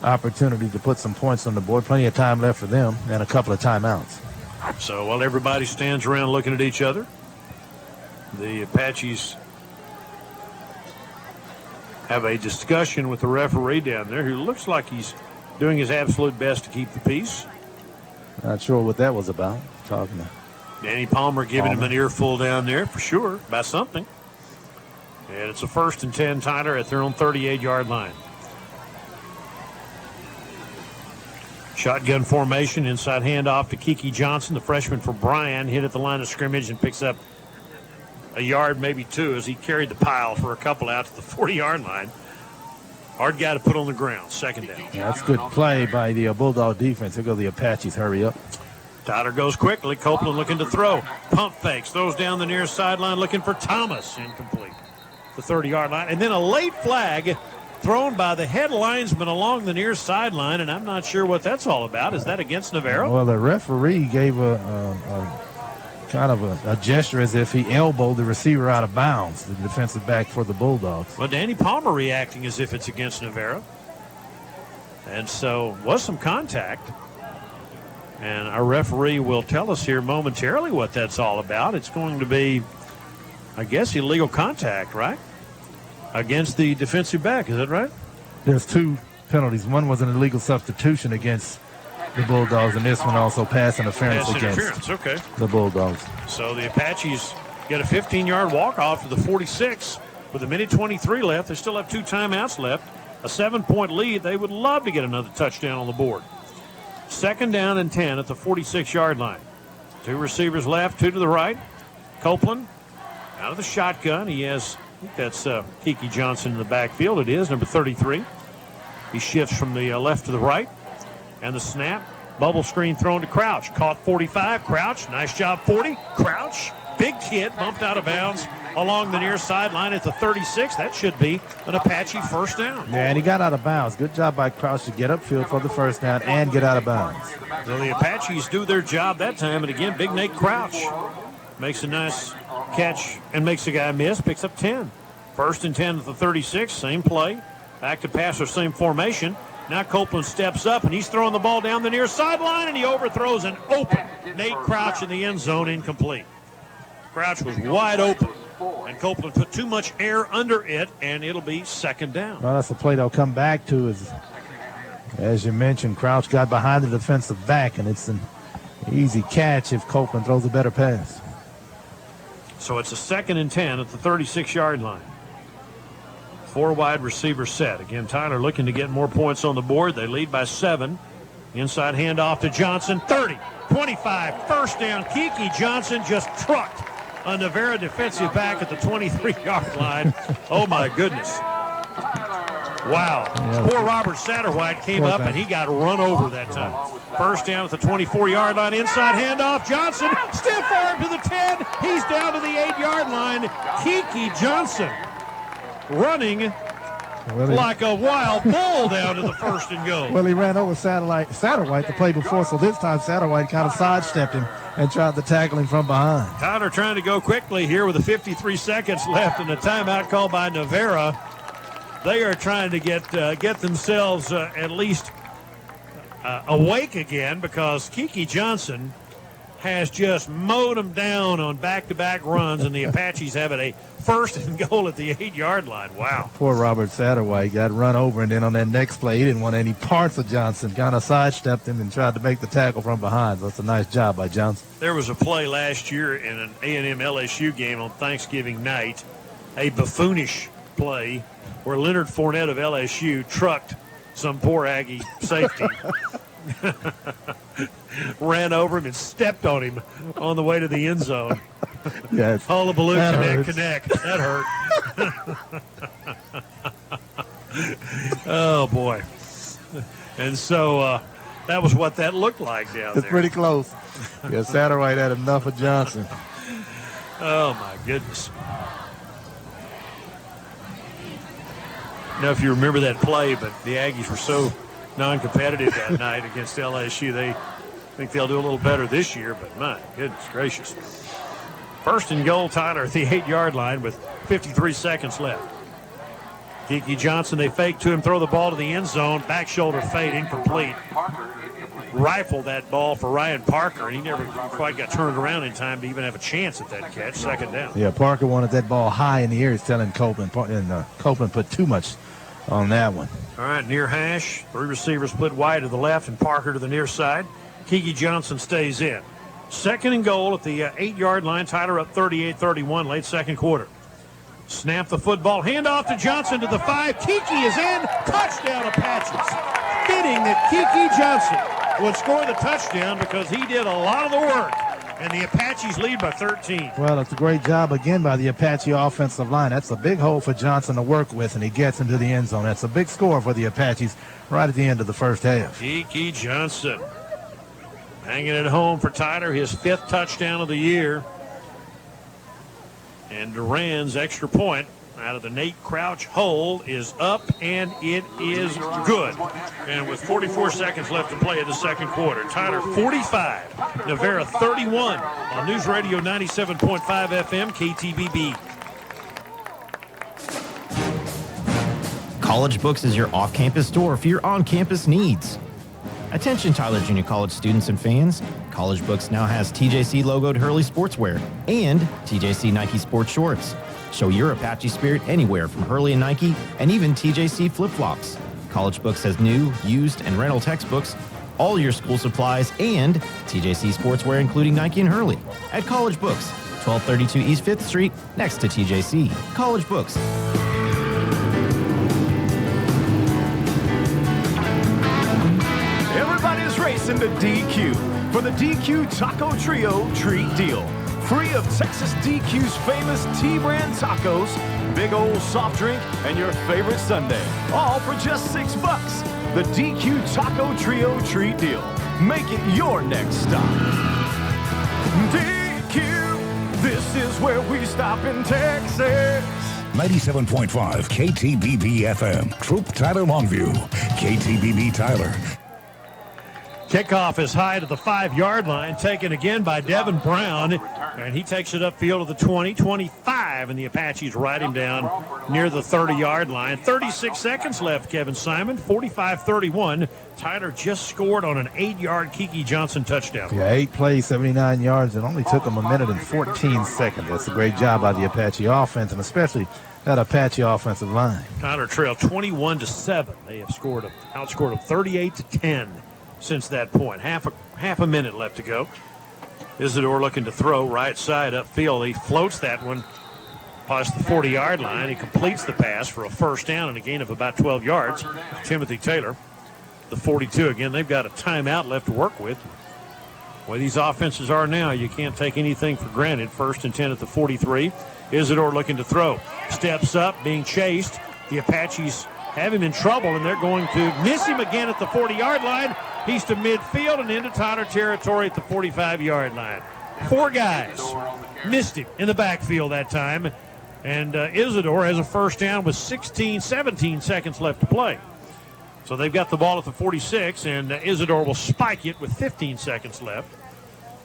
opportunity to put some points on the board. Plenty of time left for them and a couple of timeouts. So while everybody stands around looking at each other, the Apaches have a discussion with the referee down there who looks like he's doing his absolute best to keep the peace. Not sure what that was about. Talking to Danny Palmer giving him an earful down there for sure about something. And it's a 1st and 10, Tyler, at their own 38-yard line. Shotgun formation, inside handoff to Kiki Johnson, the freshman for Bryan, hit at the line of scrimmage and picks up a yard, maybe 2, as he carried the pile for a couple out to the 40-yard line. Hard guy to put on the ground, 2nd down. Yeah, that's good play by the Bulldog defense. Here go the Apaches. Hurry up. Tyler goes quickly. Copeland looking to throw. Pump fakes. Throws down the near sideline looking for Thomas. Incomplete. The 30-yard line. And then a late flag thrown by the head linesman along the near sideline, and I'm not sure what that's all about. Is that against Navarro? Well, the referee gave a kind of a gesture as if he elbowed the receiver out of bounds, the defensive back for the Bulldogs. Well, Danny Palmer reacting as if it's against Navarro. And so was some contact. And our referee will tell us here momentarily what that's all about. It's going to be, I guess, illegal contact, right? Against the defensive back, is that right? There's two penalties. One was an illegal substitution against the Bulldogs, and this one also pass interference against okay. the Bulldogs. So the Apaches get a 15-yard walk-off to the 46 with a minute 23 left. They still have 2 timeouts left. A 7-point lead. They would love to get another touchdown on the board. 2nd down and 10 at the 46-yard line. 2 receivers left, 2 to the right. Copeland out of the shotgun. He has, I think that's Kiki Johnson in the backfield. It is, number 33. He shifts from the left to the right. And the snap, bubble screen thrown to Crouch. Caught 45, Crouch, nice job 40. Crouch, big kid, bumped out of bounds along the near sideline at the 36. That should be an Apache first down. Yeah, and he got out of bounds. Good job by Crouch to get upfield for the first down and get out of bounds. So the Apaches do their job that time, and again, Big Nate Crouch makes a nice catch and makes a guy miss, picks up 10. 1st and 10 at the 36, same play. Back to pass or same formation. Now Copeland steps up, and he's throwing the ball down the near sideline, and he overthrows an open Nate Crouch in the end zone, incomplete. Crouch was wide open, and Copeland put too much air under it, and it'll be 2nd down. Well, that's the play they'll come back to. As you mentioned, Crouch got behind the defensive back, and it's an easy catch if Copeland throws a better pass. So it's a 2nd and 10 at the 36-yard line. 4 wide receiver set. Again, Tyler looking to get more points on the board. They lead by 7. Inside handoff to Johnson. 30, 25, 1st down. Kiki Johnson just trucked a Navarro defensive back at the 23-yard line. Oh, my goodness. Wow. Yeah. Poor Robert Satterwhite came up, and he got run over that time. 1st down at the 24-yard line. Inside handoff. Johnson, stiff arm to the 10. He's down to the 8-yard line. Kiki Johnson running like a wild bull down to the 1st and goal. Well, he ran over Satterwhite the play before, so this time Satterwhite kind of sidestepped him and tried to tackle him from behind. Tyler trying to go quickly here with 53 seconds left and a timeout called by Navarro. They are trying to get themselves at least awake again, because Kiki Johnson has just mowed them down on back-to-back runs, and the Apaches have it a 1st and goal at the 8-yard line. Wow. Poor Robert Satterwhite got run over, and then on that next play, he didn't want any parts of Johnson. Kind of sidestepped him and tried to make the tackle from behind. So that's a nice job by Johnson. There was a play last year in an A&M LSU game on Thanksgiving night, a buffoonish play where Leonard Fournette of LSU trucked some poor Aggie safety. Ran over him and stepped on him on the way to the end zone. Yes. Hullabaloo, connect. That hurt. Oh, boy. And so that was what that looked like down there. It's pretty close. Yeah, Satterwhite had enough of Johnson. Oh, my goodness. Now, if you remember that play, but the Aggies were so non-competitive that night against LSU, they think they'll do a little better this year, but my goodness gracious. 1st and goal, Tyler at the 8-yard line with 53 seconds left. Kiki Johnson, they fake to him, throw the ball to the end zone, back shoulder fade, incomplete. Rifled that ball for Ryan Parker, and he never quite got turned around in time to even have a chance at that catch. 2nd down. Yeah, Parker wanted that ball high in the air. He's telling Copeland, and Copeland put too much on that one. All right, near hash. 3 receivers split wide to the left and Parker to the near side. Kiki Johnson stays in. 2nd and goal at the 8-yard line. Tyler up 38-31, late 2nd quarter. Snap the football. Handoff to Johnson to the 5. Kiki is in. Touchdown Apaches. Fitting that Kiki Johnson would score the touchdown because he did a lot of the work. And the Apaches lead by 13. Well, it's a great job again by the Apache offensive line. That's a big hole for Johnson to work with, and he gets into the end zone. That's a big score for the Apaches right at the end of the first half. Kiki Johnson hanging it home for Tyler, his 5th touchdown of the year. And Duran's extra point out of the Nate Crouch hole is up, and it is good. And with 44 seconds left to play in the 2nd quarter, Tyler 45, Navarro 31 on News Radio 97.5 FM, KTBB. College Books is your off-campus store for your on-campus needs. Attention Tyler Junior College students and fans. College Books now has TJC logoed Hurley sportswear and TJC Nike sports shorts. Show your Apache spirit anywhere from Hurley and Nike and even TJC flip-flops. College Books has new, used, and rental textbooks, all your school supplies, and TJC sportswear, including Nike and Hurley. At College Books, 1232 East 5th Street, next to TJC. College Books. Everybody's racing to DQ for the DQ Taco Trio Treat Deal. Free of Texas DQ's famous T-brand tacos, big old soft drink, and your favorite sundae. All for just $6. The DQ Taco Trio Treat Deal. Make it your next stop. DQ, this is where we stop in Texas. 97.5 KTBB FM. Troop Tyler Longview. KTBB Tyler. Kickoff is high to the 5-yard line, taken again by Devin Brown, and he takes it upfield to the 20, 25, and the Apaches ride him down near the 30-yard line. 36 seconds left, Kevin Simon, 45-31. Tyler just scored on an 8-yard Kiki Johnson touchdown. Yeah, 8 plays, 79 yards. It only took him 1 minute and 14 seconds. That's a great job by the Apache offense, and especially that Apache offensive line. Tyler trailed 21-7. They have outscored them 38-10. Since that point. Half a minute left to go. Isidore looking to throw right side upfield. He floats that one past the 40-yard line. He completes the pass for a first down and a gain of about 12 yards. Timothy Taylor, the 42 again. They've got a timeout left to work with. The way these offenses are now, you can't take anything for granted. 1st and 10 at the 43. Isidore looking to throw. Steps up, being chased. The Apaches have him in trouble, and they're going to miss him again at the 40-yard line. He's to midfield and into Tyler territory at the 45-yard line. 4 guys missed him in the backfield that time, and Isidore has a first down with 17 seconds left to play. So they've got the ball at the 46, and Isidore will spike it with 15 seconds left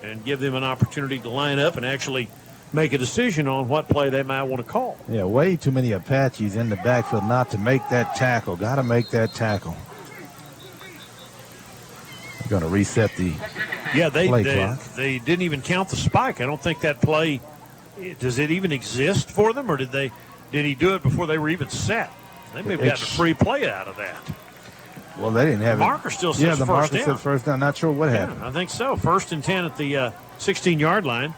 and give them an opportunity to line up and actually make a decision on what play they might want to call. Yeah, way too many Apaches in the backfield not to make that tackle. Got to make that tackle. They're going to reset the play clock. They didn't even count the spike. I don't think that play, does it even exist for them, or did he do it before they were even set? They may have gotten a free play out of that. Well, they didn't have the marker still says the first marker down. says first down. Not sure what happened. I think so. 1st and 10 at the 16-yard line.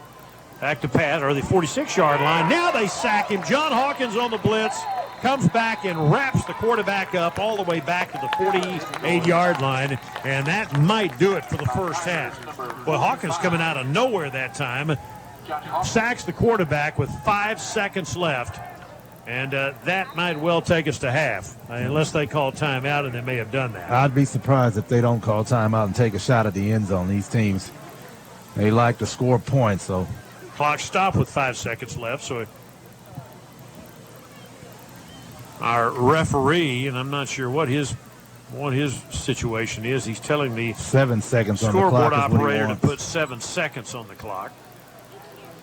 Back to Pat, or the 46-yard line. Now they sack him. John Hawkins on the blitz. Comes back and wraps the quarterback up all the way back to the 48-yard line. And that might do it for the first half. Well, Hawkins coming out of nowhere that time. Sacks the quarterback with 5 seconds left. And that might well take us to half. Unless they call timeout, and they may have done that. I'd be surprised if they don't call timeout and take a shot at the end zone. These teams, they like to score points, so. Clock stopped with 5 seconds left, so our referee, and I'm not sure what his situation is. He's telling the 7 seconds on the clock. Scoreboard operator to put 7 seconds on the clock.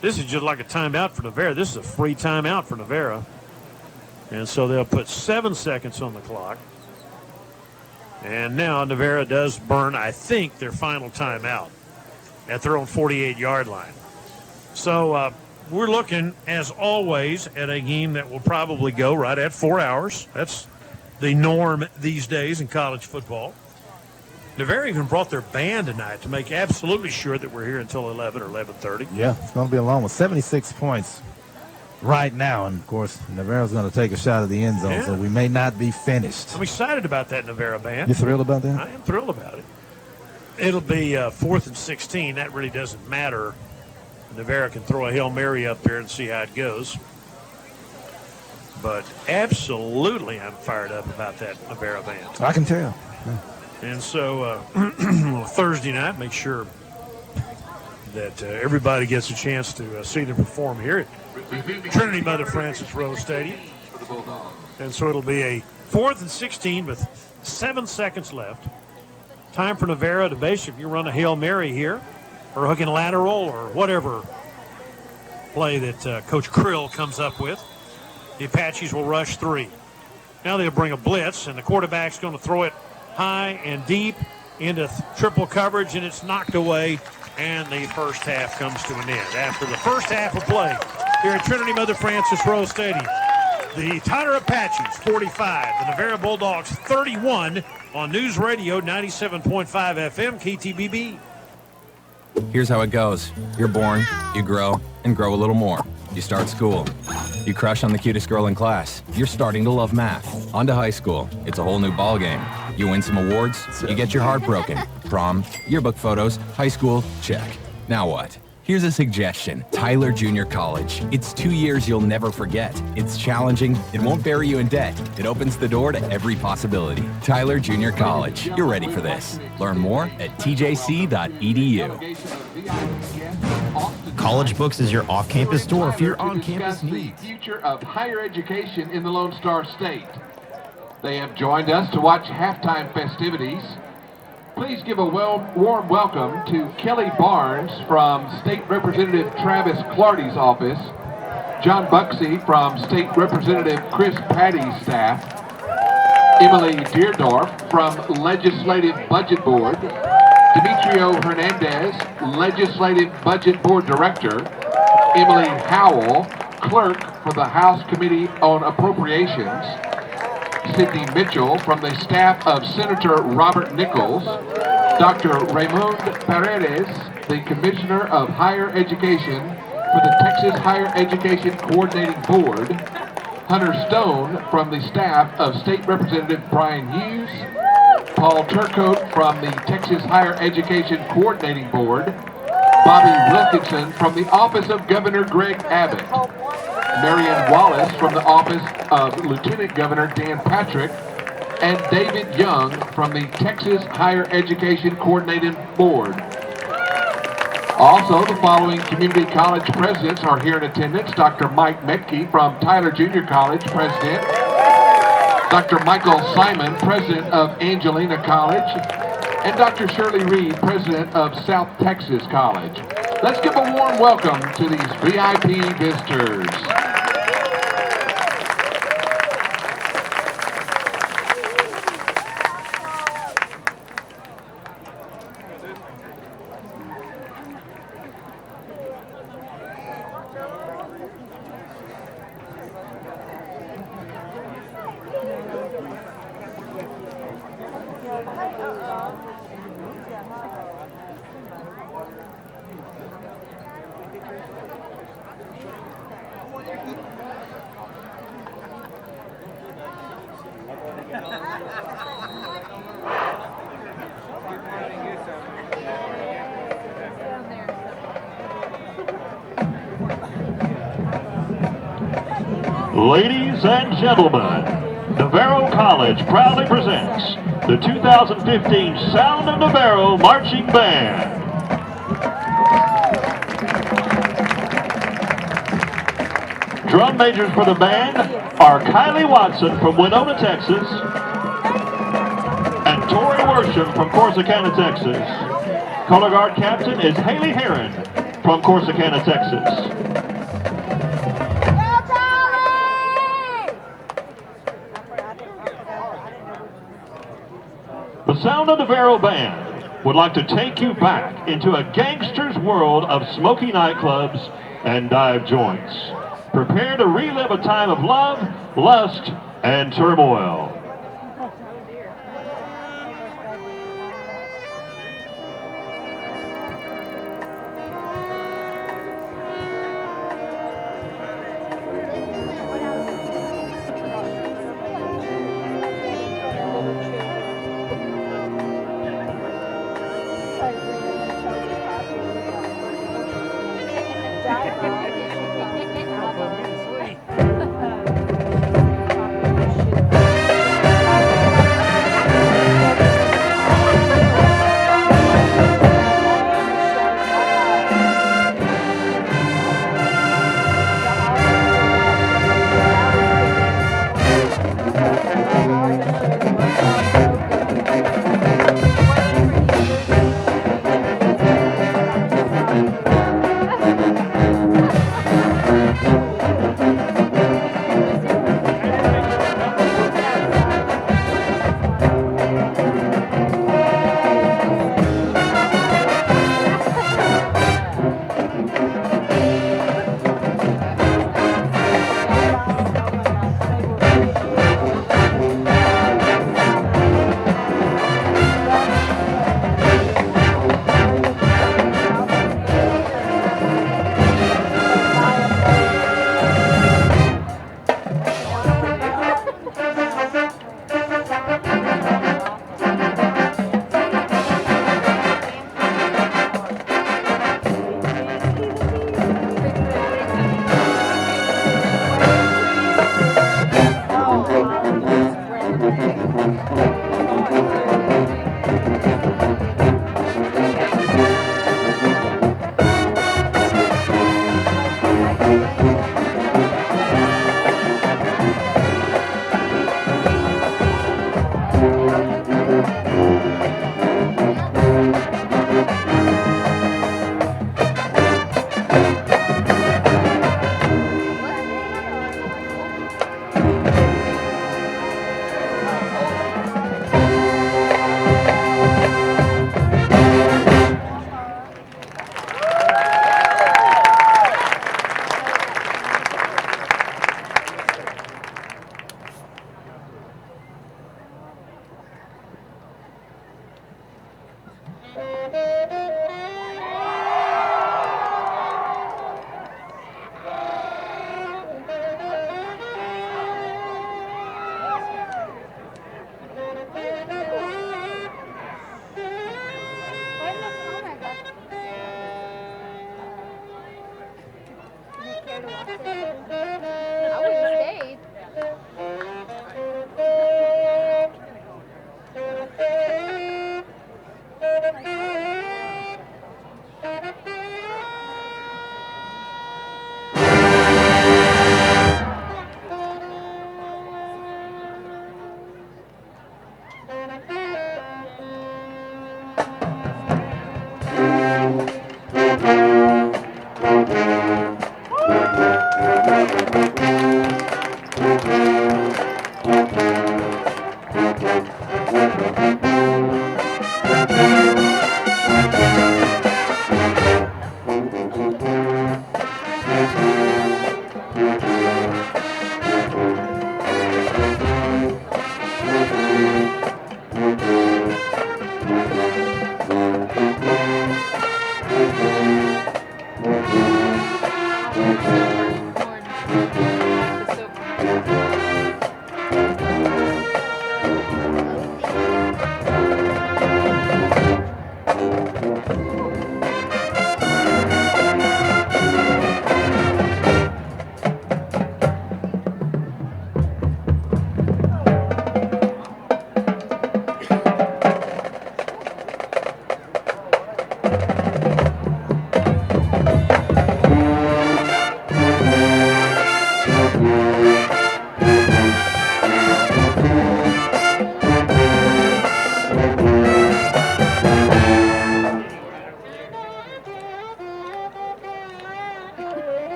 This is just like a timeout for Navarro. This is a free timeout for Navarro. And so they'll put 7 seconds on the clock. And now Navarro does burn, I think, their final timeout at their own 48-yard line. So we're looking, as always, at a game that will probably go right at 4 hours. That's the norm these days in college football. Navarro even brought their band tonight to make absolutely sure that we're here until 11 or 11:30. Yeah, it's going to be a long one. 76 points right now. And, of course, Navarro's going to take a shot at the end zone, so we may not be finished. I'm excited about that Navarro band. You thrilled about that? I am thrilled about it. It'll be 4th and 16. That really doesn't matter. Navarro can throw a Hail Mary up there and see how it goes. But absolutely I'm fired up about that Navarro band. I can tell. Yeah. And so Thursday night, make sure that everybody gets a chance to see them perform here at Trinity Mother Francis Rose Stadium. And so it'll be a 4th and 16 with 7 seconds left. Time for Navarro to basically run a Hail Mary here, or hooking lateral, or whatever play that Coach Krill comes up with. The Apaches will rush 3. Now they'll bring a blitz, and the quarterback's going to throw it high and deep into triple coverage, and it's knocked away, and the first half comes to an end. After the first half of play here at Trinity Mother Francis Rose Stadium, The Tyler Apaches 45, the Navarro Bulldogs 31 on News Radio 97.5 FM KTBB. Here's how it goes. You're born, you grow, and grow a little more. You start school. You crush on the cutest girl in class. You're starting to love math. On to high school. It's a whole new ballgame. You win some awards. You get your heart broken. Prom, yearbook photos, high school, check. Now what? Here's a suggestion. Tyler Junior College. It's 2 years you'll never forget. It's challenging. It won't bury you in debt. It opens the door to every possibility. Tyler Junior College. You're ready for this. Learn more at tjc.edu. College Books is your off-campus store for your on-campus needs. The future of higher education in the Lone Star State. They have joined us to watch halftime festivities. Please give a warm welcome to Kelly Barnes from State Representative Travis Clardy's office, John Buxey from State Representative Chris Patty's staff, Emily Deerdorf from Legislative Budget Board, Demetrio Hernandez, Legislative Budget Board Director, Emily Howell, Clerk for the House Committee on Appropriations, Sidney Mitchell from the staff of Senator Robert Nichols, Dr. Raymond Paredes, the Commissioner of Higher Education for the Texas Higher Education Coordinating Board, Hunter Stone from the staff of State Representative Brian Hughes, Paul Turcotte from the Texas Higher Education Coordinating Board, Bobby Wilkinson from the Office of Governor Greg Abbott, Marion Wallace from the Office of Lieutenant Governor Dan Patrick, and David Young from the Texas Higher Education Coordinating Board. Also, the following community college presidents are here in attendance. Dr. Mike Metke from Tyler Junior College, President. Dr. Michael Simon, President of Angelina College. And Dr. Shirley Reed, President of South Texas College. Let's give a warm welcome to these VIP visitors. Ladies and gentlemen, Navarro College proudly presents the 2015 Sound of Navarro Marching Band. Drum majors for the band are Kylie Watson from Winona, Texas, and Tori Worsham from Corsicana, Texas. Color guard captain is Haley Heron from Corsicana, Texas. The Sound of Navarro Band would like to take you back into a gangster's world of smoky nightclubs and dive joints. Prepare to relive a time of love, lust, and turmoil.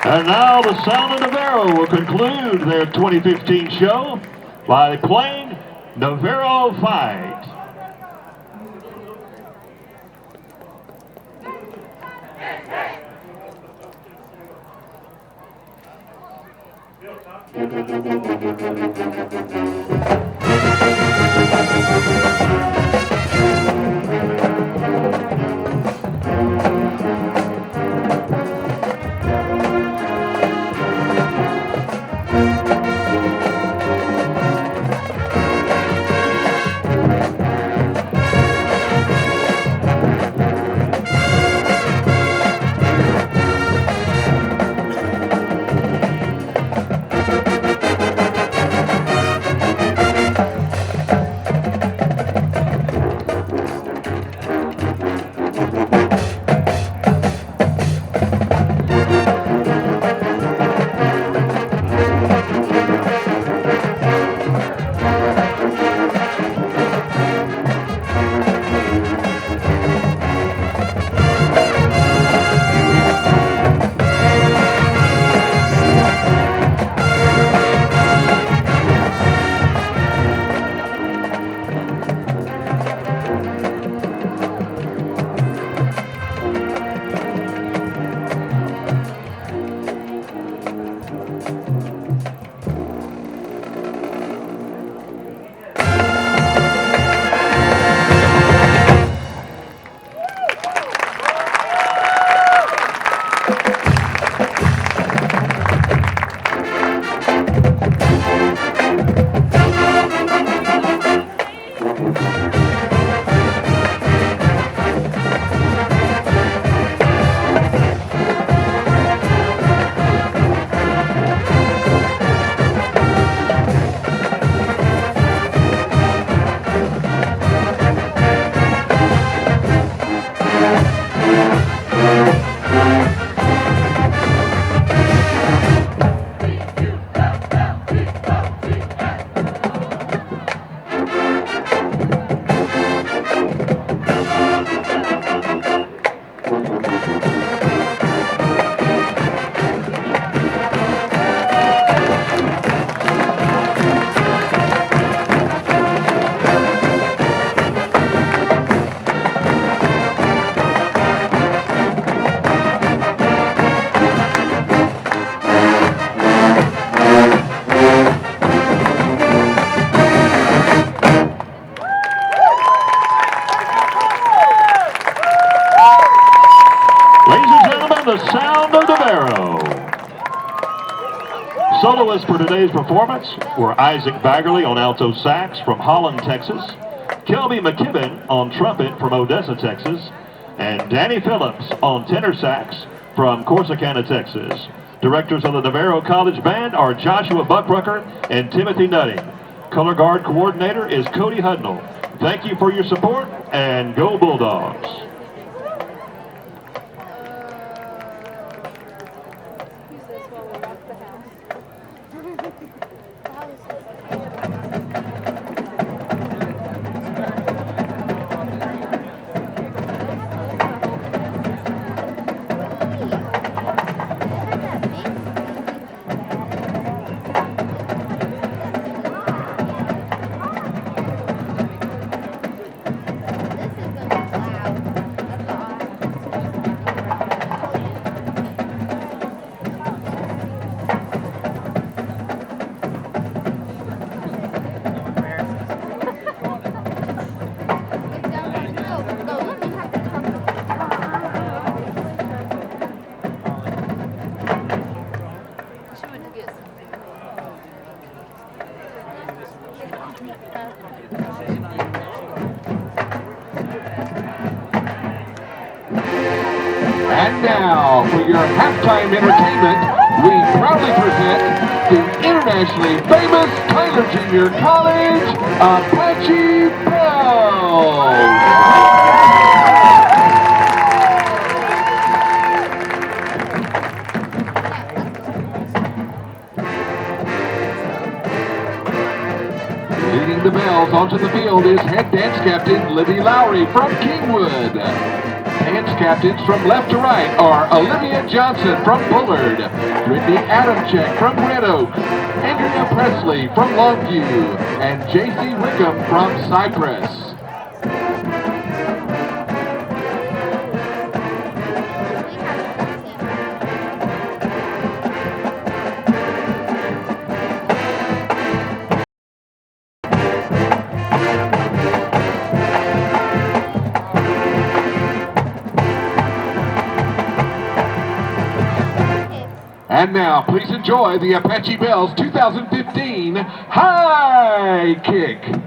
And now the Sound of Navarro will conclude their 2015 show by playing Navarro Fight. The Sound of Navarro. Soloists for today's performance were Isaac Baggerly on alto sax from Holland, Texas, Kelby McKibben on trumpet from Odessa, Texas, and Danny Phillips on tenor sax from Corsicana, Texas. Directors of the Navarro College Band are Joshua Buckrucker and Timothy Nutting. Color Guard Coordinator is Cody Hudnall. Thank you for your support, and go Bulldogs. And now for your your halftime entertainment, we proudly present the internationally famous Tyler Junior College Apache Bells. Leading the Bells onto the field is head dance captain Libby Lowry from Kingwood. Dance captains from left to right are Olivia Johnson from Bullard, Brittany Adamczyk from Red Oak, Andrea Presley from Longview, and J.C. Wickham from Cypress. And now, please enjoy the Apache Bells 2015 High Kick.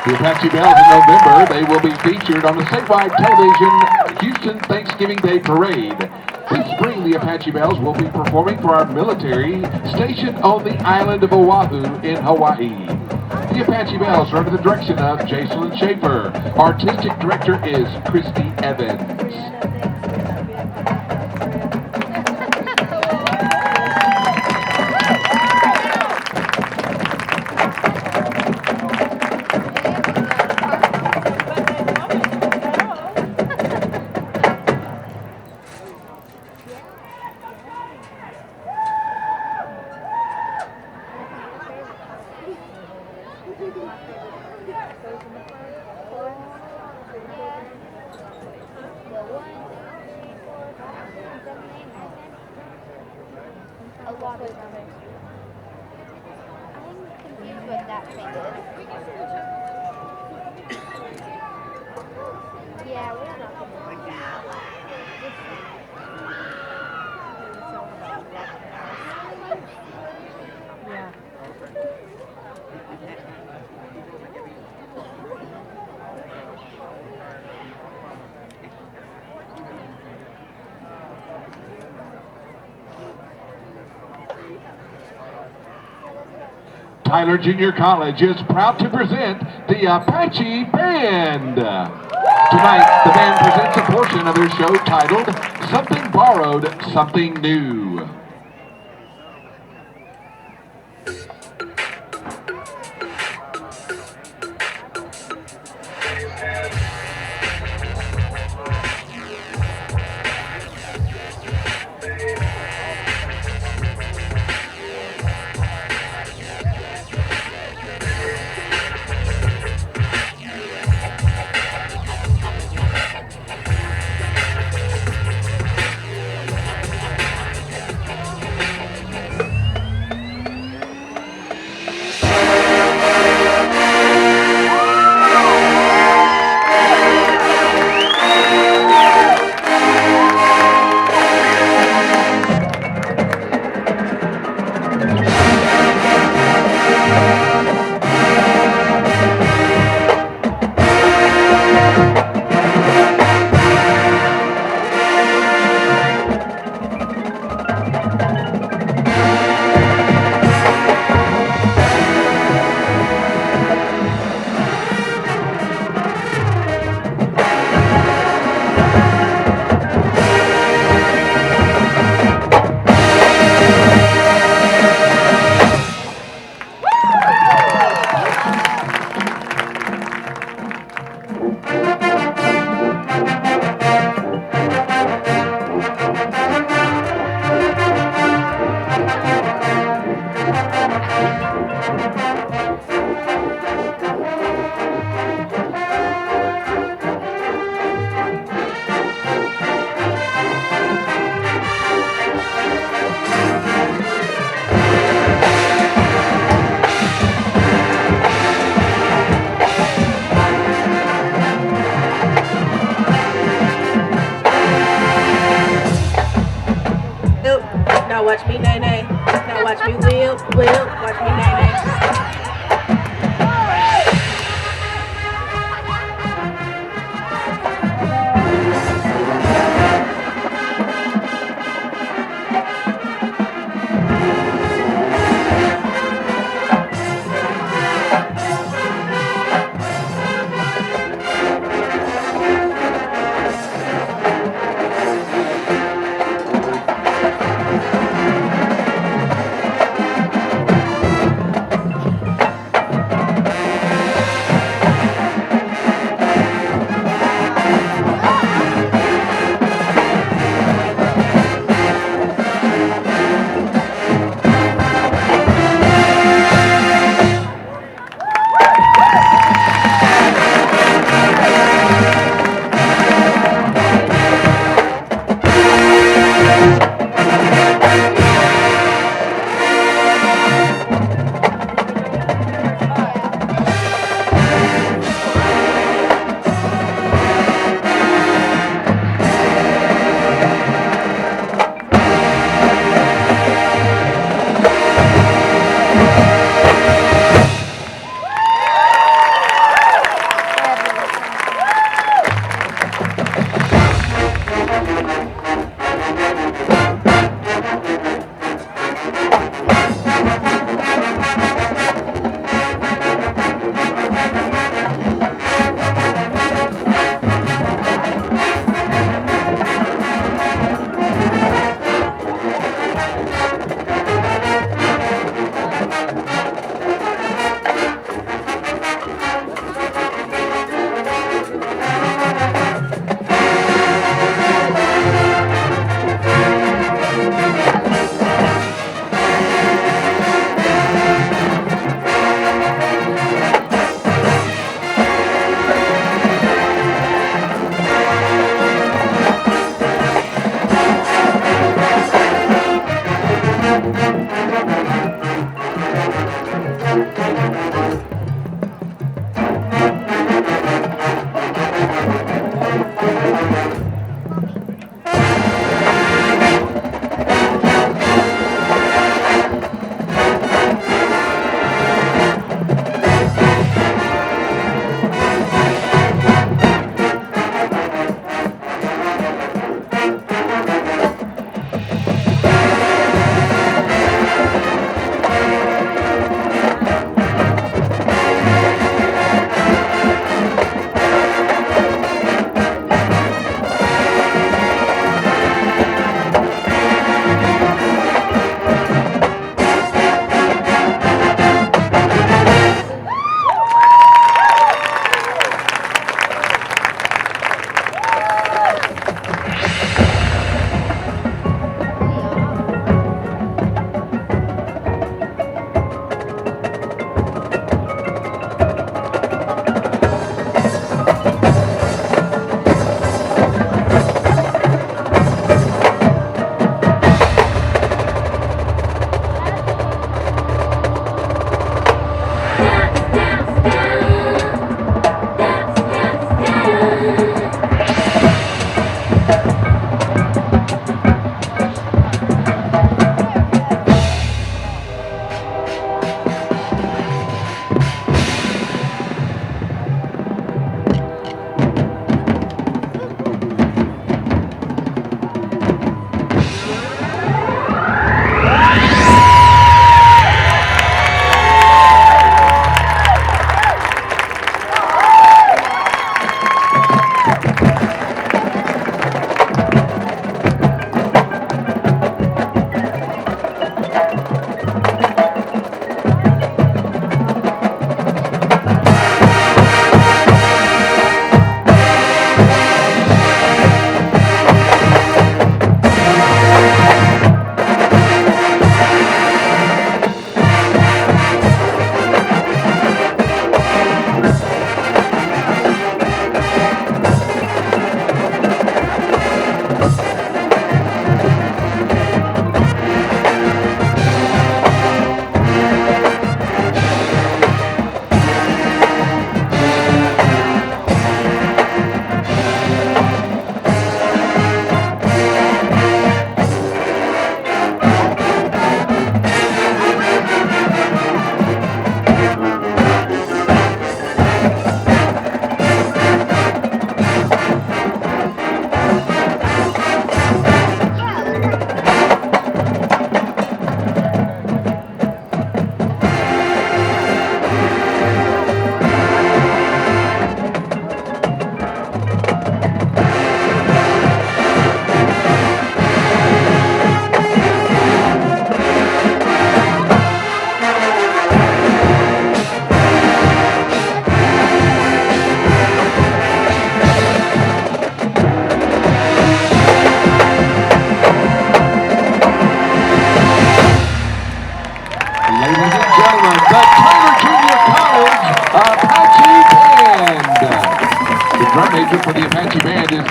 The Apache Bells in November, they will be featured on the statewide television Houston Thanksgiving Day Parade. This spring, the Apache Bells will be performing for our military stationed on the island of Oahu in Hawaii. The Apache Bells are under the direction of Jacelyn Schaefer. Artistic director is Christy Evans. Tyler Junior College is proud to present the Apache Band. Tonight, the band presents a portion of their show titled Something Borrowed, Something New. watch me, nay, nay. Now watch me, Will, watch me, nay, nay.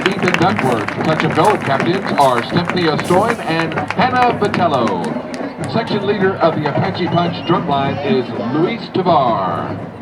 Ethan Duckworth. Touch and go captains are Stephanie Ostoin and Hannah Vitello. Section leader of the Apache Punch drumline is Luis Tavar.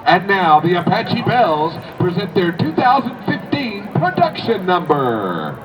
And now the Apache Bells present their 2015 production number.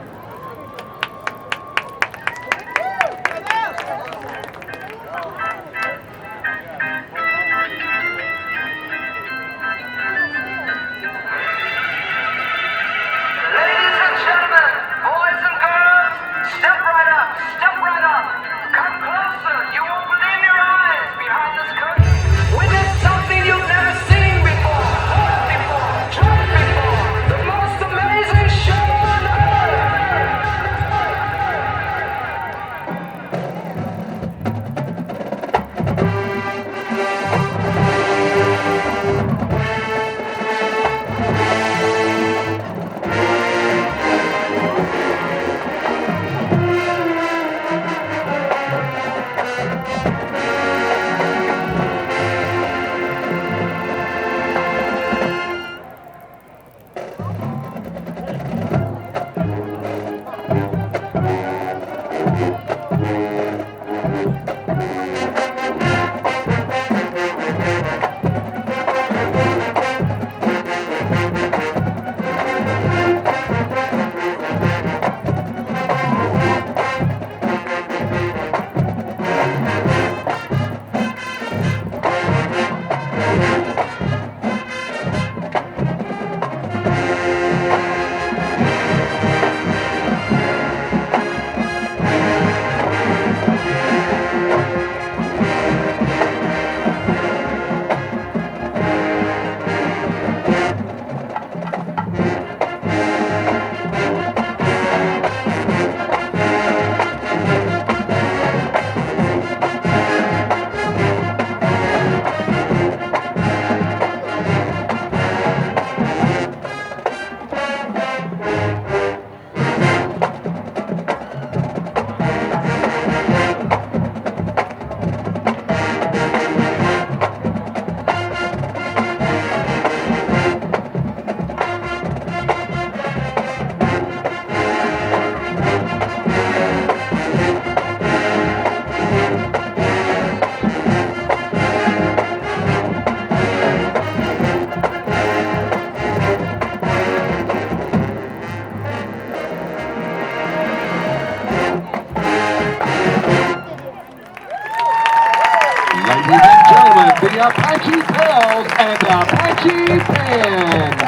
The Apache Bells and Apache Band.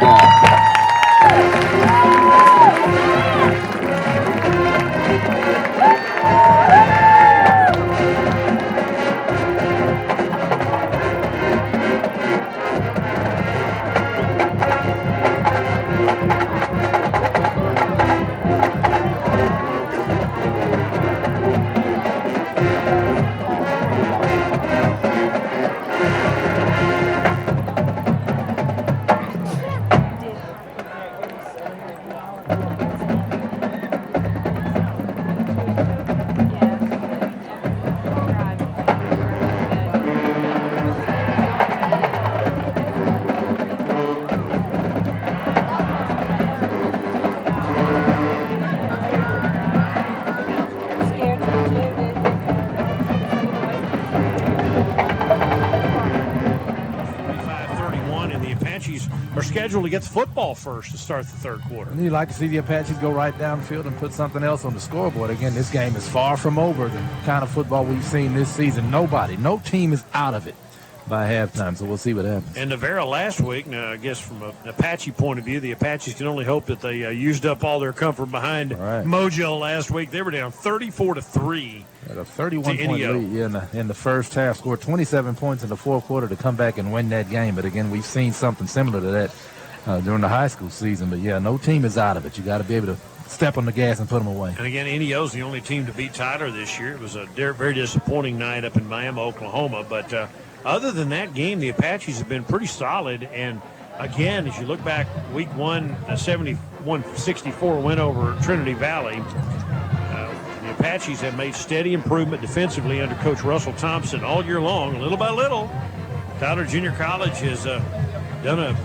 are scheduled to get the football first to start the third quarter. And you'd like to see the Apaches go right downfield and put something else on the scoreboard. Again, this game is far from over. The kind of football we've seen this season, no team is out of it by halftime, so we'll see what happens. And Navarro last week, now I guess from an Apache point of view, the Apaches can only hope that they used up all their comfort behind Mojo last week. They were down 34-3. Had a 31-point lead in the first half, scored 27 points in the fourth quarter to come back and win that game. But again, we've seen something similar to that during the high school season. But yeah, no team is out of it. You got to be able to step on the gas and put them away. And again, NEO's the only team to beat Tyler this year. It was a very disappointing night up in Miami, Oklahoma. But other than that game, the Apaches have been pretty solid. And again, as you look back, week one, a 71-64 win over Trinity Valley. The Apaches have made steady improvement defensively under Coach Russell Thompson all year long, little by little. Tyler Junior College has done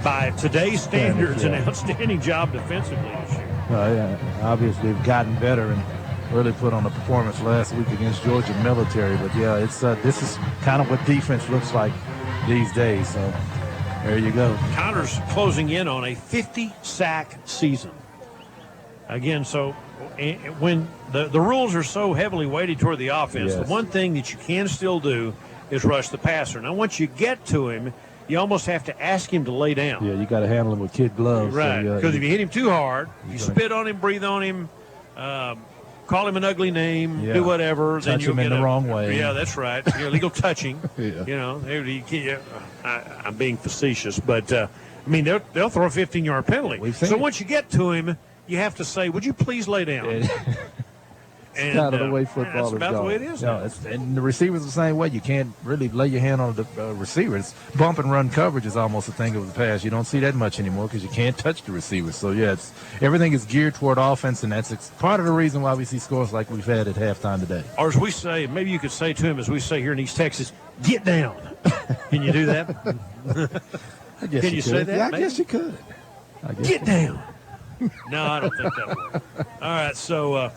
by today's standards, an outstanding job defensively this year. Obviously, they've gotten better and really put on a performance last week against Georgia Military. But yeah, it's this is kind of what defense looks like these days. So there you go. Tyler's closing in on a 50-sack season. Again, so when the rules are so heavily weighted toward the offense, the one thing that you can still do is rush the passer. Now, once you get to him, you almost have to ask him to lay down. Yeah, you got to handle him with kid gloves. Right, because if you hit him too hard, you spit on him, breathe on him, call him an ugly name, do whatever. Touch him in the wrong way. Yeah, that's right. Illegal touching. You know, I'm being facetious, but I mean they'll throw a 15-yard penalty. So once you get to him, you have to say, "Would you please lay down?" It's kind of the way football is about going. the way it is. And the receivers the same way. You can't really lay your hand on the receiver. It's bump and run coverage is almost a thing of the past. You don't see that much anymore because you can't touch the receiver. So yeah, everything is geared toward offense, and that's part of the reason why we see scores like we've had at halftime today. Or as we say, maybe you could say to him, as we say here in East Texas, "Get down." Can you do that? I guess Can you say that? Yeah, I guess you could. Get down. No, I don't think that would. All right, so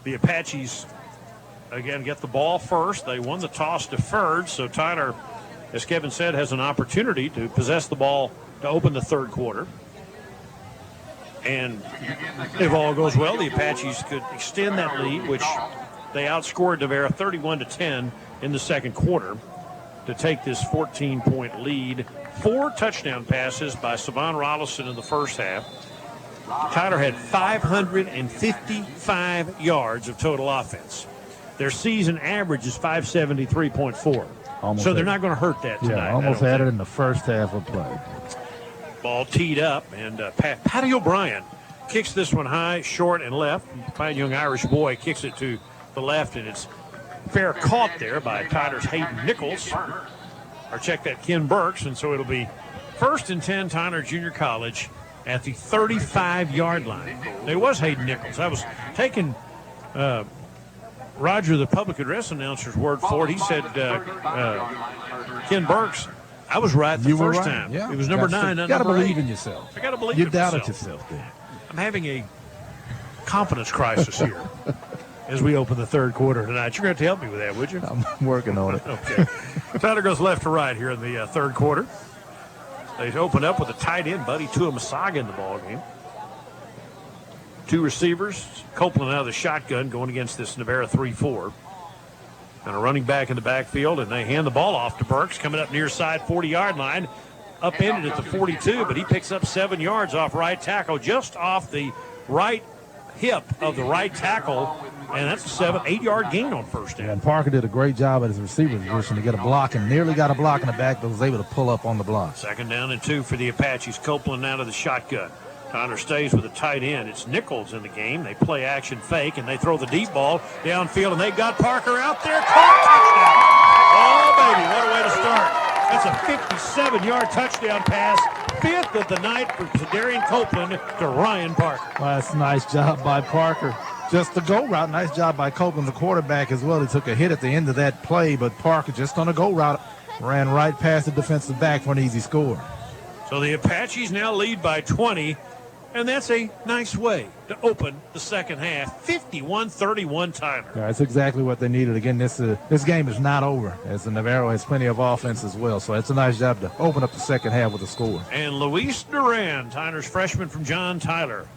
the Apaches, again, get the ball first. They won the toss deferred, so Tyler, as Kevin said, has an opportunity to possess the ball to open the third quarter. And if all goes well, the Apaches could extend that lead, which they outscored Navarro 31-10 in the second quarter to take this 14-point lead. 4 touchdown passes by Savon Rollison in the first half. Tyler had 555 yards of total offense. Their season average is 573.4. So they're not going to hurt that tonight. Yeah, almost had it in the first half of play. Ball teed up, and Patty O'Brien kicks this one high, short, and left. Fine young Irish boy kicks it to the left, and it's fair caught there by Tyler's Hayden Nichols. Or check that, Ken Burks, and so it'll be 1st and 10, Tyler Junior College at the 35-yard line. There was Hayden Nichols. I was taking Roger, the public address announcer's word for it. He said Ken Burks. I was right the first time. Yeah. It was number 9. You got to believe in yourself. I got to believe you in doubted myself. yourself then. I'm having a confidence crisis here as we open the third quarter tonight. You're going to help me with that, would you? I'm working on it. Okay. Tyler goes left to right here in the third quarter. They open up with a tight end, Buddy Tuamasaga, in the ballgame. 2 receivers, Copeland out of the shotgun going against this Navarro 3-4. And a running back in the backfield, and they hand the ball off to Burks, coming up near side 40-yard line. Upended at the 42, but he picks up 7 yards off right tackle, just off the right hip of the right tackle. And that's a 7-8-yard gain on first down. Yeah, and Parker did a great job at his receiver position to get a block and nearly got a block in the back, but was able to pull up on the block. 2nd down and 2 for the Apaches. Copeland out of the shotgun. Tyler stays with a tight end. It's Nichols in the game. They play action fake, and they throw the deep ball downfield, and they got Parker out there. Caught, touchdown. Oh, baby, what a way to start. That's a 57-yard touchdown pass. 5th of the night for Darian Copeland to Ryan Parker. Well, that's a nice job by Parker. Just the go route. Nice job by Copeland, the quarterback, as well. He took a hit at the end of that play, but Parker just on a go route ran right past the defensive back for an easy score. So the Apaches now lead by 20. And that's a nice way to open the second half. 51-31 Tyler. Yeah, that's exactly what they needed. Again, this game is not over, as the Navarro has plenty of offense as well. So it's a nice job to open up the second half with a score. And Luis Duran, Tyler's freshman from John Tyler,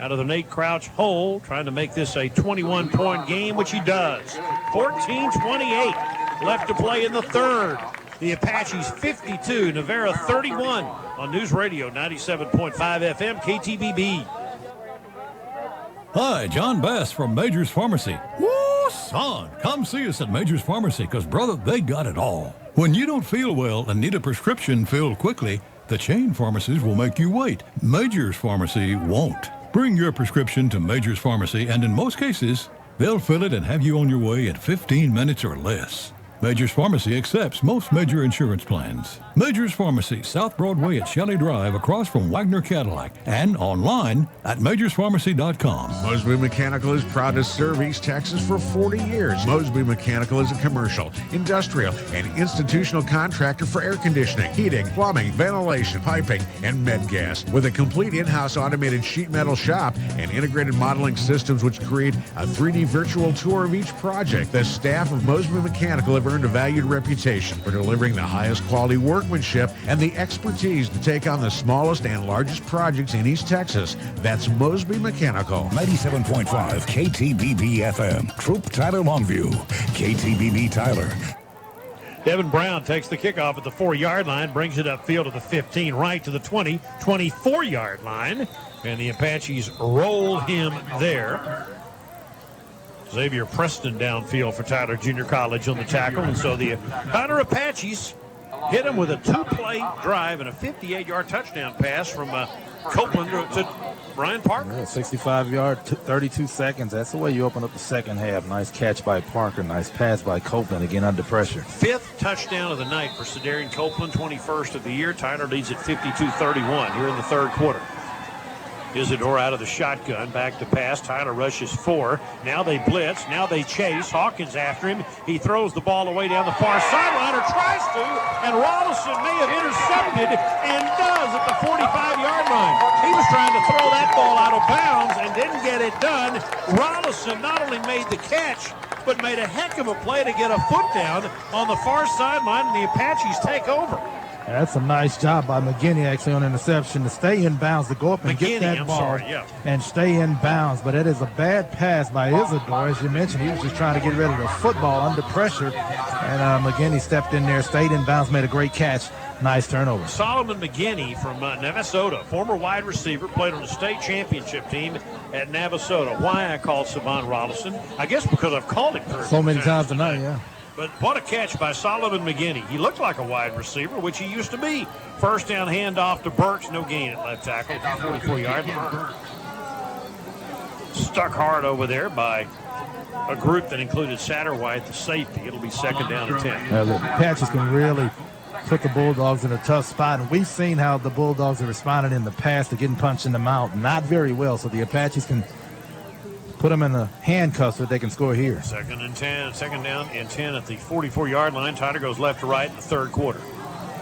out of the Nate Crouch hole, trying to make this a 21-point game, which he does. 14-28 left to play in the third. The Apaches 52, Navarro 31 on News Radio 97.5 FM KTBB. Hi, John Bass from Major's Pharmacy. Woo, son, come see us at Major's Pharmacy, because, brother, they got it all. When you don't feel well and need a prescription filled quickly, the chain pharmacies will make you wait. Major's Pharmacy won't. Bring your prescription to Major's Pharmacy, and in most cases, they'll fill it and have you on your way in 15 minutes or less. Major's Pharmacy accepts most major insurance plans. Major's Pharmacy, South Broadway at Shelley Drive, across from Wagner Cadillac, and online at majorspharmacy.com. Mosby Mechanical is proud to serve East Texas for 40 years. Mosby Mechanical is a commercial, industrial, and institutional contractor for air conditioning, heating, plumbing, ventilation, piping, and med gas. With a complete in-house automated sheet metal shop and integrated modeling systems which create a 3D virtual tour of each project, the staff of Mosby Mechanical have earned a valued reputation for delivering the highest quality workmanship and the expertise to take on the smallest and largest projects in East Texas. That's Mosby Mechanical. 97.5 KTBB FM. Troop Tyler Longview. KTBB Tyler. Devin Brown takes the kickoff at the 4-yard line, brings it upfield to the 15, right to the 20, 24-yard line, and the Apaches roll him there. Xavier Preston downfield for Tyler Junior College on the tackle, and so the Tyler Apaches hit him with a 2-play drive and a 58-yard touchdown pass from Copeland to Brian Parker. Yeah, 65-yard, 32 seconds. That's the way you open up the second half. Nice catch by Parker. Nice pass by Copeland, again under pressure. 5th touchdown of the night for Cedarian Copeland, 21st of the year. Tyler leads at 52-31 here in the third quarter. Isidore out of the shotgun, back to pass. Tyler rushes 4. Now they blitz. Now they chase. Hawkins after him. He throws the ball away down the far sideline, or tries to, and Rolison may have intercepted, and does at the 45-yard line. He was trying to throw that ball out of bounds and didn't get it done. Rolison not only made the catch, but made a heck of a play to get a foot down on the far sideline, and the Apaches take over. That's a nice job by McGinney, actually, on interception to stay in bounds, to go up and get that ball and stay in bounds. But it is a bad pass by Isidore. As you mentioned, he was just trying to get rid of the football under pressure. And McGinney stepped in there, stayed in bounds, made a great catch. Nice turnover. Solomon McGinney from Navasota, former wide receiver, played on the state championship team at Navasota. Why I called Savon Rollison? I guess because I've called him so many times tonight, yeah. But what a catch by Solomon McGinney. He looked like a wide receiver, which he used to be. First down handoff to Burks, no gain at left tackle, 44-yard line. Stuck hard over there by a group that included Satterwhite, the safety. It'll be second down and 10. Yeah, the Apaches can really put the Bulldogs in a tough spot, and we've seen how the Bulldogs have responded in the past to getting punched in the mouth. Not very well, so the Apaches can put them in the handcuffs so they can score here. Second down and 10 at the 44-yard line. Tyler goes left to right in the third quarter.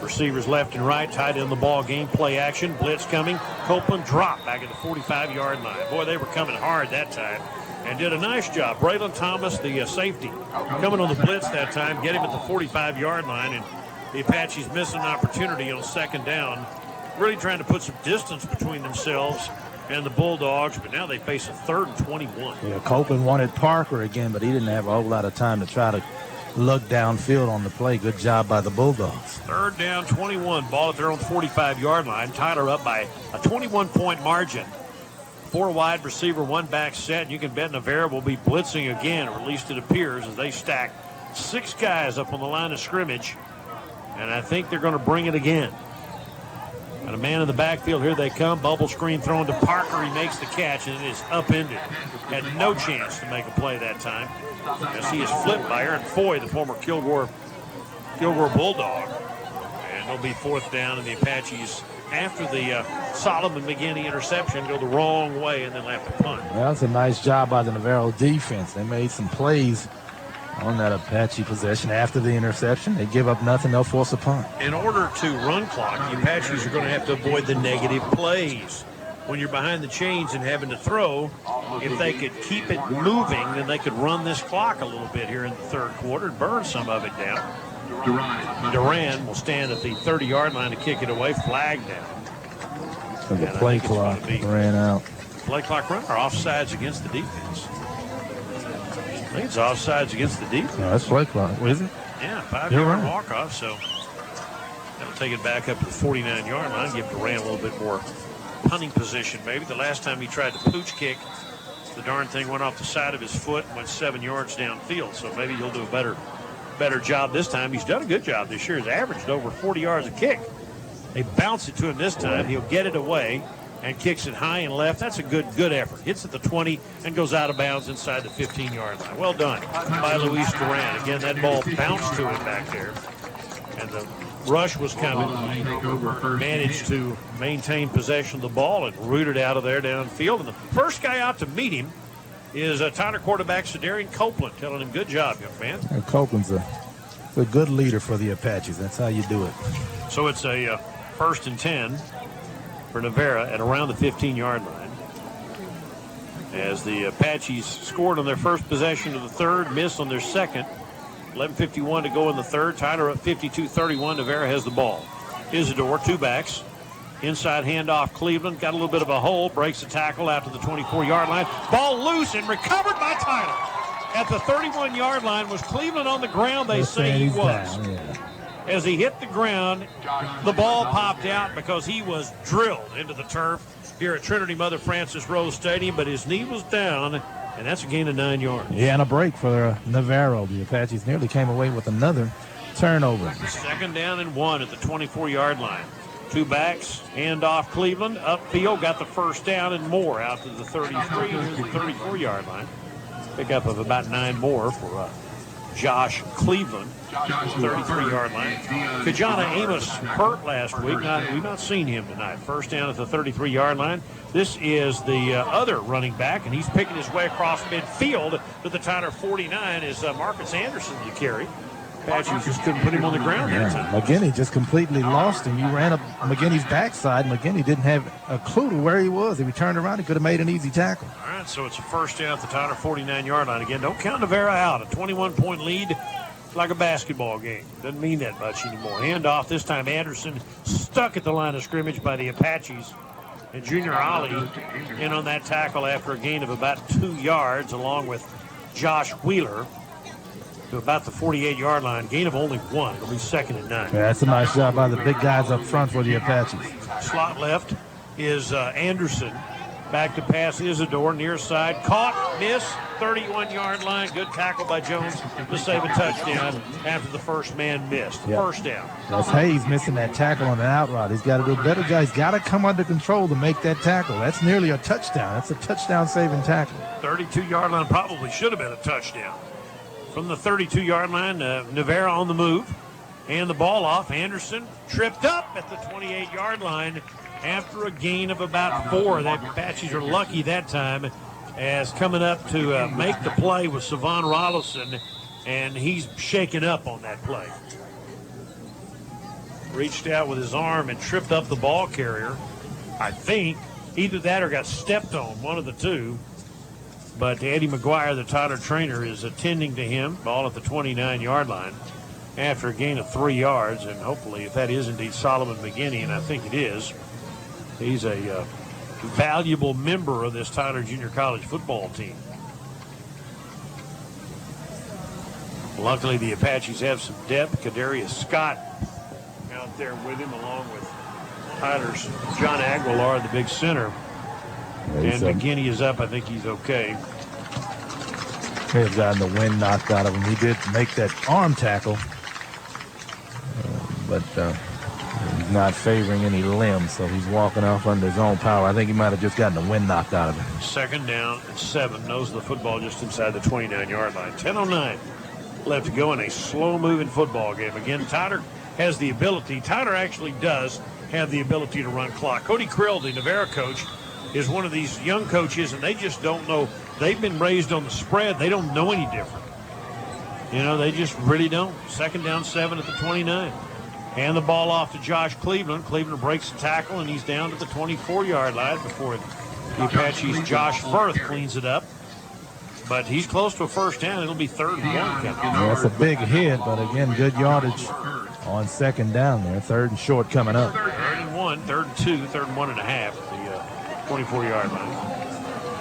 Receivers left and right, tied in the ball game. Play action, blitz coming. Copeland dropped back at the 45-yard line. Boy, they were coming hard that time and did a nice job. Braylon Thomas, the safety, coming on the blitz that time, get him at the 45-yard line, and the Apaches missed an opportunity on second down, really trying to put some distance between themselves and the Bulldogs, but now they face a 3rd and 21. Yeah, Copeland wanted Parker again, but he didn't have a whole lot of time to try to look downfield on the play. Good job by the Bulldogs. 3rd down, 21. Ball at their own 45-yard line. Tyler up by a 21-point margin. 4 wide receiver, 1 back set. And you can bet Navarro will be blitzing again, or at least it appears, as they stack 6 guys up on the line of scrimmage. And I think they're going to bring it again. And a man in the backfield, here they come. Bubble screen thrown to Parker. He makes the catch, and it is upended. Had no chance to make a play that time, as he is flipped by Aaron Foy, the former Kilgore Bulldog. And it'll be 4th down, and the Apaches, after the Solomon McGinney interception, go the wrong way and then have to punt. Well, that's a nice job by the Navarro defense. They made some plays on that Apache possession after the interception. They give up nothing, they'll force a punt. In order to run clock, the Apaches are going to have to avoid the negative plays. when you're behind the chains and having to throw, if they could keep it moving, then they could run this clock a little bit here in the third quarter and burn some of it down. Duran will stand at the 30-yard line to kick it away, flag down. So the play clock ran out. Play clock run or offsides against the defense? I think it's offsides against the defense. No, that's play clock. Is it? Yeah, 5-yard walk-off, so that'll take it back up to the 49-yard line, give Duran a little bit more punting position, maybe. The last time he tried to pooch kick, the darn thing went off the side of his foot and went 7 yards downfield, so maybe he'll do a better job this time. He's done a good job this year. He's averaged over 40 yards a kick. They bounce it to him this time. He'll get it away and kicks it high and left. That's a good effort. Hits at the 20 and goes out of bounds inside the 15-yard line. Well done by Luis Duran. Again, that ball bounced to him back there. And the rush was coming. Managed to maintain possession of the ball and rooted out of there downfield. And the first guy out to meet him is Tyler quarterback Cedarian Copeland, telling him, good job, young man. And Copeland's a good leader for the Apaches. That's how you do it. So it's a 1st and 10 for Navarro at around the 15-yard line. As the Apaches scored on their first possession of the third, missed on their second. 11:51 to go in the third. Tyler up 52-31. Navarro has the ball. Isidore, two backs. Inside handoff, Cleveland. Got a little bit of a hole. Breaks the tackle out to the 24-yard line. Ball loose and recovered by Tyler. At the 31-yard line. Was Cleveland on the ground? They say he was. Down, yeah. As he hit the ground, the ball popped out because he was drilled into the turf here at Trinity Mother Frances Rose Stadium, but his knee was down, and that's a gain of 9 yards. Yeah, and a break for Navarro. The Apaches nearly came away with another turnover. 2nd down and 1 at the 24-yard line. Two backs, handoff Cleveland, upfield, got the first down and more out to the 33 to the 34-yard line. Pickup of about 9 more for Josh Cleveland, 33-yard line. Kajana Amos hurt last week. We've not seen him tonight. First down at the 33-yard line. This is the other running back, and he's picking his way across midfield to the Tyler 49 is Marcus Anderson to carry. Apaches just couldn't put him on the ground that time. McGinney just completely lost him. You ran up McGinney's backside. McGinney didn't have a clue to where he was. If he turned around, he could have made an easy tackle. All right, so it's a first down at the Tyler 49-yard line. Again, don't count Navarro out. A 21-point lead, like a basketball game. Doesn't mean that much anymore. Handoff this time. Anderson stuck at the line of scrimmage by the Apaches. And Junior Ollie in on that tackle after a gain of about 2 yards, along with Josh Wheeler, to about the 48-yard line. Gain of only 1. It'll be 2nd and 9. Yeah, that's a nice job by the big guys up front for the Apaches. Slot left is Anderson. Back to pass Isidore, near side. Caught, miss, 31-yard line. Good tackle by Jones to save a touchdown after the first man missed. Yep. First down. That's Hayes missing that tackle on the out route. He's got to do a better job. He's got to come under control to make that tackle. That's nearly a touchdown. That's a touchdown-saving tackle. 32-yard line probably should have been a touchdown. From the 32-yard line, Navarro on the move. Hand the ball off. Anderson tripped up at the 28-yard line after a gain of about 4. The Apaches are lucky that time, as coming up to make the play was Savon Rollison, and he's shaken up on that play. Reached out with his arm and tripped up the ball carrier. I think either that or got stepped on, one of the two. But Eddie McGuire, the Tyler trainer, is attending to him. Ball at the 29-yard line after a gain of 3 yards. And hopefully, if that is indeed Solomon McGinney, and I think it is, he's a valuable member of this Tyler Junior College football team. Luckily, the Apaches have some depth. Kadarius Scott out there with him, along with Tyler's John Aguilar, the big center. And McGinney is up. I think he's okay. May have gotten the wind knocked out of him. He did make that arm tackle, but he's not favoring any limbs, so he's walking off under his own power. I think he might have just gotten the wind knocked out of him. 2nd down and 7. Nose of the football just inside the 29-yard line. 10:09 left to go in a slow-moving football game. Again, Tyler has the ability. Tyler actually does have the ability to run clock. Cody Krill, the Navarro coach, is one of these young coaches, and they just don't know. They've been raised on the spread. They don't know any different. You know, they just really don't. 2nd down, 7 at the 29. Hand the ball off to Josh Cleveland. Cleveland breaks the tackle, and he's down to the 24-yard line before the Apaches' Josh Firth cleans it up. But he's close to a first down. It'll be 3rd and 1. That's a big hit, but again, good yardage on 2nd down there. 3rd and short coming up. 3rd and 1, 3rd and 2, 3rd and 1.5 at the 24-yard line.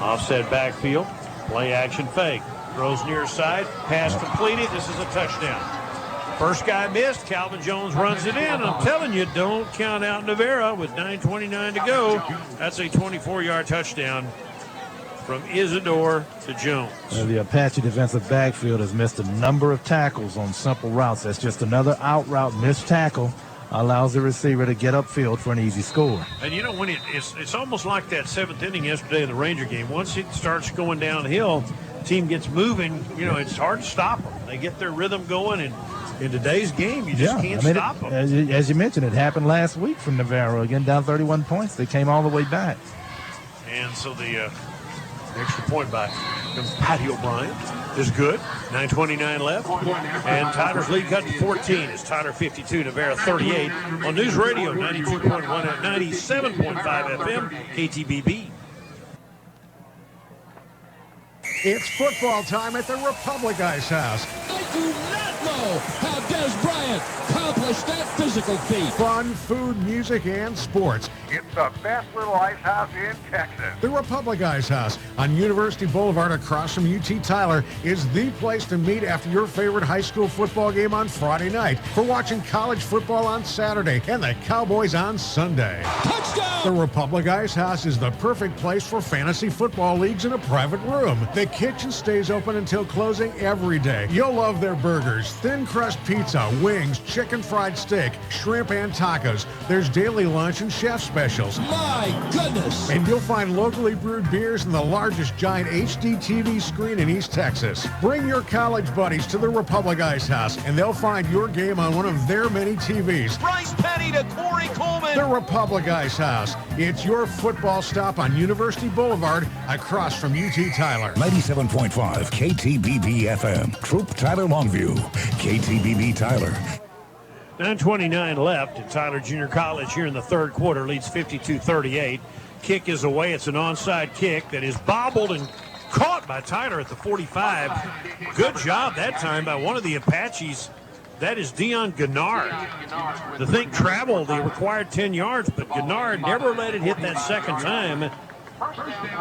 Offset backfield, play action fake. Throws near side, pass completed. This is a touchdown. First guy missed. Calvin Jones runs it in. I'm telling you, don't count out Navarro with 9:29 to go. That's a 24-yard touchdown from Isidore to Jones. The Apache defensive backfield has missed a number of tackles on simple routes. That's just another out route missed tackle. Allows the receiver to get upfield for an easy score. And you know, when it's almost like that 7th inning yesterday in the Ranger game. Once it starts going downhill, team gets moving, you know, it's hard to stop them. They get their rhythm going, and in today's game, you just can't stop them. As you mentioned, it happened last week from Navarro. Again, down 31 points. They came all the way back. And so the extra point by Patty O'Brien is good. 9:29 left. And Tyler's lead cut to 14. It's Tyler 52, Navarro 38. On News Radio 92.1 at 97.5 FM, KTBB. It's football time at the Republic Ice House. I do not know how Des Bryant accomplished that physical feat. Fun, food, music, and sports. It's the best little ice house in Texas. The Republic Ice House on University Boulevard across from UT Tyler is the place to meet after your favorite high school football game on Friday night, for watching college football on Saturday and the Cowboys on Sunday. Touchdown! The Republic Ice House is the perfect place for fantasy football leagues in a private room. The kitchen stays open until closing every day. You'll love their burgers, thin crust pizza, wings, chicken fried steak, shrimp, and tacos. There's daily lunch and chef specials. My goodness! And you'll find locally brewed beers and the largest giant HD TV screen in East Texas. Bring your college buddies to the Republic Ice House, and they'll find your game on one of their many TVs. Bryce Petty to Corey Coleman. The Republic Ice House. It's your football stop on University Boulevard across from UT Tyler. 97.5 KTBB FM. Troop Tyler Longview. KTBB Tyler. 9:29 left at Tyler Junior College here in the 3rd quarter. Leads 52-38. Kick is away. It's an onside kick that is bobbled and caught by Tyler at the 45. Good job that time by one of the Apaches. That is Dion Gennard. The thing traveled. They required 10 yards, but Gennard never let it hit that second time.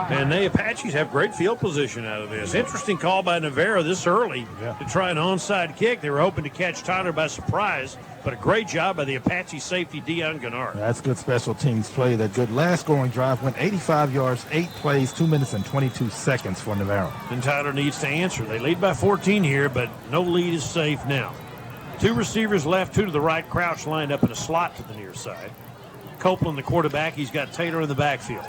And the Apaches have great field position out of this. Interesting call by Navarro this early to try an onside kick. They were hoping to catch Tyler by surprise, but a great job by the Apache safety, Dion Gennard. That's good special teams play. That good last scoring drive went 85 yards, 8 plays, 2 minutes and 22 seconds for Navarro. And Tyler needs to answer. They lead by 14 here, but no lead is safe now. 2 receivers left, 2 to the right. Crouch lined up in a slot to the near side. Copeland, the quarterback. He's got Taylor in the backfield.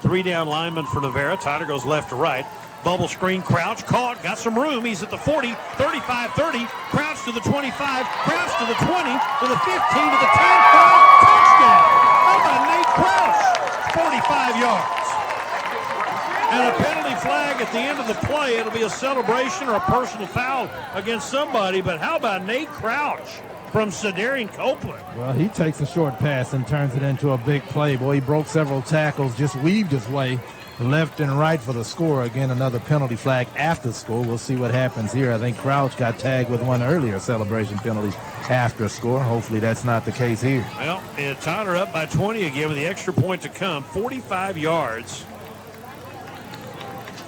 3 down linemen for Navarro. Tyler goes left to right. Bubble screen, Crouch, caught, got some room. He's at the 40, 35, 30. Crouch to the 25, Crouch to the 20, to the 15, to the 10. Touchdown! How about Nate Crouch? 45 yards. And a penalty flag at the end of the play. It'll be a celebration or a personal foul against somebody, but how about Nate Crouch from Cedarian Copeland? Well, he takes a short pass and turns it into a big play. Boy, he broke several tackles, just weaved his way left and right for the score. Again, another penalty flag after score. We'll see what happens here. I think Crouch got tagged with one earlier celebration penalty after score. Hopefully that's not the case here. Well, and Tyler up by 20 again with the extra point to come. 45 yards.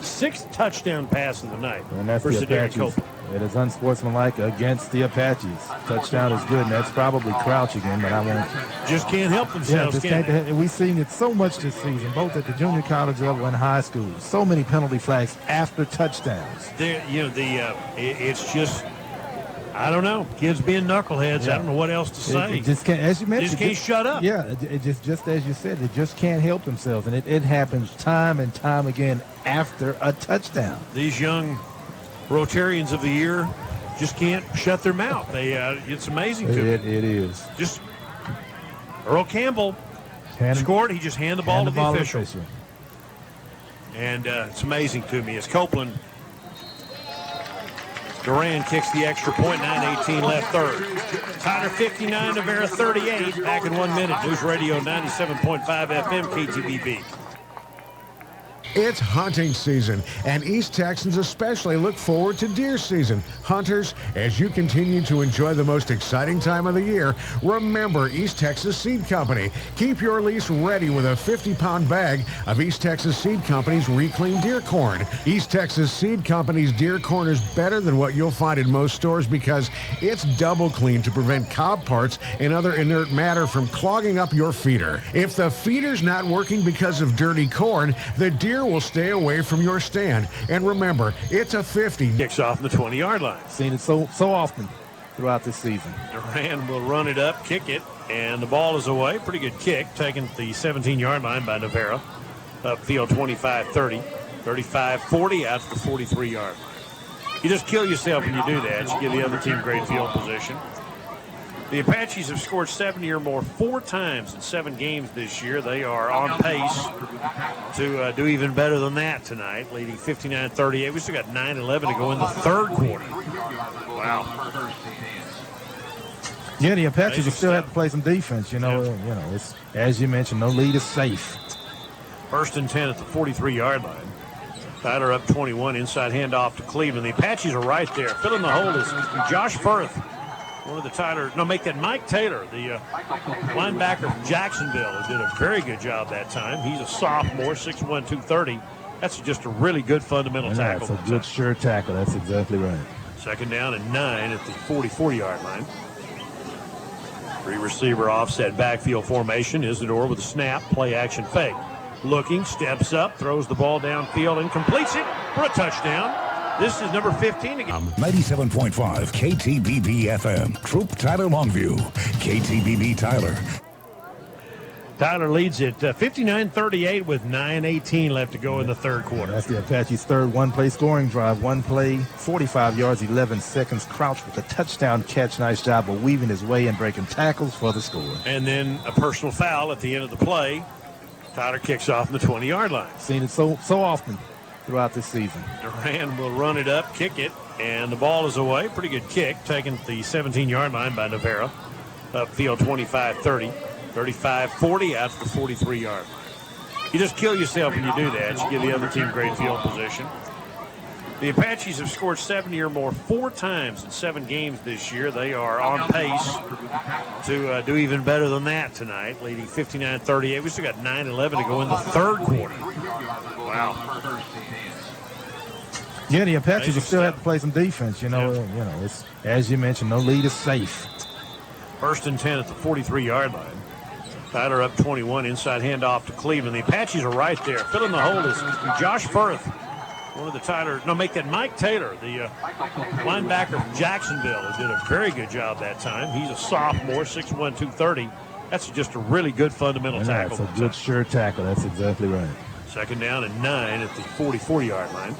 6th touchdown pass of the night. And that's for the Cedarian Apaches. Copeland. It is unsportsmanlike against the Apaches. Touchdown is good, and that's probably Crouch again, but I won't. Just can't help themselves, We've seen it so much this season, both at the junior college level and high school. So many penalty flags after touchdowns. It's just, I don't know. Kids being knuckleheads. Yeah. I don't know what else to say. It just can't, as you mentioned, just can't shut up. Yeah, it just as you said, it just can't help themselves, and it happens time and time again after a touchdown. These young Rotarians of the year just can't shut their mouth. It's amazing to me. It is. Just Earl Campbell scored. He just handed the ball to the official. And it's amazing to me as Copeland Duran kicks the extra point, 9:18 left third. Tyler 59, Navarro 38. Back in 1 minute. News Radio 97.5 FM KTBB. It's hunting season, and East Texans especially look forward to deer season. Hunters, as you continue to enjoy the most exciting time of the year, remember East Texas Seed Company. Keep your lease ready with a 50-pound bag of East Texas Seed Company's reclaimed deer corn. East Texas Seed Company's deer corn is better than what you'll find in most stores because it's double cleaned to prevent cob parts and other inert matter from clogging up your feeder. If the feeder's not working because of dirty corn, the deer will stay away from your stand. And remember, it's a 50. Kicks off the 20-yard line. Seen it so often throughout this season. Duran will run it up, kick it, and the ball is away. Pretty good kick, taken the 17-yard line by Navarro. Upfield 25-30, 35-40 out to the 43-yard line. You just kill yourself when you do that. You give the other team great field position. The Apaches have scored 70 or more 4 times in 7 games this year. They are on pace to do even better than that tonight, leading 59-38. We still got 9:11 to go in the third quarter. Wow. Yeah, the Apaches will still have to play some defense. You know, it's, as you mentioned, no lead is safe. 1st and 10 at the 43-yard line. Tyler up 21, inside handoff to Cleveland. The Apaches are right there. Filling the hole is Josh Firth. One of the make that Mike Taylor, the linebacker from Jacksonville, who did a very good job that time. He's a sophomore, 6'1", 230. That's just a really good fundamental tackle. That's a good, sure tackle. That's exactly right. 2nd down and 9 at the 44-yard line. 3-receiver offset backfield formation. Isidore with a snap, play action fake. Looking, steps up, throws the ball downfield and completes it for a touchdown. This is number 15 again. 97.5 KTBB FM. Troop Tyler Longview. KTBB Tyler. Tyler leads it 59-38 with 9:18 left to go in the third quarter. That's the Apaches' third one-play scoring drive. One play, 45 yards, 11 seconds. Crouch with a touchdown catch. Nice job of weaving his way and breaking tackles for the score. And then a personal foul at the end of the play. Tyler kicks off the 20-yard line. Seen it so often throughout this season. Duran will run it up, kick it, and the ball is away. Pretty good kick, taken the 17-yard line by Navarro. Upfield 25-30, 35-40 out to the 43-yard line. You just kill yourself when you do that. You give the other team great field position. The Apaches have scored 70 or more 4 times in 7 games this year. They are on pace to do even better than that tonight, leading 59-38. We still got 9:11 to go in the third quarter. Wow. Yeah, the Apaches will still have to play some defense. You know, it's, as you mentioned, no lead is safe. 1st and 10 at the 43-yard line. Tyler up 21, inside handoff to Cleveland. The Apaches are right there. Filling the hole is Josh Firth. One of the make that Mike Taylor, the linebacker from Jacksonville, who did a very good job that time. He's a sophomore, 6'1", 230. That's just a really good fundamental tackle. That's a good, sure tackle. That's exactly right. 2nd down and 9 at the 44-yard line.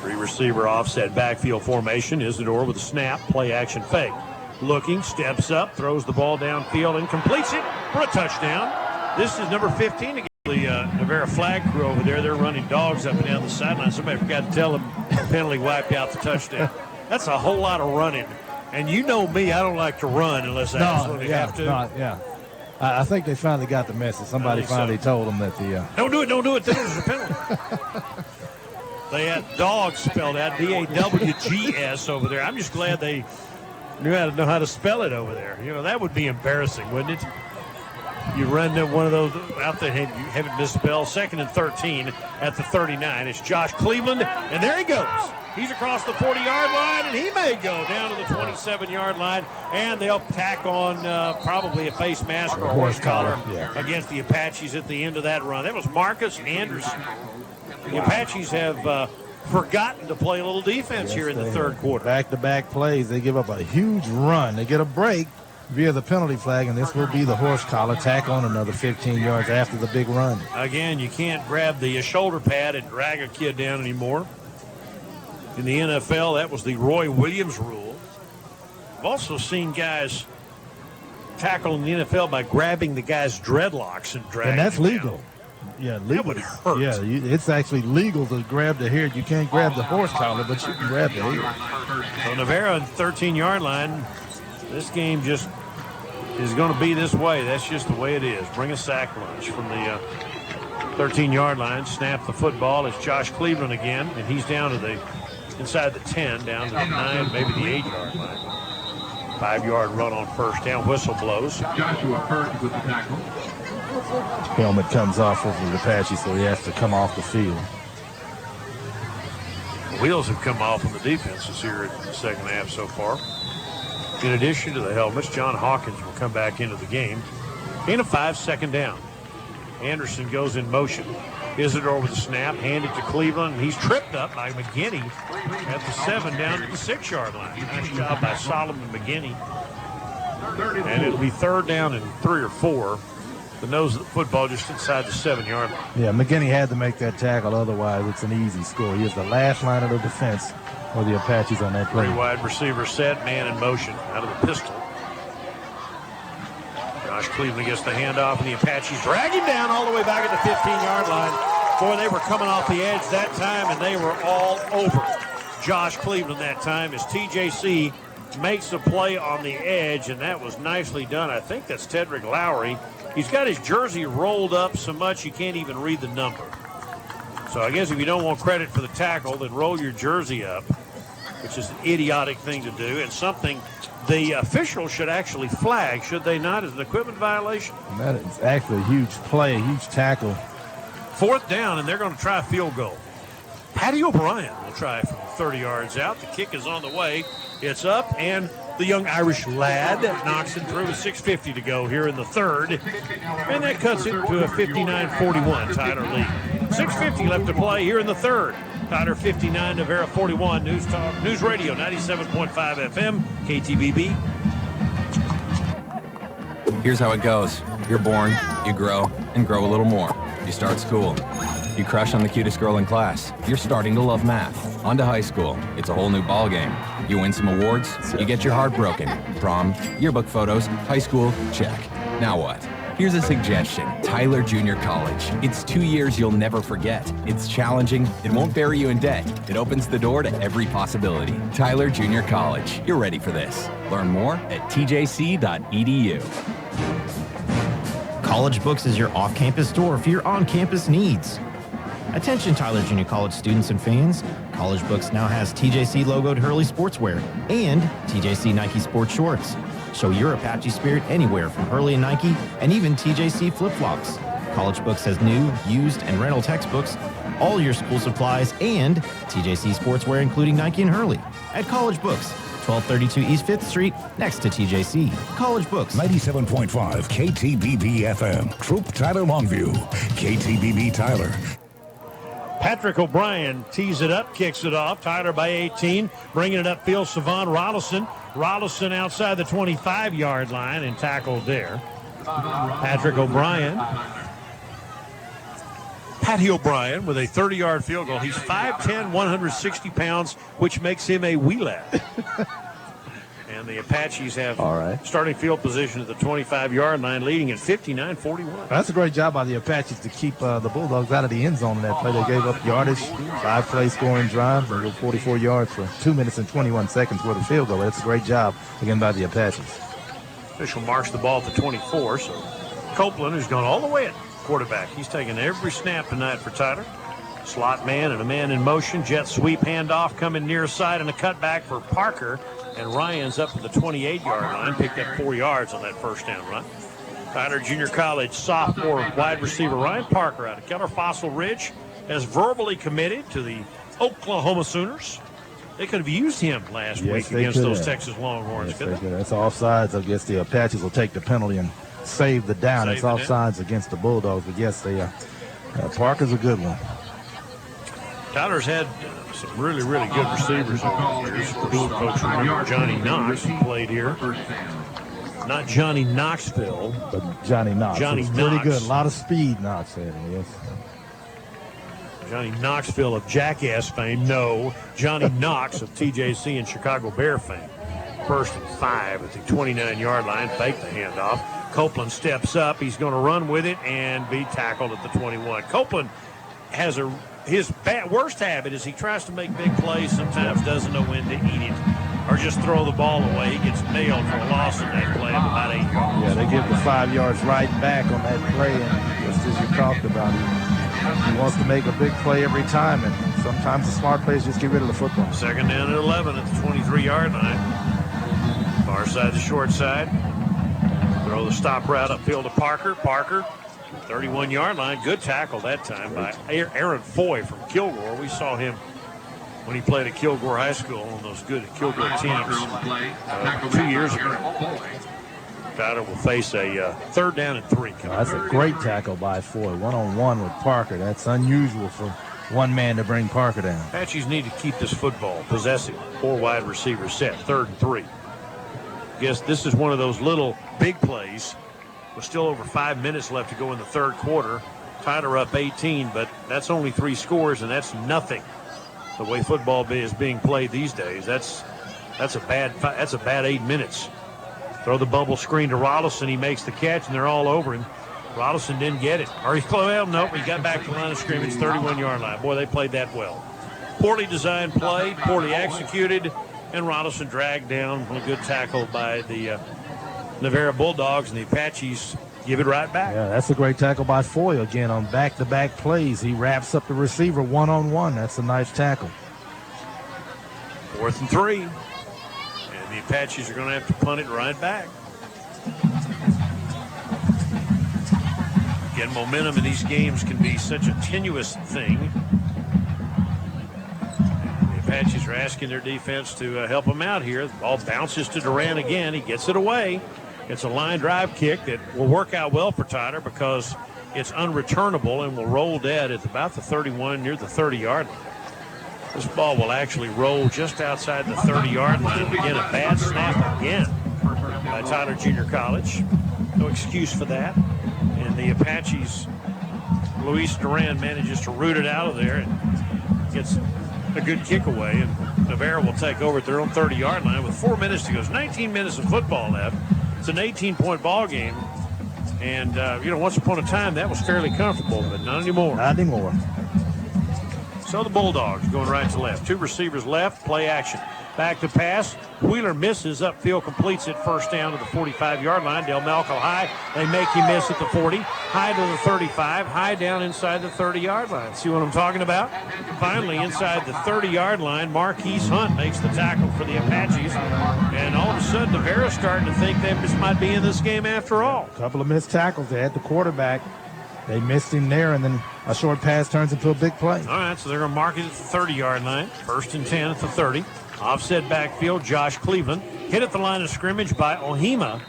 3-receiver offset backfield formation. Isidore with a snap, play action fake. Looking, steps up, throws the ball downfield and completes it for a touchdown. This is number 15 again. The Navarro flag crew over there, they're running dogs up and down the sideline. Somebody forgot to tell them the penalty wiped out the touchdown. That's a whole lot of running. And you know me, I don't like to run unless I absolutely have to. I think they finally got the message. Somebody finally told them that the... Don't do it. There's a penalty. They had dogs spelled out, D-A-W-G-S over there. I'm just glad they know how to spell it over there. You know, that would be embarrassing, wouldn't it? You run one of those out there, you have it misspelled. 2nd and 13 at the 39. It's Josh Cleveland, and there he goes. He's across the 40-yard line, and he may go down to the 27-yard line, and they'll tack on probably a face mask or a horse collar against the Apaches at the end of that run. That was Marcus Anderson. The Apaches have forgotten to play a little defense here in the third quarter. Back-to-back plays. They give up a huge run. They get a break via the penalty flag, and this will be the horse collar, tack on another 15 yards after the big run. Again, you can't grab the shoulder pad and drag a kid down anymore. In the NFL, that was the Roy Williams rule. I've also seen guys tackle in the NFL by grabbing the guy's dreadlocks and dragging and that's him legal. down. Yeah, legal. That would hurt. Yeah, it's actually legal to grab the head. You can't grab the horse collar, but you can grab the head. So Navarro on the 13-yard line. This game just is going to be this way. That's just the way it is. Bring a sack lunch from the 13-yard line. Snap the football. It's Josh Cleveland again, and he's down to the inside the 10, down to the 9, maybe the 8-yard line. 5-yard run on first down. Whistle blows. Joshua Kirk with the tackle. Helmet comes off of the Apache, so he has to come off the field. The wheels have come off on the defenses here in the second half so far. In addition to the helmets, John Hawkins will come back into the game. In a 5, second down. Anderson goes in motion. Isidore with the snap, handed to Cleveland, and he's tripped up by McGinney at the 7 down to the 6-yard line. Nice job by Solomon McGinney. And it'll be 3rd down and 3 or 4. The nose of the football just inside the 7-yard line. Yeah, McGinney had to make that tackle, otherwise it's an easy score. He is the last line of the defense for the Apaches on that play. 3 wide receiver set, man in motion out of the pistol. Josh Cleveland gets the handoff, and the Apaches drag him down all the way back at the 15-yard line. Boy, they were coming off the edge that time, and they were all over Josh Cleveland that time as TJC makes a play on the edge, and that was nicely done. I think that's Tedrick Lowry. He's got his jersey rolled up so much you can't even read the number. So I guess if you don't want credit for the tackle, then roll your jersey up, which is an idiotic thing to do, and something the officials should actually flag, should they not, as an equipment violation? That is actually a huge play, a huge tackle. 4th down, and they're going to try a field goal. Patty O'Brien will try from 30 yards out. The kick is on the way. It's up, and the young Irish lad knocks it through with 6:50 to go here in the 3rd. And that cuts it to a 59-41 Tyler lead. 6:50 left to play here in the 3rd. Tyler 59, Navarro 41. News Talk, News Radio 97.5 FM, KTBB. Here's how it goes. You're born, you grow, and grow a little more. You start school. You crush on the cutest girl in class. You're starting to love math. On to high school. It's a whole new ballgame. You win some awards. You get your heart broken. Prom, yearbook photos, high school, check. Now what? Here's a suggestion. Tyler Junior College. It's 2 years you'll never forget. It's challenging. It won't bury you in debt. It opens the door to every possibility. Tyler Junior College. You're ready for this. Learn more at tjc.edu. College Books is your off-campus store for your on-campus needs. Attention Tyler Junior College students and fans. College Books now has TJC logoed Hurley sportswear and TJC Nike sports shorts. Show your Apache spirit anywhere from Hurley and Nike and even TJC flip-flops. College Books has new, used, and rental textbooks, all your school supplies, and TJC sportswear including Nike and Hurley. At College Books, 1232 East 5th Street, next to TJC. College Books. 97.5 KTBB FM. Troop Tyler Longview. KTBB Tyler. Patrick O'Brien tees it up, kicks it off. Tyler by 18, bringing it upfield. Savon Rollison. Rollison outside the 25-yard line and tackled there. Patrick O'Brien. Patty O'Brien with a 30-yard field goal. He's 5'10", 160 pounds, which makes him a wee lad. And the Apaches have starting field position at the 25-yard line, leading at 59-41. That's a great job by the Apaches to keep the Bulldogs out of the end zone in that play. They gave up yardage, 5-play scoring drives, and go 44 yards for 2 minutes and 21 seconds worth of field goal. That's a great job, again, by the Apaches. Official marks the ball at the 24, so Copeland has gone all the way at quarterback. He's taken every snap tonight for Tyler. Slot man and a man in motion. Jet sweep handoff coming near side and a cutback for Parker. And Ryan's up at the 28-yard line. Picked up 4 yards on that first down run. Tyler Junior College sophomore wide receiver Ryan Parker out of Keller Fossil Ridge has verbally committed to the Oklahoma Sooners. They could have used him last week against those Texas Longhorns. Yes, that's offsides. I guess the Apaches will take the penalty and save the down. It's offsides against the Bulldogs. But yes, Parker's a good one. Tyler's had some really, really good receivers over the years. Folks remember Johnny Knox, who played here. Not Johnny Knoxville, but Johnny Knox. Johnny Knox. Knox. Pretty good. A lot of speed, Knox had, yes. Johnny Knoxville of Jackass fame. No, Johnny Knox of TJC and Chicago Bear fame. 1st and 5 at the 29-yard line. Faked the handoff. Copeland steps up. He's going to run with it and be tackled at the 21. Copeland has his worst habit is he tries to make big plays, sometimes doesn't know when to eat it or just throw the ball away. He gets nailed for a loss in that play of about 8 yards. Yeah, they give the 5 yards right back on that play, and just as you talked about, he wants to make a big play every time, and sometimes the smart plays just get rid of the football. Second down at 11 at the 23-yard line. Far side to short side. Throw the stop route upfield to Parker. Parker, 31-yard line. Good tackle that time by Aaron Foy from Kilgore. We saw him when he played at Kilgore High School on those good Kilgore teams 2 years ago. Tyler will face a third down and 3. That's a great tackle by Foy. One-on-one with Parker. That's unusual for one man to bring Parker down. Apaches need to keep this football possessive. 4 wide receivers set, 3rd and 3. Guess this is one of those little big plays. With still over 5 minutes left to go in the 3rd quarter. Tyler up 18, but that's only 3 scores, and that's nothing. The way football is being played these days, that's a bad 8 minutes. Throw the bubble screen to Rollison. He makes the catch, and they're all over him. Rollison didn't get it. Or nope, he got back to the line of scrimmage, 31-yard line. Boy, they played that well. Poorly designed play, poorly executed, and Rollison dragged down on a good tackle by the Navarro Bulldogs, and the Apaches give it right back. Yeah, that's a great tackle by Foy again on back-to-back plays. He wraps up the receiver one-on-one. That's a nice tackle. 4th and 3. And the Apaches are going to have to punt it right back. Again, momentum in these games can be such a tenuous thing. The Apaches are asking their defense to help them out here. The ball bounces to Duran again. He gets it away. It's a line drive kick that will work out well for Tyler because it's unreturnable and will roll dead at about the 31 near the 30-yard line. This ball will actually roll just outside the 30-yard line. Again, a bad snap again by Tyler Junior College. No excuse for that. And the Apaches, Luis Duran manages to root it out of there and gets a good kick away. And Navarro will take over at their own 30-yard line with 4 minutes to go. There's 19 minutes of football left. It's an 18-point ball game. And, once upon a time, that was fairly comfortable, but not anymore. Not anymore. So the Bulldogs going right to left. 2 receivers left, play action. Back to pass. Wheeler misses upfield, completes it first down to the 45-yard line. Del Malco high. They make him miss at the 40. High to the 35. High down inside the 30-yard line. See what I'm talking about? Finally, inside the 30-yard line, Marquise Hunt makes the tackle for the Apaches. And all of a sudden, Navarro's starting to think they just might be in this game after all. A couple of missed tackles. They had the quarterback. They missed him there, and then a short pass turns into a big play. All right, so they're going to mark it at the 30-yard line. 1st and 10 at the 30. Offset backfield, Josh Cleveland. Hit at the line of scrimmage by Ohima.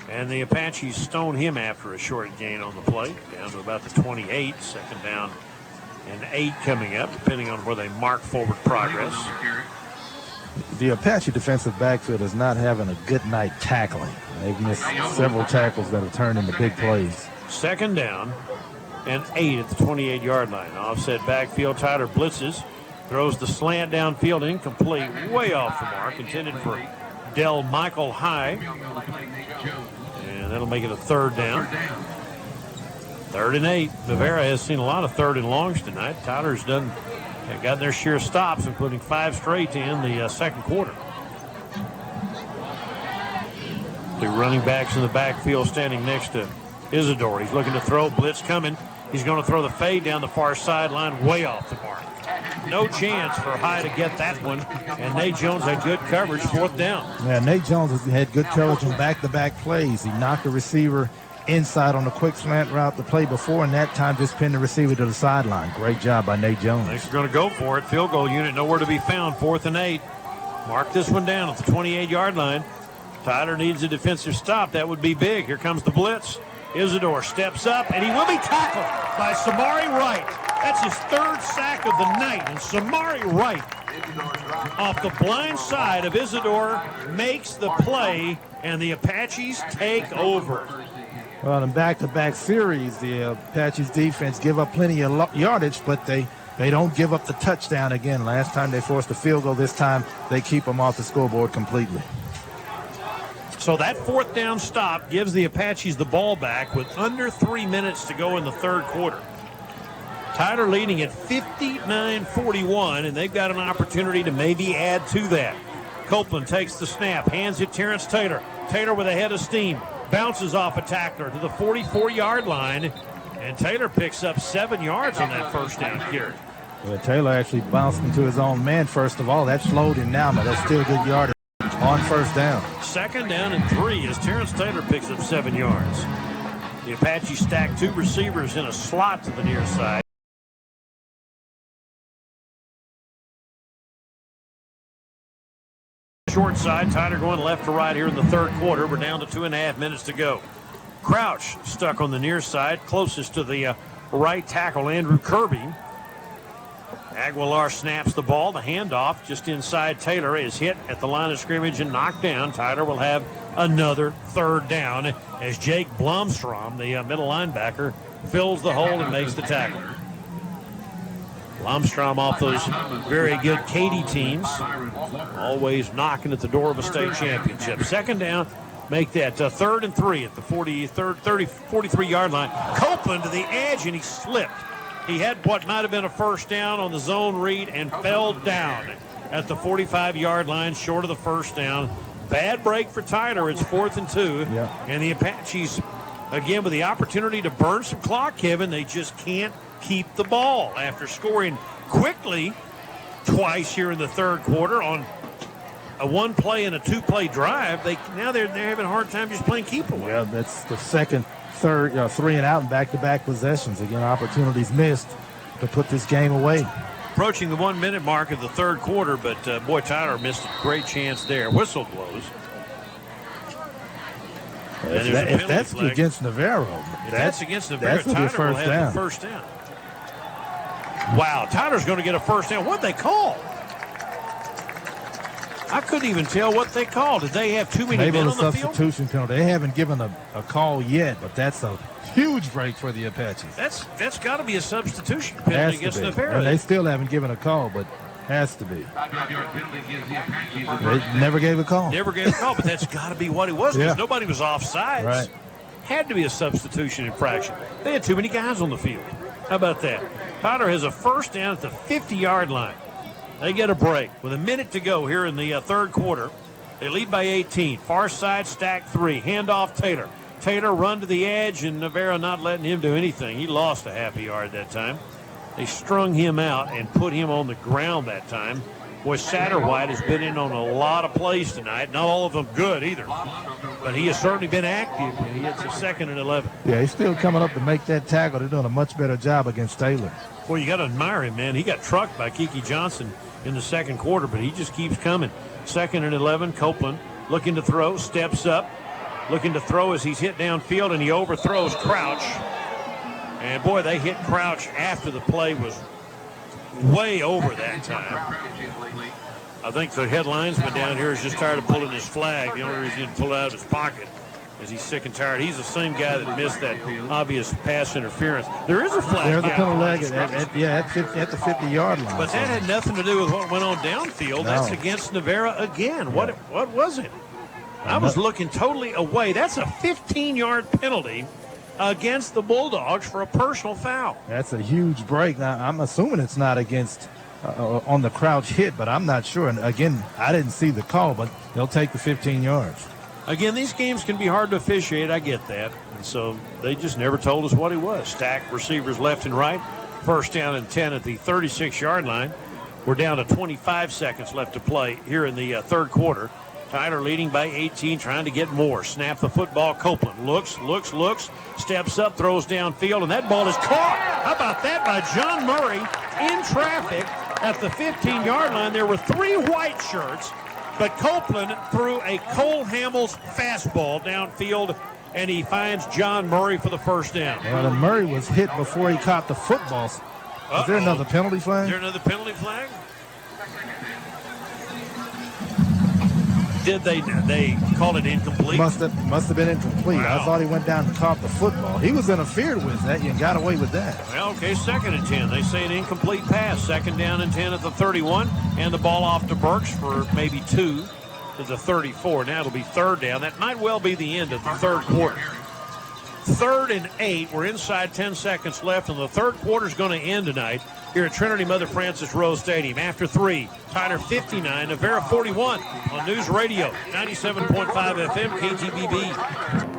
And the Apaches stone him after a short gain on the play. Down to about the 28. 2nd down and 8 coming up, depending on where they mark forward progress. The Apache defensive backfield is not having a good night tackling. They've missed several tackles that have turned into big plays. 2nd down and 8 at the 28-yard line. Offset backfield, Tyler blitzes. Throws the slant downfield, incomplete, way off the mark. Intended for Del Michael High. And that'll make it a 3rd down. 3rd and 8. Navarro has seen a lot of 3rd and longs tonight. Tyler's gotten their share of stops, including 5 straight to end the 2nd quarter. 2 running backs in the backfield standing next to Isidore. He's looking to throw, blitz coming. He's going to throw the fade down the far sideline, way off the mark. No chance for High to get that one. And Nate Jones had good coverage, 4th down. Yeah, Nate Jones has had good coverage on back-to-back plays. He knocked the receiver inside on the quick slant route the play before, and that time just pinned the receiver to the sideline. Great job by Nate Jones. They're going to go for it. Field goal unit nowhere to be found. 4th and 8. Mark this one down at the 28-yard line. Tyler needs a defensive stop. That would be big. Here comes the blitz. Isidore steps up, and he will be tackled by Samari Wright. That's his 3rd sack of the night. And Samari Wright, off the blind side of Isidore, makes the play, and the Apaches take over. Well, in back-to-back series, the Apaches defense give up plenty of yardage, but they don't give up the touchdown again. Last time they forced a field goal. This time they keep them off the scoreboard completely. So that fourth down stop gives the Apaches the ball back with under 3 minutes to go in the third quarter. Tyler leading at 59-41, and they've got an opportunity to maybe add to that. Copeland takes the snap, hands it Terrence Taylor. Taylor with a head of steam, bounces off a tackler to the 44-yard line, and Taylor picks up 7 yards on that first down carry. Well, Taylor actually bounced into his own man first of all. That slowed him down, but that's still good yardage on first down. 2nd down and 3 as Terrence Taylor picks up 7 yards. The Apaches stack 2 receivers in a slot to the near side. Short side, Tyler going left to right here in the third quarter. We're down to 2.5 minutes to go. Crouch stuck on the near side, closest to the right tackle, Andrew Kirby. Aguilar snaps the ball. The handoff just inside Taylor is hit at the line of scrimmage and knocked down. Tyler will have another third down as Jake Blomstrom, the middle linebacker, fills the hole and makes the tackle. Blomstrom off those very good Katy teams, always knocking at the door of a state championship. 2nd down, make that 3rd and 3 at the 43-yard line. Copeland to the edge, and he slipped. He had what might have been a first down on the zone read and fell down at the 45-yard line, short of the first down. Bad break for Tyler. It's 4th and 2. Yeah. And the Apaches, again, with the opportunity to burn some clock, Kevin, they just can't keep the ball after scoring quickly twice here in the third quarter on a 1-play and a 2-play drive. They're having a hard time just playing keep away. Yeah, that's the second, third, 3 and out in back-to-back possessions. Again, opportunities missed to put this game away. Approaching the 1-minute mark of the third quarter, but boy, Tyler missed a great chance there. Whistle blows. If that's against Navarro, that's against Navarro, Tyler will have the first down. Wow, Tyler's going to get a first down. What'd they call? I couldn't even tell what they called. Did they have too many Maybe men a on the field? substitution penalty. They haven't given a call yet, but that's a huge break for the Apaches. That's got to be a substitution penalty against Navarro. And they still haven't given a call, but has to be. They never gave a call. Never gave a call, but that's got to be what it was because nobody was offsides. Right. Had to be a substitution infraction. They had too many guys on the field. How about that? Tyler has a first down at the 50-yard line. They get a break with a minute to go here in the third quarter. They lead by 18. Far side, stack 3. Handoff Taylor. Taylor run to the edge, and Navarro not letting him do anything. He lost a half a yard that time. They strung him out and put him on the ground that time. Boy, Satterwhite has been in on a lot of plays tonight. Not all of them good either. But he has certainly been active, and he hits a 2nd and 11. Yeah, he's still coming up to make that tackle. They're doing a much better job against Taylor. Well, you got to admire him, man. He got trucked by Kiki Johnson in the second quarter, but he just keeps coming. 2nd and 11, Copeland looking to throw, steps up, looking to throw as he's hit downfield, and he overthrows Crouch. And, boy, they hit Crouch after the play was way over that time. I think the head linesman down here is just tired of pulling his flag. The only reason he didn't pull it out of his pocket is he's sick and tired. He's the same guy that missed that obvious pass interference. There is a flag. There's a penalty leg at the 50-yard line. But that had nothing to do with what went on downfield. No. That's against Navarro again. What was it? I was looking totally away. That's a 15-yard penalty against the Bulldogs for a personal foul. That's a huge break. Now, I'm assuming it's not against on the Crouch hit, but I'm not sure. And, again, I didn't see the call, but they'll take the 15 yards. Again, these games can be hard to officiate. I get that. And so they just never told us what it was. Stacked receivers left and right. First down and 10 at the 36-yard line. We're down to 25 seconds left to play here in the third quarter. Tyler leading by 18, trying to get more. Snap the football. Copeland looks, steps up, throws downfield, and that ball is caught. How about that by John Murray in traffic at the 15-yard line? There were 3 white shirts, but Copeland threw a Cole Hamels fastball downfield, and he finds John Murray for the first down. Well, and Murray was hit before he caught the football. Is there another penalty flag? Is there another penalty flag? Did they call it incomplete? Must have been incomplete. Wow. I thought he went down and caught the football. He was interfered with that and got away with that. Well, okay, 2nd and 10. They say an incomplete pass. 2nd down and 10 at the 31, and the ball off to Burks for maybe 2. to the 34. Now it'll be third down. That might well be the end of the third quarter. 3rd and 8. We're inside 10 seconds left, and the third quarter is going to end tonight here at Trinity Mother Frances Rose Stadium. After 3, Tyler 59, Navarro 41 on News Radio 97.5 FM KTBB.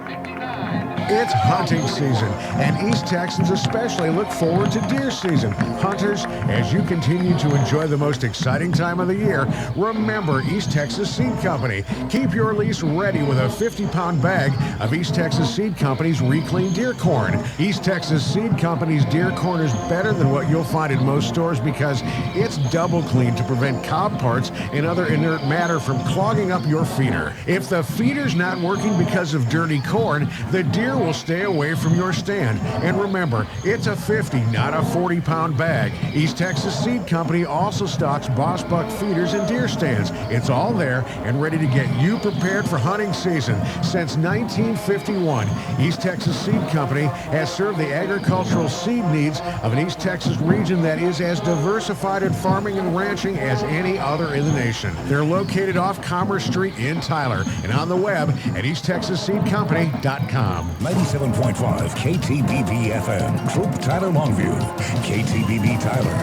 It's hunting season, and East Texans especially look forward to deer season. Hunters, as you continue to enjoy the most exciting time of the year, remember East Texas Seed Company. Keep your lease ready with a 50-pound bag of East Texas Seed Company's reclaimed deer corn. East Texas Seed Company's deer corn is better than what you'll find in most stores because it's double cleaned to prevent cob parts and other inert matter from clogging up your feeder. If the feeder's not working because of dirty corn, the deer will stay away from your stand. And remember, it's a 50, not a 40-pound bag. East Texas Seed Company also stocks Boss Buck feeders and deer stands. It's all there and ready to get you prepared for hunting season. Since 1951, East Texas Seed Company has served the agricultural seed needs of an East Texas region that is as diversified in farming and ranching as any other in the nation. They're located off Commerce Street in Tyler and on the web at easttexasseedcompany.com. 97.5 KTBB FM, Troop Tyler Longview, KTBB Tyler.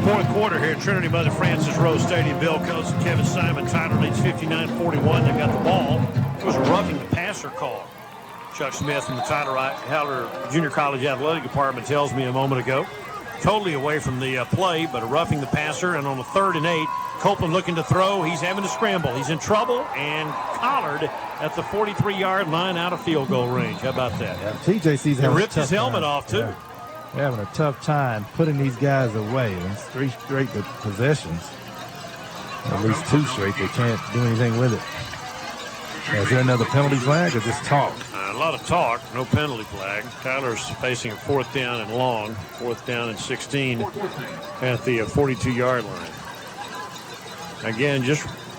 Fourth quarter here at Trinity Mother Frances Rose Stadium. Bill Coates and Kevin Simon. Tyler leads 59-41. They've got the ball. It was a roughing the passer call. Chuck Smith from the Tyler Junior College Athletic Department tells me a moment ago. Totally away from the play, but a roughing the passer. And on the 3rd and 8, Copeland looking to throw. He's having to scramble. He's in trouble and collared at the 43-yard line out of field goal range. How about that? Yeah, TJC's having ripped his helmet off, too. Yeah. They're having a tough time putting these guys away. It's 3 straight possessions. At least 2 straight. They can't do anything with it. Is there another penalty flag or just talk? A lot of talk, no penalty flag. Tyler's facing a 4th down and long, 4th down and 16 at the 42-yard line. Again,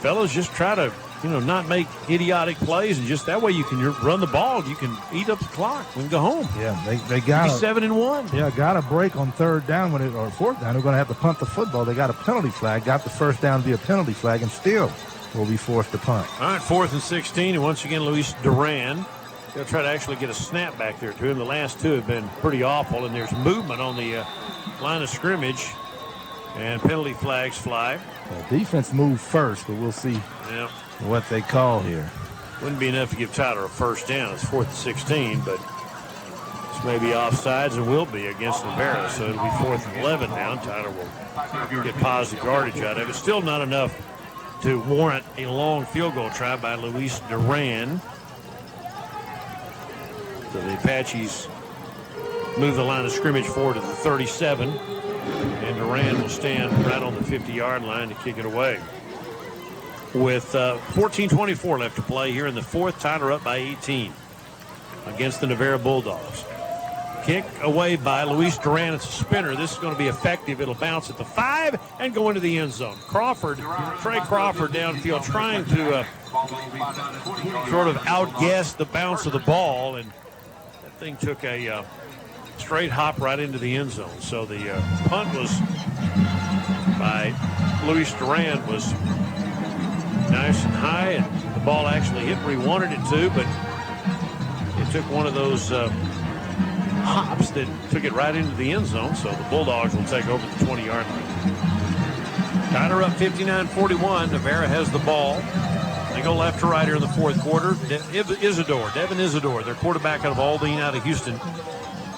fellas just try to, not make idiotic plays, and just that way you can run the ball. You can eat up the clock. We can go home. Yeah, they got 7-1. Yeah, got a break on 3rd down or 4th down. They're going to have to punt the football. They got a penalty flag, got the 1st down via penalty flag, and still will be forced to punt. All right, 4th and 16, and once again, Luis Duran. They'll try to actually get a snap back there to him. The last 2 have been pretty awful, and there's movement on the line of scrimmage, and penalty flags fly. Defense moved first, but we'll see what they call here. Wouldn't be enough to give Tyler a 1st down. It's 4th and 16, but this may be offsides and will be against Navarro, so it'll be 4th and 11 now. Tyler will get positive yardage out of it. Still not enough to warrant a long field goal try by Luis Duran. So the Apaches move the line of scrimmage forward to the 37, and Duran will stand right on the 50-yard line to kick it away. With 14:24 left to play here in the 4th, Tyler up by 18 against the Navarro Bulldogs. Kick away by Luis Duran. It's a spinner. This is going to be effective. It'll bounce at the 5 and go into the end zone. Trey Crawford downfield trying to sort of outguess the bounce of the ball, and that thing took a straight hop right into the end zone. So the punt was by Luis Duran was nice and high, and the ball actually hit where he wanted it to, but it took one of those hops that took it right into the end zone, so the Bulldogs will take over the 20-yard line. Tyler up 59-41. Navarro has the ball. They go left to right here in the 4th quarter. Devin Isidore, their quarterback out of Aldine, out of Houston.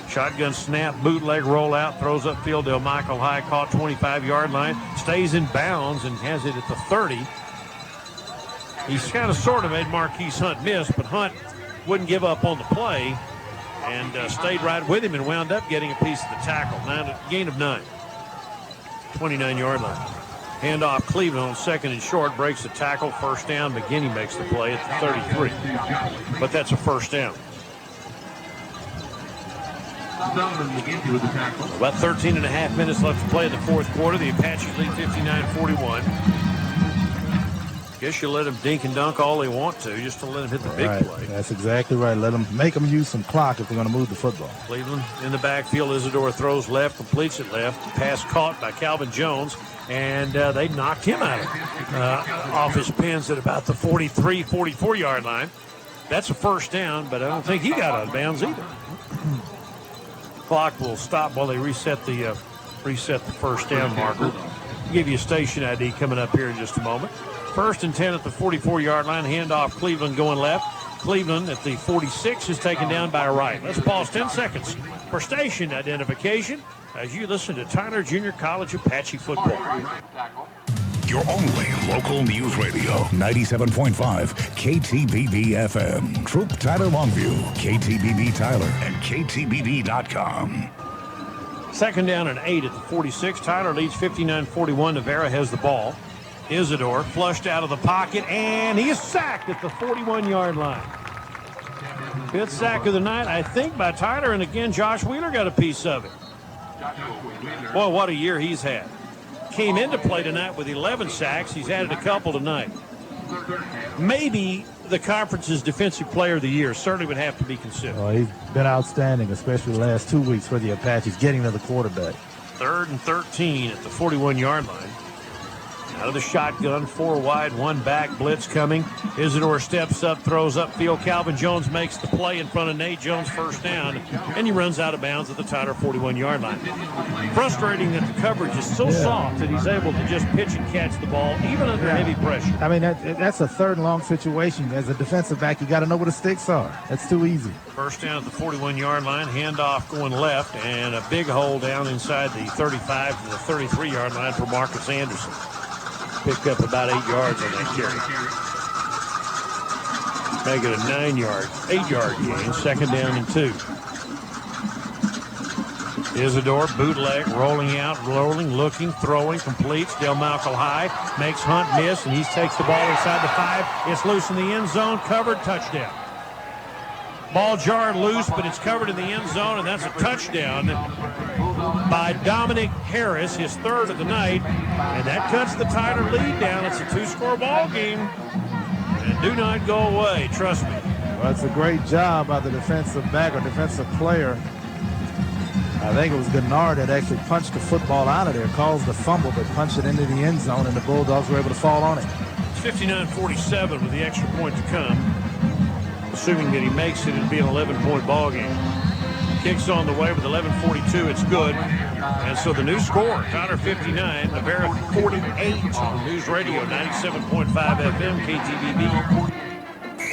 Shotgun snap, bootleg rollout, throws upfield to Michael High, caught 25-yard line, stays in bounds and has it at the 30. He's kind of sort of made Marquise Hunt miss, but Hunt wouldn't give up on the play and stayed right with him and wound up getting a piece of the tackle. Gain of 9. 29-yard line. Handoff Cleveland on 2nd and short, breaks the tackle, 1st down. McGinney makes the play at the 33. But that's a 1st down. About 13 and a half minutes left to play in the 4th quarter. The Apaches lead 59-41. Guess you let them dink and dunk all they want to, just to let them hit the big play. That's exactly right. Make them use some clock if they're going to move the football. Cleveland in the backfield. Isidore throws left, completes it left. Pass caught by Calvin Jones, and they knocked him out off his pins at about the 43, 44-yard line. That's a first down, but I don't think he got out of bounds either. Clock will stop while they reset the first down marker. I'll give you a station ID coming up here in just a moment. 1st and 10 at the 44-yard line. Handoff, Cleveland going left. Cleveland at the 46 is taken down by right. Let's pause 10 seconds for station identification as you listen to Tyler Junior College Apache football. Your only local news radio, 97.5 KTBB FM. Troop Tyler Longview, KTBB Tyler, and KTBB.com. 2nd down and 8 at the 46. Tyler leads 59-41. Navarro has the ball. Isidore flushed out of the pocket, and he is sacked at the 41-yard line. 5th sack of the night, I think, by Tyler, and again, Josh Wheeler got a piece of it. Boy, what a year he's had. Came into play tonight with 11 sacks. He's added a couple tonight. Maybe the conference's defensive player of the year certainly would have to be considered. Well, he's been outstanding, especially the last 2 weeks for the Apaches, getting to the quarterback. 3rd and 13 at the 41-yard line. Out of the shotgun, 4 wide, 1 back, blitz coming. Isidore steps up, throws upfield. Calvin Jones makes the play in front of Nate Jones, first down, and he runs out of bounds at the Tyler 41-yard line. Frustrating that the coverage is so soft that he's able to just pitch and catch the ball, even under heavy pressure. I mean, that's a 3rd and long situation. As a defensive back, you got to know where the sticks are. That's too easy. First down at the 41-yard line, handoff going left, and a big hole down inside the 35 to the 33-yard line for Marcus Anderson. Picked up about 8 yards on that carry. Make it a 8-yard gain. 2nd down and 2. Isidore, bootleg, rolling out, looking, throwing, completes. Delmalco high, makes Hunt miss, and he takes the ball inside the 5. It's loose in the end zone, covered, touchdown. Ball jarred loose, but it's covered in the end zone, and that's a touchdown by Dominic Harris, his 3rd of the night, and that cuts the Tyler lead down. It's a 2-score ball game, and do not go away, trust me. Well, it's a great job by the defensive back or defensive player. I think it was Gennard that actually punched the football out of there, caused the fumble, but punched it into the end zone, and the Bulldogs were able to fall on it. It's 59-47 with the extra point to come. Assuming that he makes it, it'll be an 11-point ball game. Kicks on the way with 11:42. It's good. And so the new score, Tyler 59, Navarro 48 on News Radio 97.5 FM KTBB.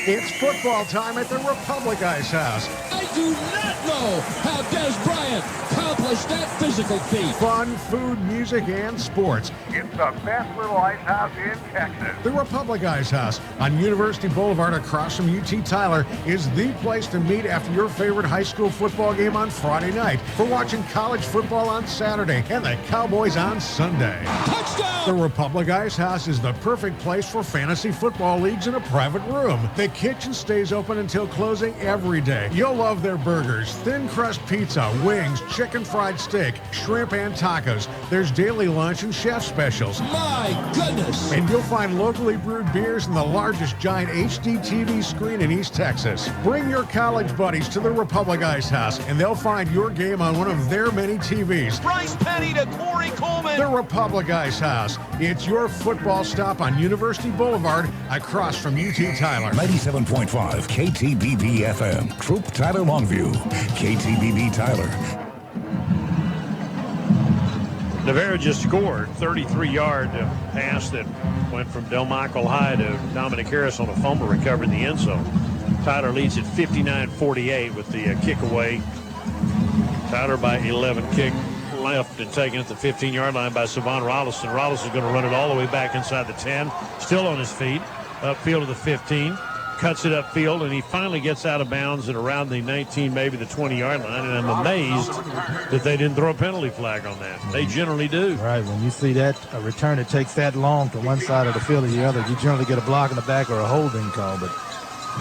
It's football time at the Republic Ice House. I do not know how Des Bryant accomplished that physical feat. Fun, food, music, and sports. It's the best little ice house in Texas. The Republic Ice House on University Boulevard across from UT Tyler is the place to meet after your favorite high school football game on Friday night, for watching college football on Saturday and the Cowboys on Sunday. Touchdown! The Republic Ice House is the perfect place for fantasy football leagues in a private room. The kitchen stays open until closing every day. You'll love their burgers, thin crust pizza, wings, chicken fried steak, shrimp, and tacos. There's daily lunch and chef specials. My goodness! And you'll find locally brewed beers and the largest giant HD TV screen in East Texas. Bring your college buddies to the Republic Ice House, and they'll find your game on one of their many TVs. Bryce Petty to Corey Coleman. The Republic Ice House. It's your football stop on University Boulevard across from UT Tyler. 97.5 KTBB FM. Troop Tyler Longview, KTBB Tyler. Navarro just scored 33-yard pass that went from Delmichael High to Dominic Harris on a fumble recovered in the end zone. Tyler leads at 59-48 with the kick away. Tyler by 11, kick left and taken at the 15-yard line by Savon Rollison. Rollison's going to run it all the way back inside the 10, still on his feet, upfield to the 15. Cuts it upfield, and he finally gets out of bounds at around the 19, maybe the 20-yard line, and I'm amazed that they didn't throw a penalty flag on that. They generally do. Right, when you see that, a return that takes that long to one side of the field or the other, you generally get a block in the back or a holding call, but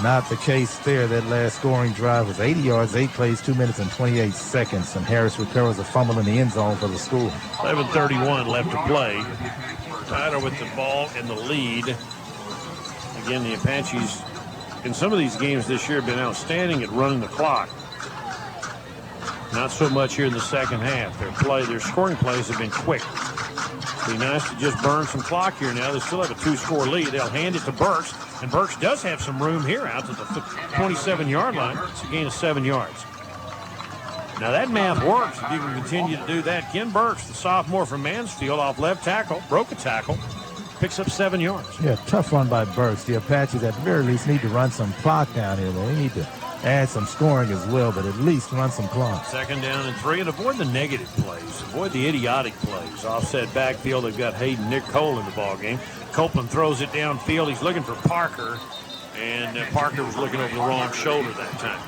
not the case there. That last scoring drive was 80 yards, 8 plays, 2 minutes and 28 seconds, and Harris recovers a fumble in the end zone for the score. 11:31 left to play. Tyler with the ball in the lead. Again, the Apaches in some of these games this year have been outstanding at running the clock. Not so much here in the second half. Their scoring plays have been quick. Be nice to just burn some clock here now. They still have a 2-score lead. They'll hand it to Burks, and Burks does have some room here out to the 27-yard line. It's a gain of 7 yards. Now that math works if you can continue to do that. Ken Burks, the sophomore from Mansfield, off left tackle, broke a tackle, picks up 7 yards. Yeah, tough run by Burks. The Apaches at the very least need to run some clock down here. They need to add some scoring as well, but at least run some clock. 2nd down and 3, and avoid the negative plays. Avoid the idiotic plays. Offset backfield, they've got Hayden Nick Cole in the ballgame. Copeland throws it downfield. He's looking for Parker, and Parker was looking over the wrong shoulder that time.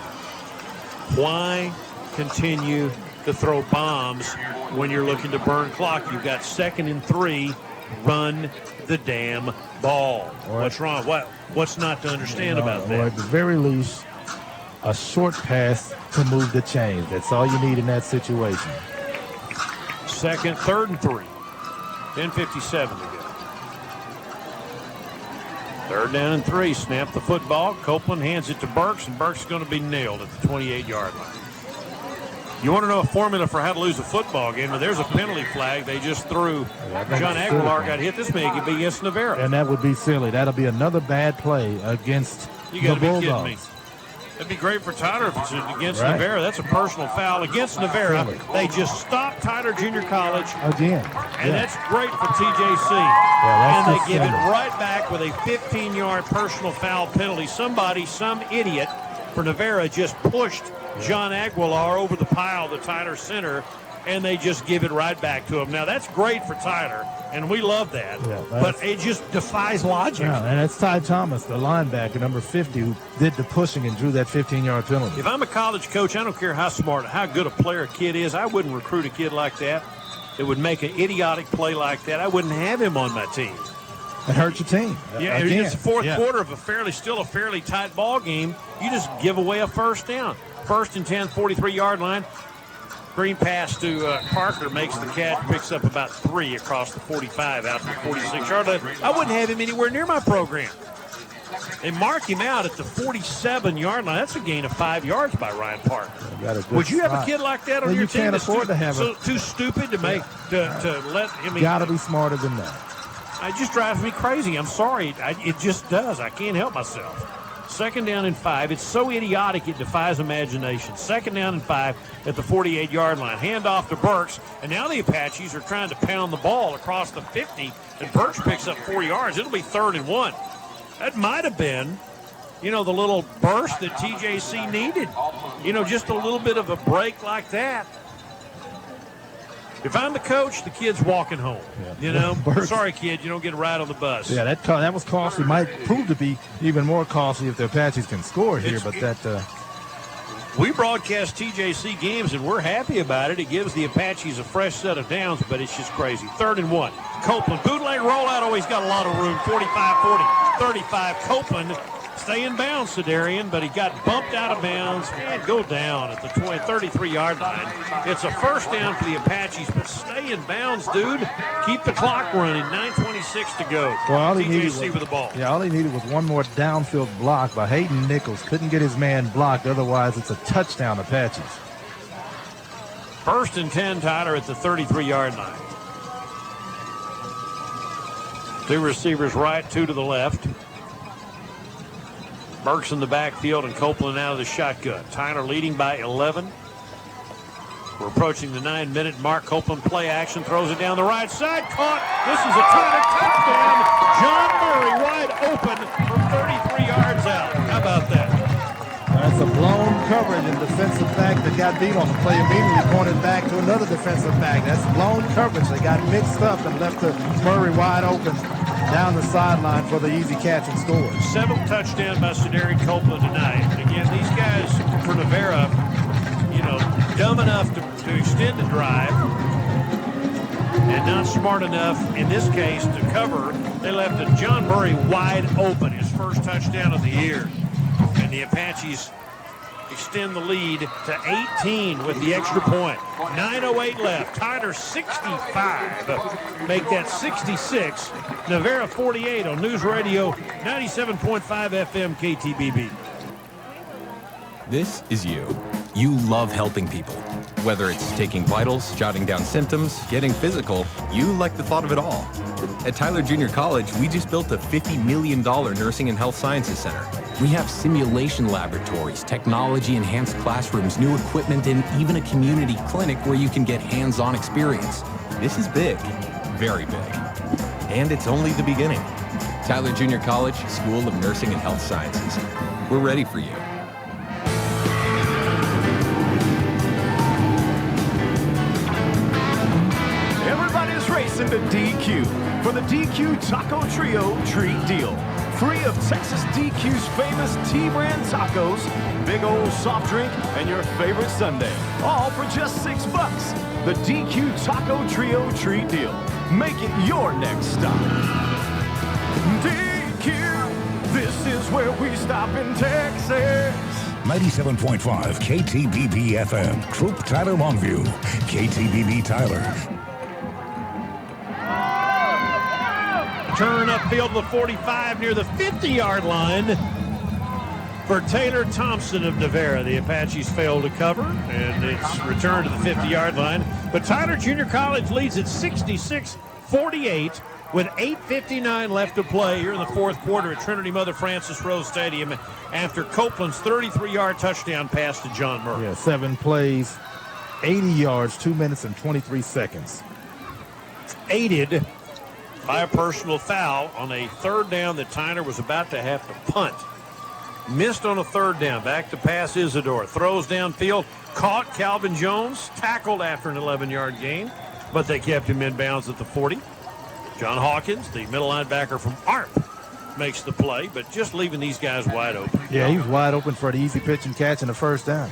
Why continue to throw bombs when you're looking to burn clock? You've got 2nd and 3. Run the damn ball. What's wrong? What's not to understand about that? Or at the very least, a short pass to move the chains. That's all you need in that situation. 3rd and 3. 10:57 to go. 3rd down and 3. Snap the football. Copeland hands it to Burks, and Burks is going to be nailed at the 28-yard line. You want to know a formula for how to lose a football game? Well, there's a penalty flag they just threw. John Aguilar got hit. This may be against Navarro. And that would be silly. That'll be another bad play against you gotta the be kidding me. Bulldogs. That'd be great for Tyler if it's against Navarro. That's a personal foul against Navarro. They just stopped Tyler Junior College. Again. And that's great for TJC. And they give it right back with a 15-yard personal foul penalty. Some idiot for Navarro just pushed John Aguilar over the pile, the Tyler center, and they just give it right back to him. Now, that's great for Tyler, and we love that, but it just defies logic. Yeah, and that's Ty Thomas, the linebacker, number 50, who did the pushing and drew that 15-yard penalty. If I'm a college coach, I don't care how smart, how good a player a kid is, I wouldn't recruit a kid like that that would make an idiotic play like that. I wouldn't have him on my team. It hurts your team. Yeah, it's the fourth quarter of a fairly tight ball game. You just give away a 1st down. 1st and 10, 43-yard line. Green pass to Parker makes the catch, picks up about 3 across the 45 out to the 46-yard line. I wouldn't have him anywhere near my program. They mark him out at the 47-yard line. That's a gain of 5 yards by Ryan Parker. Would you have a kid like that on your team? You can't afford to have too stupid to make to let him. Got to be smarter than that. It just drives me crazy. I'm sorry. It just does. I can't help myself. 2nd down and 5. It's so idiotic it defies imagination. 2nd down and 5 at the 48-yard line. Hand off to Burks, and now the Apaches are trying to pound the ball across the 50, and Burks picks up 4 yards. It'll be 3rd and 1. That might have been, the little burst that TJC needed. Just a little bit of a break like that. If I'm the coach, the kid's walking home. Sorry, kid, you don't get a ride on the bus. Yeah, that was costly. Might prove to be even more costly if the Apaches can score here. We broadcast TJC games, and we're happy about it. It gives the Apaches a fresh set of downs, but it's just crazy. 3rd and 1. Copeland, bootleg rollout. Always got a lot of room. 45, 40, 35. Copeland stay in bounds, Sedarian, but he got bumped out of bounds and go down at the 33-yard line. It's a 1st down for the Apaches, but stay in bounds, dude. Keep the clock running. 9:26 to go. Well, TJC with the ball. Yeah, all he needed was one more downfield block by Hayden Nichols. Couldn't get his man blocked. Otherwise, it's a touchdown, Apaches. 1st and 10, Tyler, at the 33-yard line. 2 receivers right, 2 to the left. Burks in the backfield and Copeland out of the shotgun. Tyler leading by 11. We're approaching the 9-minute mark. Copeland play action, throws it down the right side. Caught. This is a Tyler touchdown. John Murray wide open from 33 yards out. How about that? That's a blown coverage, and defensive back that got beat on the play immediately pointed back to another defensive back. That's blown coverage. They got mixed up and left the Murray wide open down the sideline for the easy catch and score. 7th touchdown by Sedarian Copeland tonight. And again, these guys for Navarro, dumb enough to extend the drive and not smart enough, in this case, to cover. They left John Murray wide open, his first touchdown of the year. And the Apaches extend the lead to 18 with the extra point. 9:08 left. Tyler 65. Make that 66. Navarro 48 on News Radio 97.5 FM KTBB. This is you. You love helping people. Whether it's taking vitals, jotting down symptoms, getting physical, you like the thought of it all. At Tyler Junior College, we just built a $50 million nursing and health sciences center. We have simulation laboratories, technology-enhanced classrooms, new equipment, and even a community clinic where you can get hands-on experience. This is big, very big. And it's only the beginning. Tyler Junior College, School of Nursing and Health Sciences. We're ready for you. Racing to DQ for the DQ Taco Trio Treat Deal. Free of Texas DQ's famous T-brand tacos, big old soft drink, and your favorite sundae. All for just $6. The DQ Taco Trio Treat Deal. Make it your next stop. DQ, this is where we stop in Texas. 97.5 KTBB FM. Troop Tyler Longview. KTBB Tyler. Turn upfield to the 45 near the 50-yard line for Taylor Thompson of Navarro. The Apaches failed to cover, and it's returned to the 50-yard line. But Tyler Junior College leads at 66-48 with 8:59 left to play here in the fourth quarter at Trinity Mother Frances Rose Stadium after Copeland's 33-yard touchdown pass to John Murray. Yeah, 7 plays, 80 yards, 2 minutes and 23 seconds. Aided by a personal foul on a third down that Tyler was about to have to punt. Missed on a third down. Back to pass Isidore. Throws downfield. Caught Calvin Jones. Tackled after an 11-yard gain. But they kept him in bounds at the 40. John Hawkins, the middle linebacker from ARP, makes the play. But just leaving these guys wide open. Yeah, he was wide open for the easy pitch and catch and the first down.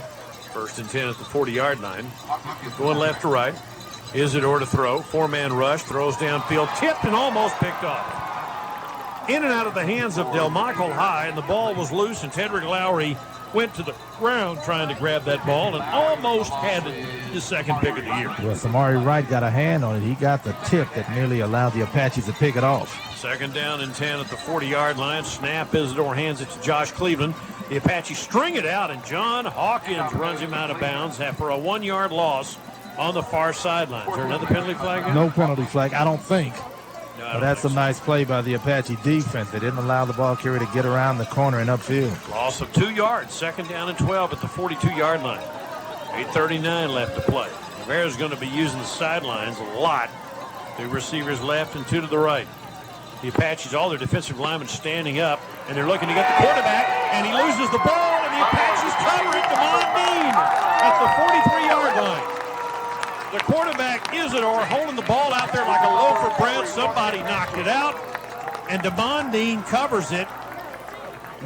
1st and 10 at the 40-yard line. Going left to right. Isidore to throw. 4-man rush. Throws downfield. Tipped and almost picked off. In and out of the hands of Delmichael High, and the ball was loose, and Tedrick Lowry went to the ground trying to grab that ball and almost had his second pick of the year. Well, Samari Wright got a hand on it. He got the tip that nearly allowed the Apaches to pick it off. 2nd down and 10 at the 40-yard line. Snap. Isidore hands it to Josh Cleveland. The Apaches string it out, and John Hawkins runs him out of bounds after a 1-yard loss on the far sideline. Is there another penalty flag here? No penalty flag, I don't think. No, but that's a nice play by the Apache defense. They didn't allow the ball carrier to get around the corner and upfield. Loss of 2 yards. 2nd down and 12 at the 42-yard line. 8:39 left to play. Navarro's going to be using the sidelines a lot. 2 receivers left and 2 to the right. The Apaches, all their defensive linemen standing up, and they're looking to get the quarterback, and he loses the ball, and the Apaches cover it. Damon Dean at the 43-yard line. The quarterback, Isidore, holding the ball out there like a loaf of bread. Somebody knocked it out, and Damon Dean covers it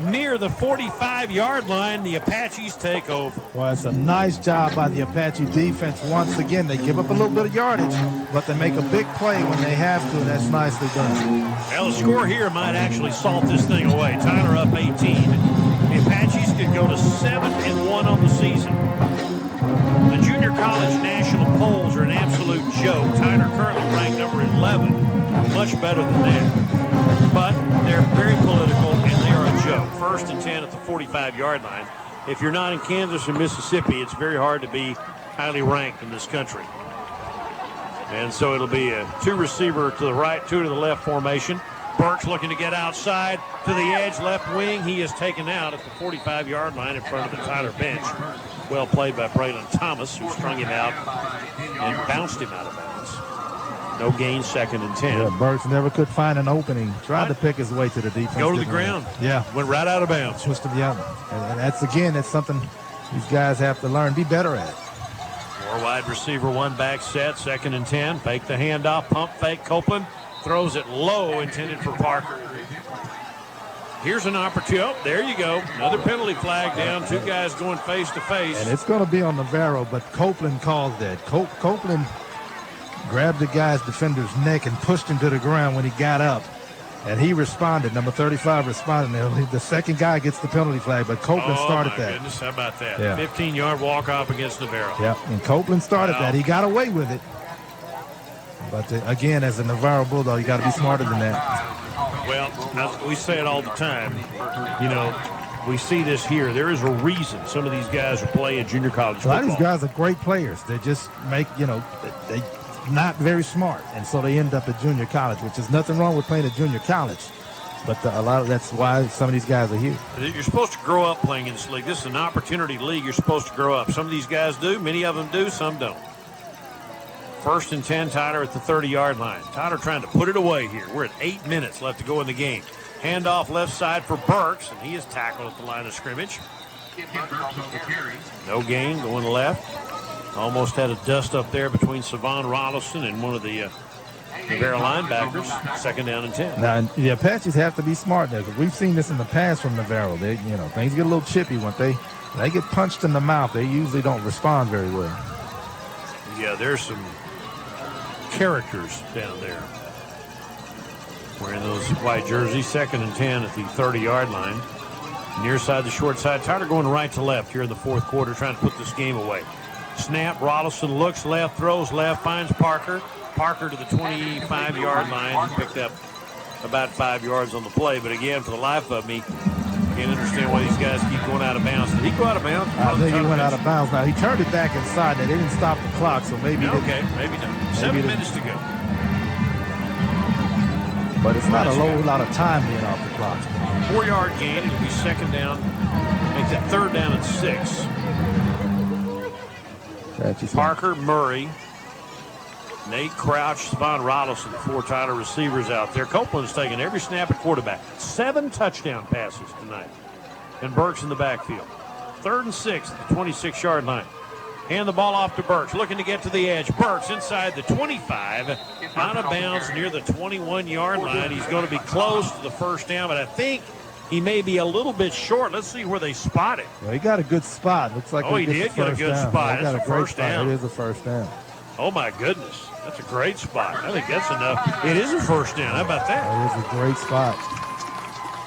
near the 45-yard line. The Apaches take over. Well, it's a nice job by the Apache defense. Once again, they give up a little bit of yardage, but they make a big play when they have to, and that's nicely done. Well, the score here might actually salt this thing away. Tyler up 18. The Apaches could go to 7-1 on the season. The junior college national polls are an absolute joke. Tyler currently ranked number 11. Much better than that. But they're very political, and they are a joke. 1st and 10 at the 45-yard line. If you're not in Kansas or Mississippi, it's very hard to be highly ranked in this country. And so it'll be a 2-receiver to the right, 2 to the left formation. Burks looking to get outside to the edge, left wing. He is taken out at the 45-yard line in front of the Tyler bench. Well played by Braylon Thomas, who strung him out and bounced him out of bounds. No gain, 2nd and 10. Yeah, Burks never could find an opening. Tried to pick his way to the defense. Go to the ground. Yeah. Went right out of bounds. Twisted the other. And that's something these guys have to learn, be better at. 4 wide receiver, 1 back set, 2nd and 10. Fake the handoff, pump fake. Copeland throws it low, intended for Parker. Here's an opportunity. Oh, there you go. Another penalty flag down. 2 guys going face to face. And it's going to be on Navarro, but Copeland calls that. Copeland grabbed the guy's defender's neck and pushed him to the ground when he got up. And he responded. Number 35 responded. The second guy gets the penalty flag, but Copeland started that. Goodness, how about that? Yeah. 15-yard walk-off against Navarro. Yeah, and Copeland started that. He got away with it. But, again, as a Navarro Bulldog, you got to be smarter than that. Well, we say it all the time. You know, we see this here. There is a reason some of these guys are playing junior college football. A lot of these guys are great players. They just make, they not very smart, and so they end up at junior college, which is nothing wrong with playing at junior college. But that's why some of these guys are here. You're supposed to grow up playing in this league. This is an opportunity league. You're supposed to grow up. Some of these guys do. Many of them do. Some don't. 1st and 10, Tyler at the 30-yard line. Tyler trying to put it away here. We're at 8 minutes left to go in the game. Handoff left side for Burks, and he is tackled at the line of scrimmage. No gain, going left. Almost had a dust up there between Savon Rolliston and one of the Navarro linebackers. 2nd down and 10. Now, the Apaches have to be smart there, because we've seen this in the past from Navarro. They, things get a little chippy when they get punched in the mouth. They usually don't respond very well. Yeah, there's some characters down there wearing those white jerseys. 2nd and 10 at the 30-yard line. Near side, the short side. Tyler going right to left here in the 4th quarter, trying to put this game away. Snap, Rolliston looks left, throws left, finds Parker. Parker to the 25-yard line. He picked up about 5 yards on the play, but again, for the life of me, can't understand why these guys keep going out of bounds. Did he go out of bounds? I think he went out of bounds. Now, he turned it back inside. They didn't stop the clock, so maybe okay, maybe not. 7 minutes to go. But it's not a whole lot of time being off the clock. 4-yard gain. It'll be 2nd down. Make that 3rd down and 6. Parker, Murray, Nate Crouch, Savon Rolliston, 4 Tyler receivers out there. Copeland's taking every snap at quarterback. 7 touchdown passes tonight. And Burks in the backfield. 3rd and 6 at the 26-yard line. Hand the ball off to Burks, looking to get to the edge. Burks inside the 25, out of bounds near the 21-yard line. He's going to be close to the 1st down, but I think he may be a little bit short. Let's see where they spot it. Well, he got a good spot. Looks like he did get a good spot. He got That's a great first down. It is a 1st down. Oh, my goodness. That's a great spot. I think that's enough. It is a 1st down. How about that? It is a great spot.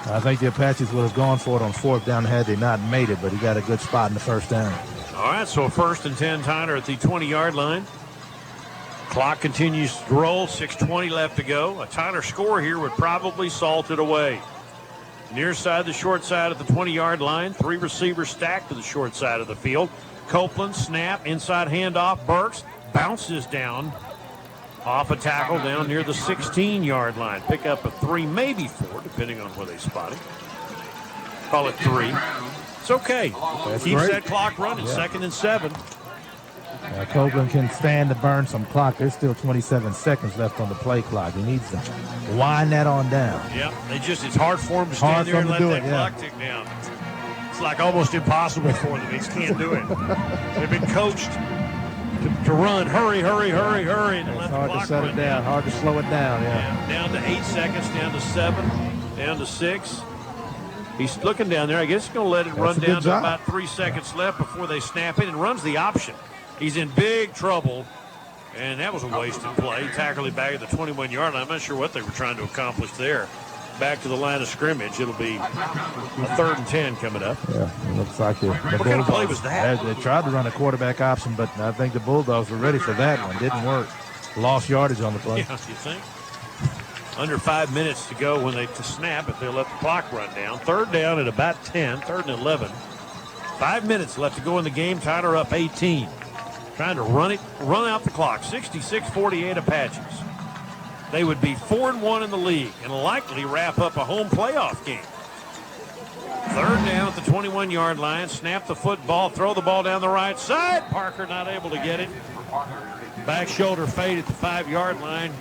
I think the Apaches would have gone for it on 4th down had they not made it, but he got a good spot in the 1st down. All right, so 1st and 10, Tyler at the 20-yard line. Clock continues to roll. 6:20 left to go. A Tyler score here would probably salt it away. Near side, the short side at the 20-yard line. 3 receivers stacked to the short side of the field. Copeland, snap, inside handoff. Burks bounces down off a tackle down near the 16-yard line. Pick up a 3, maybe 4, depending on where they spot it. Call it 3. It's okay. Keeps that clock running. 2nd and 7. Copeland can stand to burn some clock. There's still 27 seconds left on the play clock. He needs to wind that on down. Yeah, it's hard for him to stand there and let that clock tick down. It's like almost impossible for them. They just can't do it. They've been coached to run, hurry, and it's let the hard clock to set it down, hard to slow it down. Yeah. Down to 8 seconds, down to 7, down to 6. He's looking down there. I guess he's going to let it run down to about 3 seconds left before they snap it and runs the option. He's in big trouble, and that was a wasted play. Tackled it back at the 21-yard line. I'm not sure what they were trying to accomplish there. Back to the line of scrimmage. It'll be a 3rd and 10 coming up. Yeah, it looks like it. What kind of play was that? They tried to run a quarterback option, but I think the Bulldogs were ready for that one. Didn't work. Lost yardage on the play. Yeah, you think? Under 5 minutes to go when they snap if they let the clock run down. 3rd down at about 10, 3rd and 11. 5 minutes left to go in the game. Tyler up 18. Trying to run out the clock. 66-48 Apaches. They would be 4-1 in the league and likely wrap up a home playoff game. 3rd down at the 21-yard line. Snap the football. Throw the ball down the right side. Parker not able to get it. Back shoulder fade at the 5-yard line.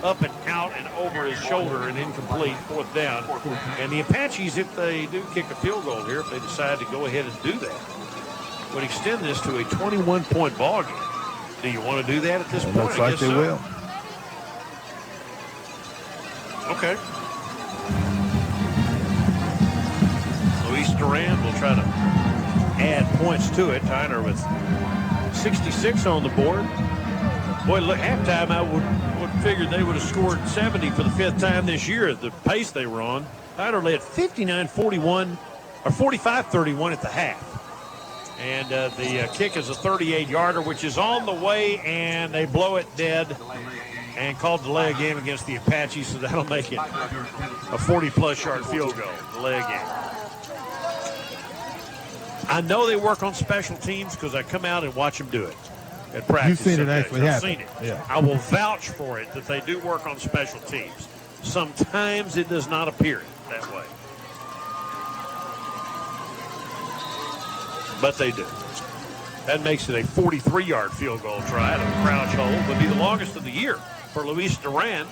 Up and out and over his shoulder and incomplete. 4th down. And the Apaches, if they do kick a field goal here, if they decide to go ahead and do that, would extend this to a 21-point ball game. Do you want to do that at this point? Looks like they will. Okay. Luis Duran will try to add points to it. Tyler with 66 on the board. Boy, look, halftime I would figure they would have scored 70 for the 5th time this year at the pace they were on. Tyler led 59-41 or 45-31 at the half. And the kick is a 38-yarder, which is on the way, and they blow it dead and called delay game against the Apaches, so that'll make it a 40-plus yard field goal, delay game. I know they work on special teams because I come out and watch them do it at practice. You've seen it actually happen. I've seen it. Yeah. I will vouch for it that they do work on special teams. Sometimes it does not appear that way. But they do. That makes it a 43-yard field goal try out of Crouch Hole. Would be the longest of the year for Luis Duran,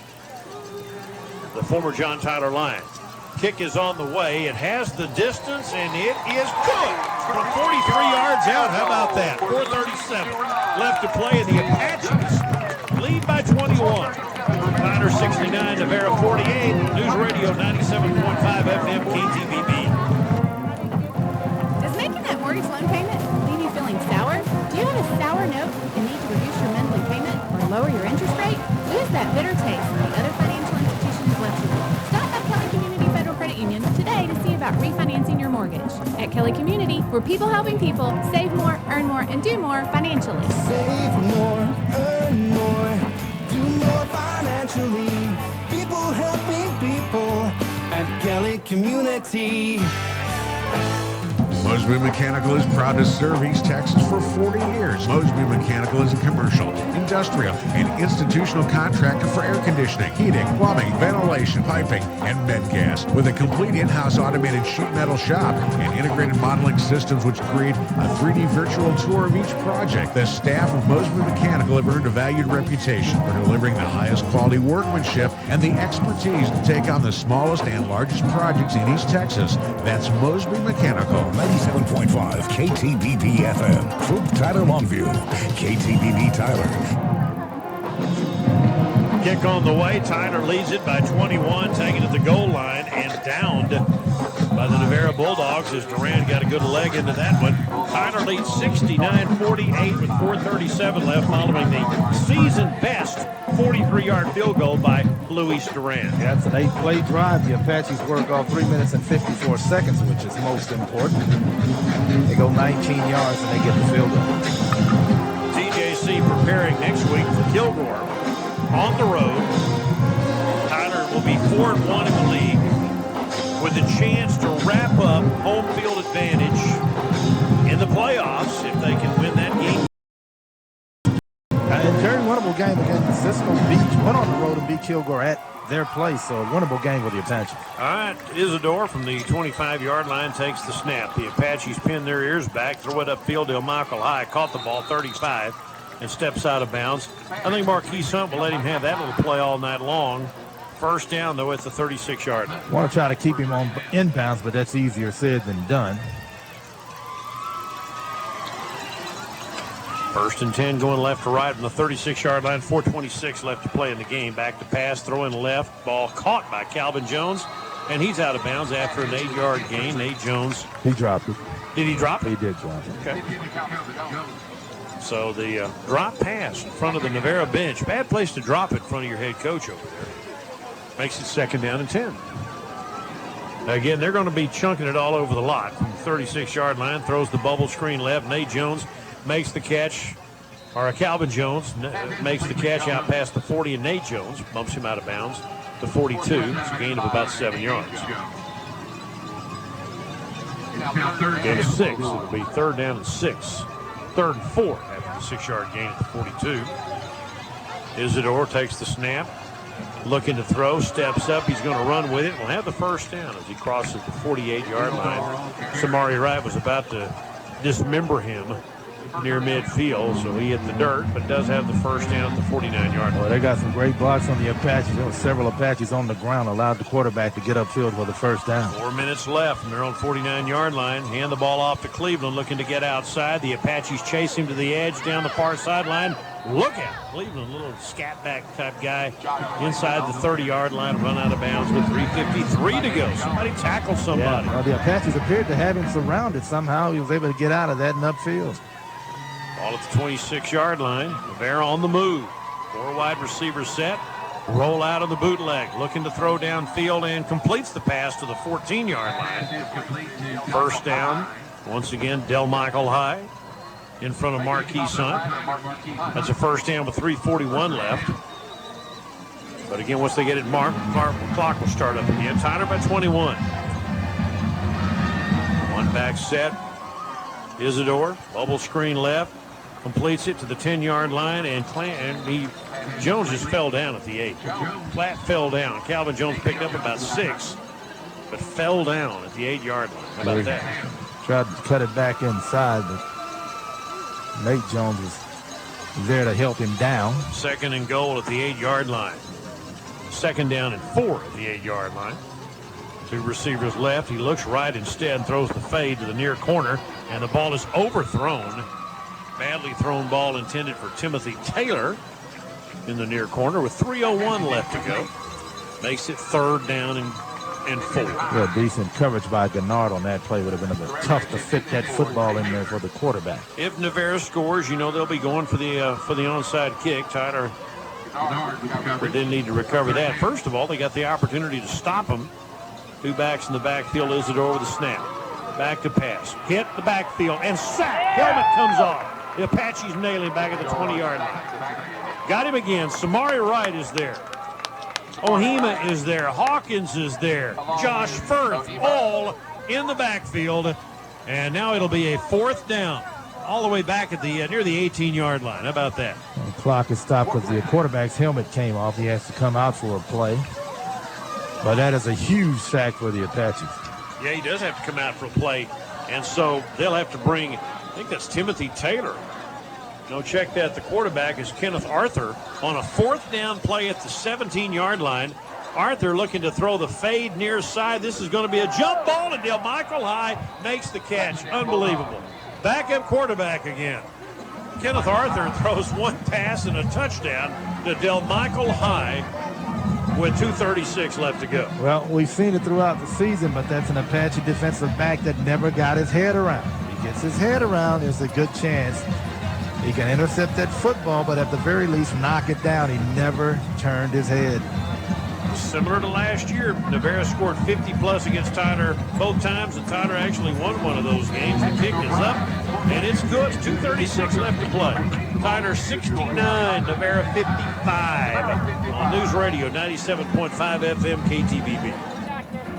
the former John Tyler Lion. Kick is on the way. It has the distance, and it is good from 43 yards out. How about that? 4:37 left to play, and the Apaches lead by 21. Tyler 69, Navarro 48. News Radio 97.5 FM KTBB. Does making that mortgage loan payment leave you feeling sour? Do you have a sour note and need to reduce your monthly payment or lower your interest rate? Lose that bitter taste the other financial institutions left you with. Stop at Kelly Community Federal Credit Union today to see about refinancing your mortgage. At Kelly Community, we're people helping people save more, earn more, and do more financially. Save more, earn more, do more financially. People helping people at Kelly Community. Mosby Mechanical is proud to serve East Texas for 40 years. Mosby Mechanical is a commercial, industrial, and institutional contractor for air conditioning, heating, plumbing, ventilation, piping, and med gas. With a complete in-house automated sheet metal shop and integrated modeling systems which create a 3D virtual tour of each project, the staff of Mosby Mechanical have earned a valued reputation for delivering the highest quality workmanship and the expertise to take on the smallest and largest projects in East Texas. That's Mosby Mechanical. 97.5 KTBB FM. Troop Tyler Longview. KTBB Tyler. Kick on the way. Tyler leads it by 21, taken at the goal line and downed by the Navarro Bulldogs as Duran got a good leg into that one. Tyler leads 69-48 with 4:37 left following the season best 43-yard field goal by Luis Duran. Yeah, that's an 8-play drive. The Apaches work off 3 minutes and 54 seconds, which is most important. They go 19 yards and they get the field goal. TJC preparing next week for Kilgore on the road. Tyler will be 4-1 in the league with a chance to wrap up home field advantage in the playoffs if they can win that game. A very winnable game against Cisco Beach. Went on the road and beat Kilgore at their place, so a winnable game with the Apaches. All right, Isidore from the 25-yard line takes the snap. The Apaches pin their ears back, throw it upfield to Michael High, caught the ball 35 and steps out of bounds. I think Marquise Hunt will let him have that little play all night long. First down, though, at the 36-yard line. Want to try to keep him on inbounds, but that's easier said than done. First and 10 going left to right from the 36-yard line. 4:26 left to play in the game. Back to pass, throwing left. Ball caught by Calvin Jones, and he's out of bounds after an 8-yard gain. Nate Jones. He dropped it. Did he drop it? He did drop it. Okay. So the drop pass in front of the Navarro bench. Bad place to drop it in front of your head coach over there. Makes it second down and 10. Again, they're going to be chunking it all over the lot from the 36-yard line. Throws the bubble screen left. Nate Jones makes the catch, or Calvin Jones makes the catch out past the 40, and Nate Jones bumps him out of bounds to 42. It's a gain of about 7 yards. Gain of 6. It'll be third down and 6. 3rd and 4 after the 6-yard gain at the 42. Isidore takes the snap. Looking to throw, steps up. He's going to run with it. We'll have the first down as he crosses the 48-yard line. Samari Wright was about to dismember him near midfield, so he hit the dirt, but does have the first down at the 49-yard line. Well, they got some great blocks on the Apaches. There were several Apaches on the ground, allowed the quarterback to get upfield for the first down. 4 minutes left, and they're on 49-yard line. Hand the ball off to Cleveland, looking to get outside. The Apaches chase him to the edge down the far sideline. Look out. Cleveland, a little scat back type guy inside the 30-yard line, run out of bounds with 3:53 to go. Somebody tackled somebody. Yeah, well, the Apaches appeared to have him surrounded. Somehow he was able to get out of that and upfield. Ball at the 26-yard line. Navarro on the move. Four wide receivers set. Roll out of the bootleg. Looking to throw downfield and completes the pass to the 14-yard line. First down. Once again, Del Michael High in front of Marquise Hunt. That's a first down with 3:41 left. But again, once they get it marked, the clock will start up again. Tyler by 21. One back set. Isidore, bubble screen left, completes it to the 10-yard line, and Jones just fell down at the 8. Platt fell down. Calvin Jones picked up about 6, but fell down at the 8-yard line. How about that? Tried to cut it back inside, but Nate Jones was there to help him down. Second and goal at the 8-yard line. Second down and 4 at the 8-yard line. Two receivers left. He looks right instead and throws the fade to the near corner, and the ball is overthrown. Badly thrown ball intended for Timothy Taylor in the near corner with 3:01 left to go. Makes it third down and 4. Yeah, decent coverage by Gennard on that play. Would have been a bit tough to fit that football in there for the quarterback. If Navarro scores, they'll be going for the onside kick. Tyler didn't need to recover that. First of all, they got the opportunity to stop him. Two backs in the backfield. Isidore with a snap. Back to pass. Hit the backfield and sack. Helmet comes off. The Apaches nail him back at the 20-yard line. Got him again. Samari Wright is there. Ohima is there. Hawkins is there. Josh Firth all in the backfield. And now it'll be a fourth down. All the way back at the near the 18-yard line. How about that? The clock is stopped because the quarterback's helmet came off. He has to come out for a play. But that is a huge sack for the Apaches. Yeah, he does have to come out for a play. And so they'll have to bring, I think that's Timothy Taylor. Check that. The quarterback is Kenneth Arthur on a fourth down play at the 17-yard line. Arthur looking to throw the fade near side. This is going to be a jump ball, and Del Michael High makes the catch. Unbelievable. Backup quarterback again. Kenneth Arthur throws one pass and a touchdown to Del Michael High with 2:36 left to go. Well, we've seen it throughout the season, but that's an Apache defensive back that never got his head around. If he gets his head around, there's a good chance he can intercept that football, but at the very least knock it down. He never turned his head. Similar to last year, Navarro scored 50-plus against Tyler both times, and Tyler actually won one of those games. The kick is up, and it's good. 2:36 left to play. Tyler 69, Navarro 55. On News Radio 97.5 FM KTBB.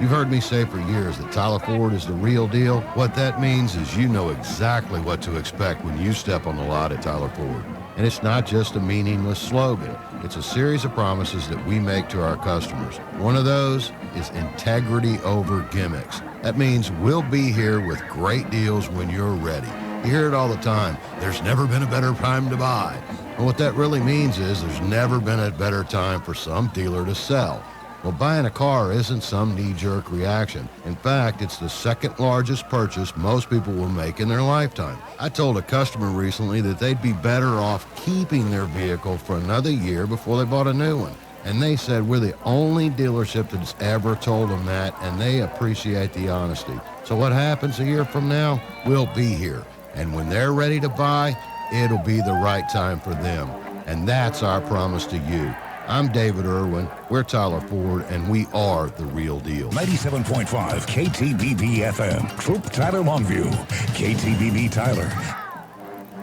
You've heard me say for years that Tyler Ford is the real deal. What that means is you know exactly what to expect when you step on the lot at Tyler Ford. And it's not just a meaningless slogan. It's a series of promises that we make to our customers. One of those is integrity over gimmicks. That means we'll be here with great deals when you're ready. You hear it all the time. There's never been a better time to buy. And what that really means is there's never been a better time for some dealer to sell. Well, buying a car isn't some knee-jerk reaction. In fact, it's the second largest purchase most people will make in their lifetime. I told a customer recently that they'd be better off keeping their vehicle for another year before they bought a new one. And they said we're the only dealership that's ever told them that, and they appreciate the honesty. So what happens a year from now? We'll be here. And when they're ready to buy, it'll be the right time for them. And that's our promise to you. I'm David Irwin, we're Tyler Ford, and we are the real deal. 97.5 KTBB FM, Troop Tyler Longview, KTBB Tyler.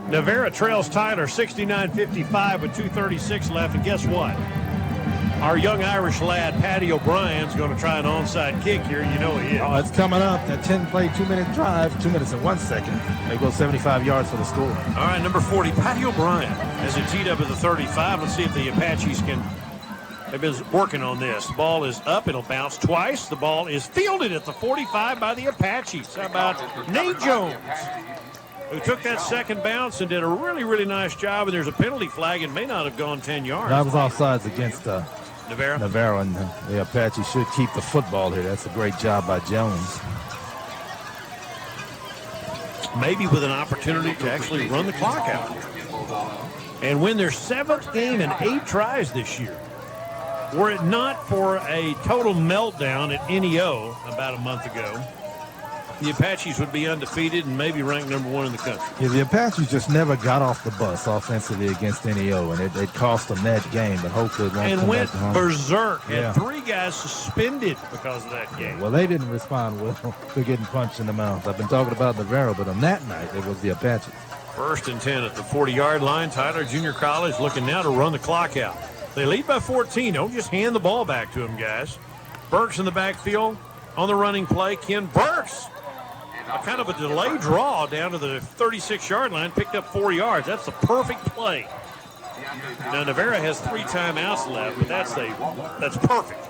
Navarro trails Tyler 69-55 with 2:36 left, and guess what? Our young Irish lad, Patty O'Brien's going to try an onside kick here. You know he is. Oh, it's coming up. That 10-play, 2-minute drive, 2 minutes and 1 second. They go 75 yards for the score. All right, number 40, Patty O'Brien has it teed up at the 35. Let's see if the Apaches can. They've been working on this. The ball is up. It'll bounce twice. The ball is fielded at the 45 by the Apaches. How about Nate Jones, who took that second bounce and did a really, really nice job. And there's a penalty flag and may not have gone 10 yards. That was offsides against Navarro, and the Apaches should keep the football here. That's a great job by Jones. Maybe with an opportunity to actually run the clock out and win their 7th game in 8 tries this year. Were it not for a total meltdown at NEO about a month ago, the Apaches would be undefeated and maybe ranked #1 in the country. Yeah, the Apaches just never got off the bus offensively against NEO, and it cost them that game, but hopefully it won't And come went back to home. berserk. Yeah. Had 3 guys suspended because of that game. Well, they didn't respond well to getting punched in the mouth. I've been talking about Navarro, but on that night, it was the Apaches. 1st and 10 at the 40-yard line. Tyler Junior College looking now to run the clock out. They lead by 14. Don't just hand the ball back to them, guys. Burks in the backfield on the running play. Ken Burks, a kind of a delay draw down to the 36-yard line, picked up 4 yards. That's the perfect play. Now, Navarro has 3 timeouts left, but that's perfect.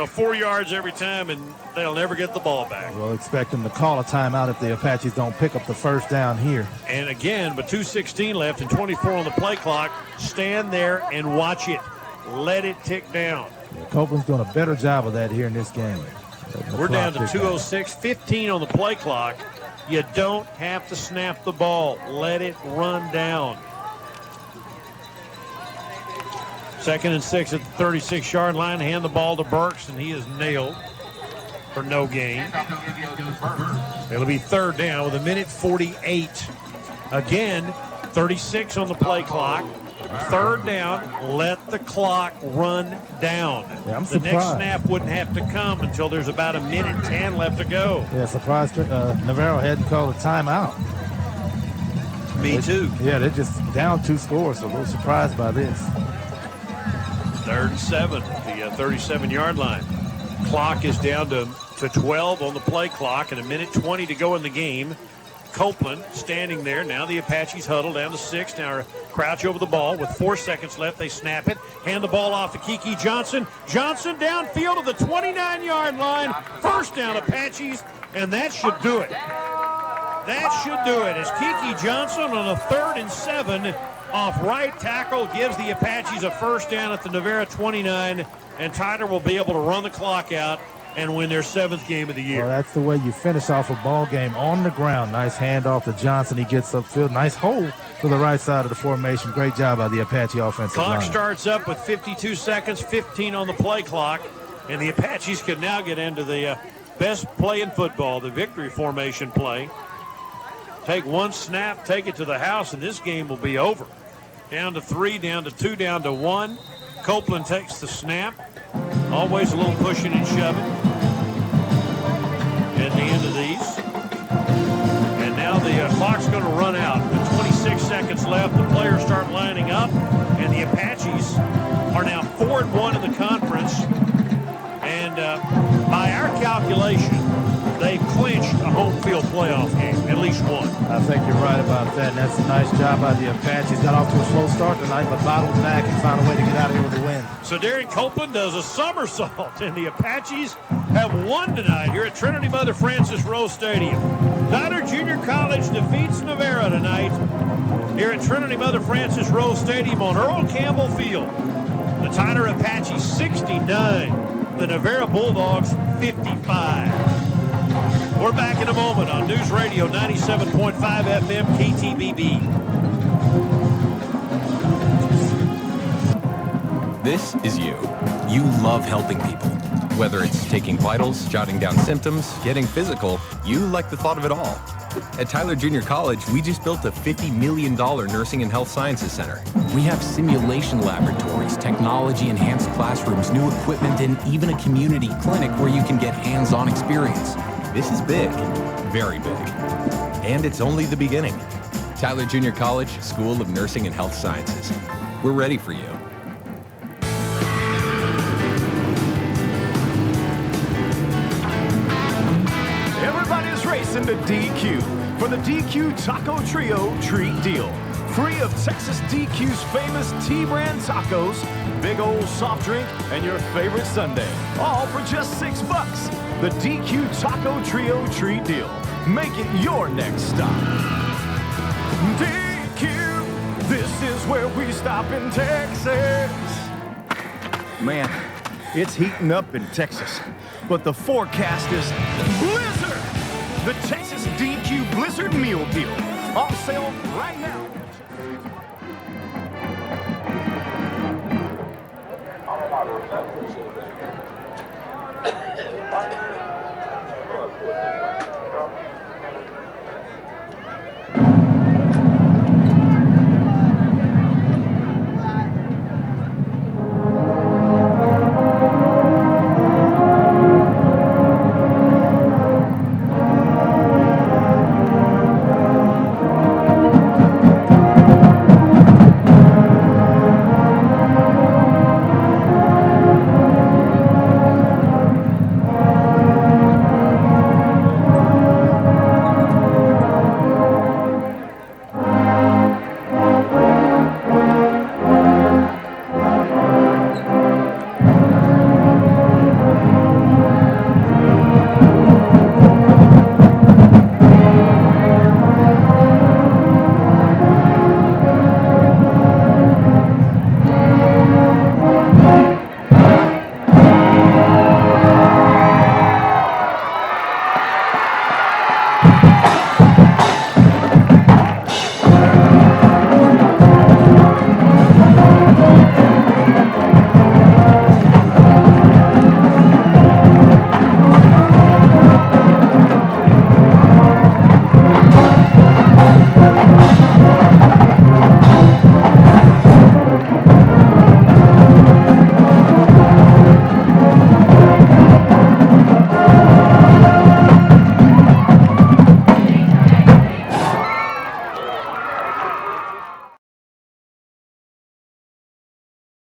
4 yards every time, and they'll never get the ball back. We'll expect them to call a timeout if the Apaches don't pick up the first down here. And again, but 2:16 left and 24 on the play clock. Stand there and watch it. Let it tick down. Yeah, Copeland's doing a better job of that here in this game. We're down to 2:06, 15 on the play clock. You don't have to snap the ball. Let it run down. 2nd and 6 at the 36-yard line. Hand the ball to Burks, and he is nailed for no gain. It'll be 3rd down with 1:48. Again, 36 on the play clock. 3rd down, let the clock run down. Yeah, I'm the next surprised. snap wouldn't have to come until there's about 1:10 left to go. Yeah, surprised Navarro hadn't called a timeout. Me too. Yeah, they're just down 2 scores, so a little surprised by this. 3rd and 7 at the 37-yard line. Clock is down to 12 on the play clock and 1:20 to go in the game. Copeland standing there. Now the Apaches huddle down to 6. Now crouch over the ball with 4 seconds left. They snap it. Hand the ball off to Kiki Johnson. Johnson downfield of the 29-yard line. 1st down Apaches, and that should do it. That should do it as Kiki Johnson on a 3rd and 7 off right tackle gives the Apaches a 1st down at the Navarro 29, and Tyler will be able to run the clock out and win their 7th game of the year. Well, that's the way you finish off a ball game on the ground. Nice handoff to Johnson. He gets upfield. Nice hole to the right side of the formation. Great job by the Apache offensive line. Clock starts up with 52 seconds, 15 on the play clock, and the Apaches can now get into the best play in football, the victory formation play. Take 1 snap, take it to the house, and this game will be over. Down to 3, down to 2, down to 1. Copeland takes the snap. Always a little pushing and shoving at the end of these. And now the clock's going to run out. With 26 seconds left, the players start lining up, and the Apaches are now 4-1 in the conference. And by our calculation, they've clinched a home field playoff game, at least one. I think you're right about that, and that's a nice job by the Apaches. Got off to a slow start tonight, but battled back and found a way to get out of here with a win. So Darren Copeland does a somersault, and the Apaches have won tonight here at Trinity Mother Frances Rose Stadium. Tyler Junior College defeats Navarro tonight here at Trinity Mother Frances Rose Stadium on Earl Campbell Field. The Tyler Apaches 69, the Navarro Bulldogs 55. We're back in a moment on News Radio 97.5 FM KTBB. This is you. You love helping people. Whether it's taking vitals, jotting down symptoms, getting physical, you like the thought of it all. At Tyler Junior College, we just built a $50 million nursing and health sciences center. We have simulation laboratories, technology-enhanced classrooms, new equipment, and even a community clinic where you can get hands-on experience. This is big, very big. And it's only the beginning. Tyler Junior College, School of Nursing and Health Sciences. We're ready for you. Everybody's racing to DQ for the DQ Taco Trio Treat Deal. Free of Texas DQ's famous T-brand tacos, big old soft drink, and your favorite sundae. All for just $6. The DQ Taco Trio Treat Deal. Make it your next stop. DQ, this is where we stop in Texas. Man, it's heating up in Texas, but the forecast is blizzard. The Texas DQ Blizzard Meal Deal. On sale right now. Stop.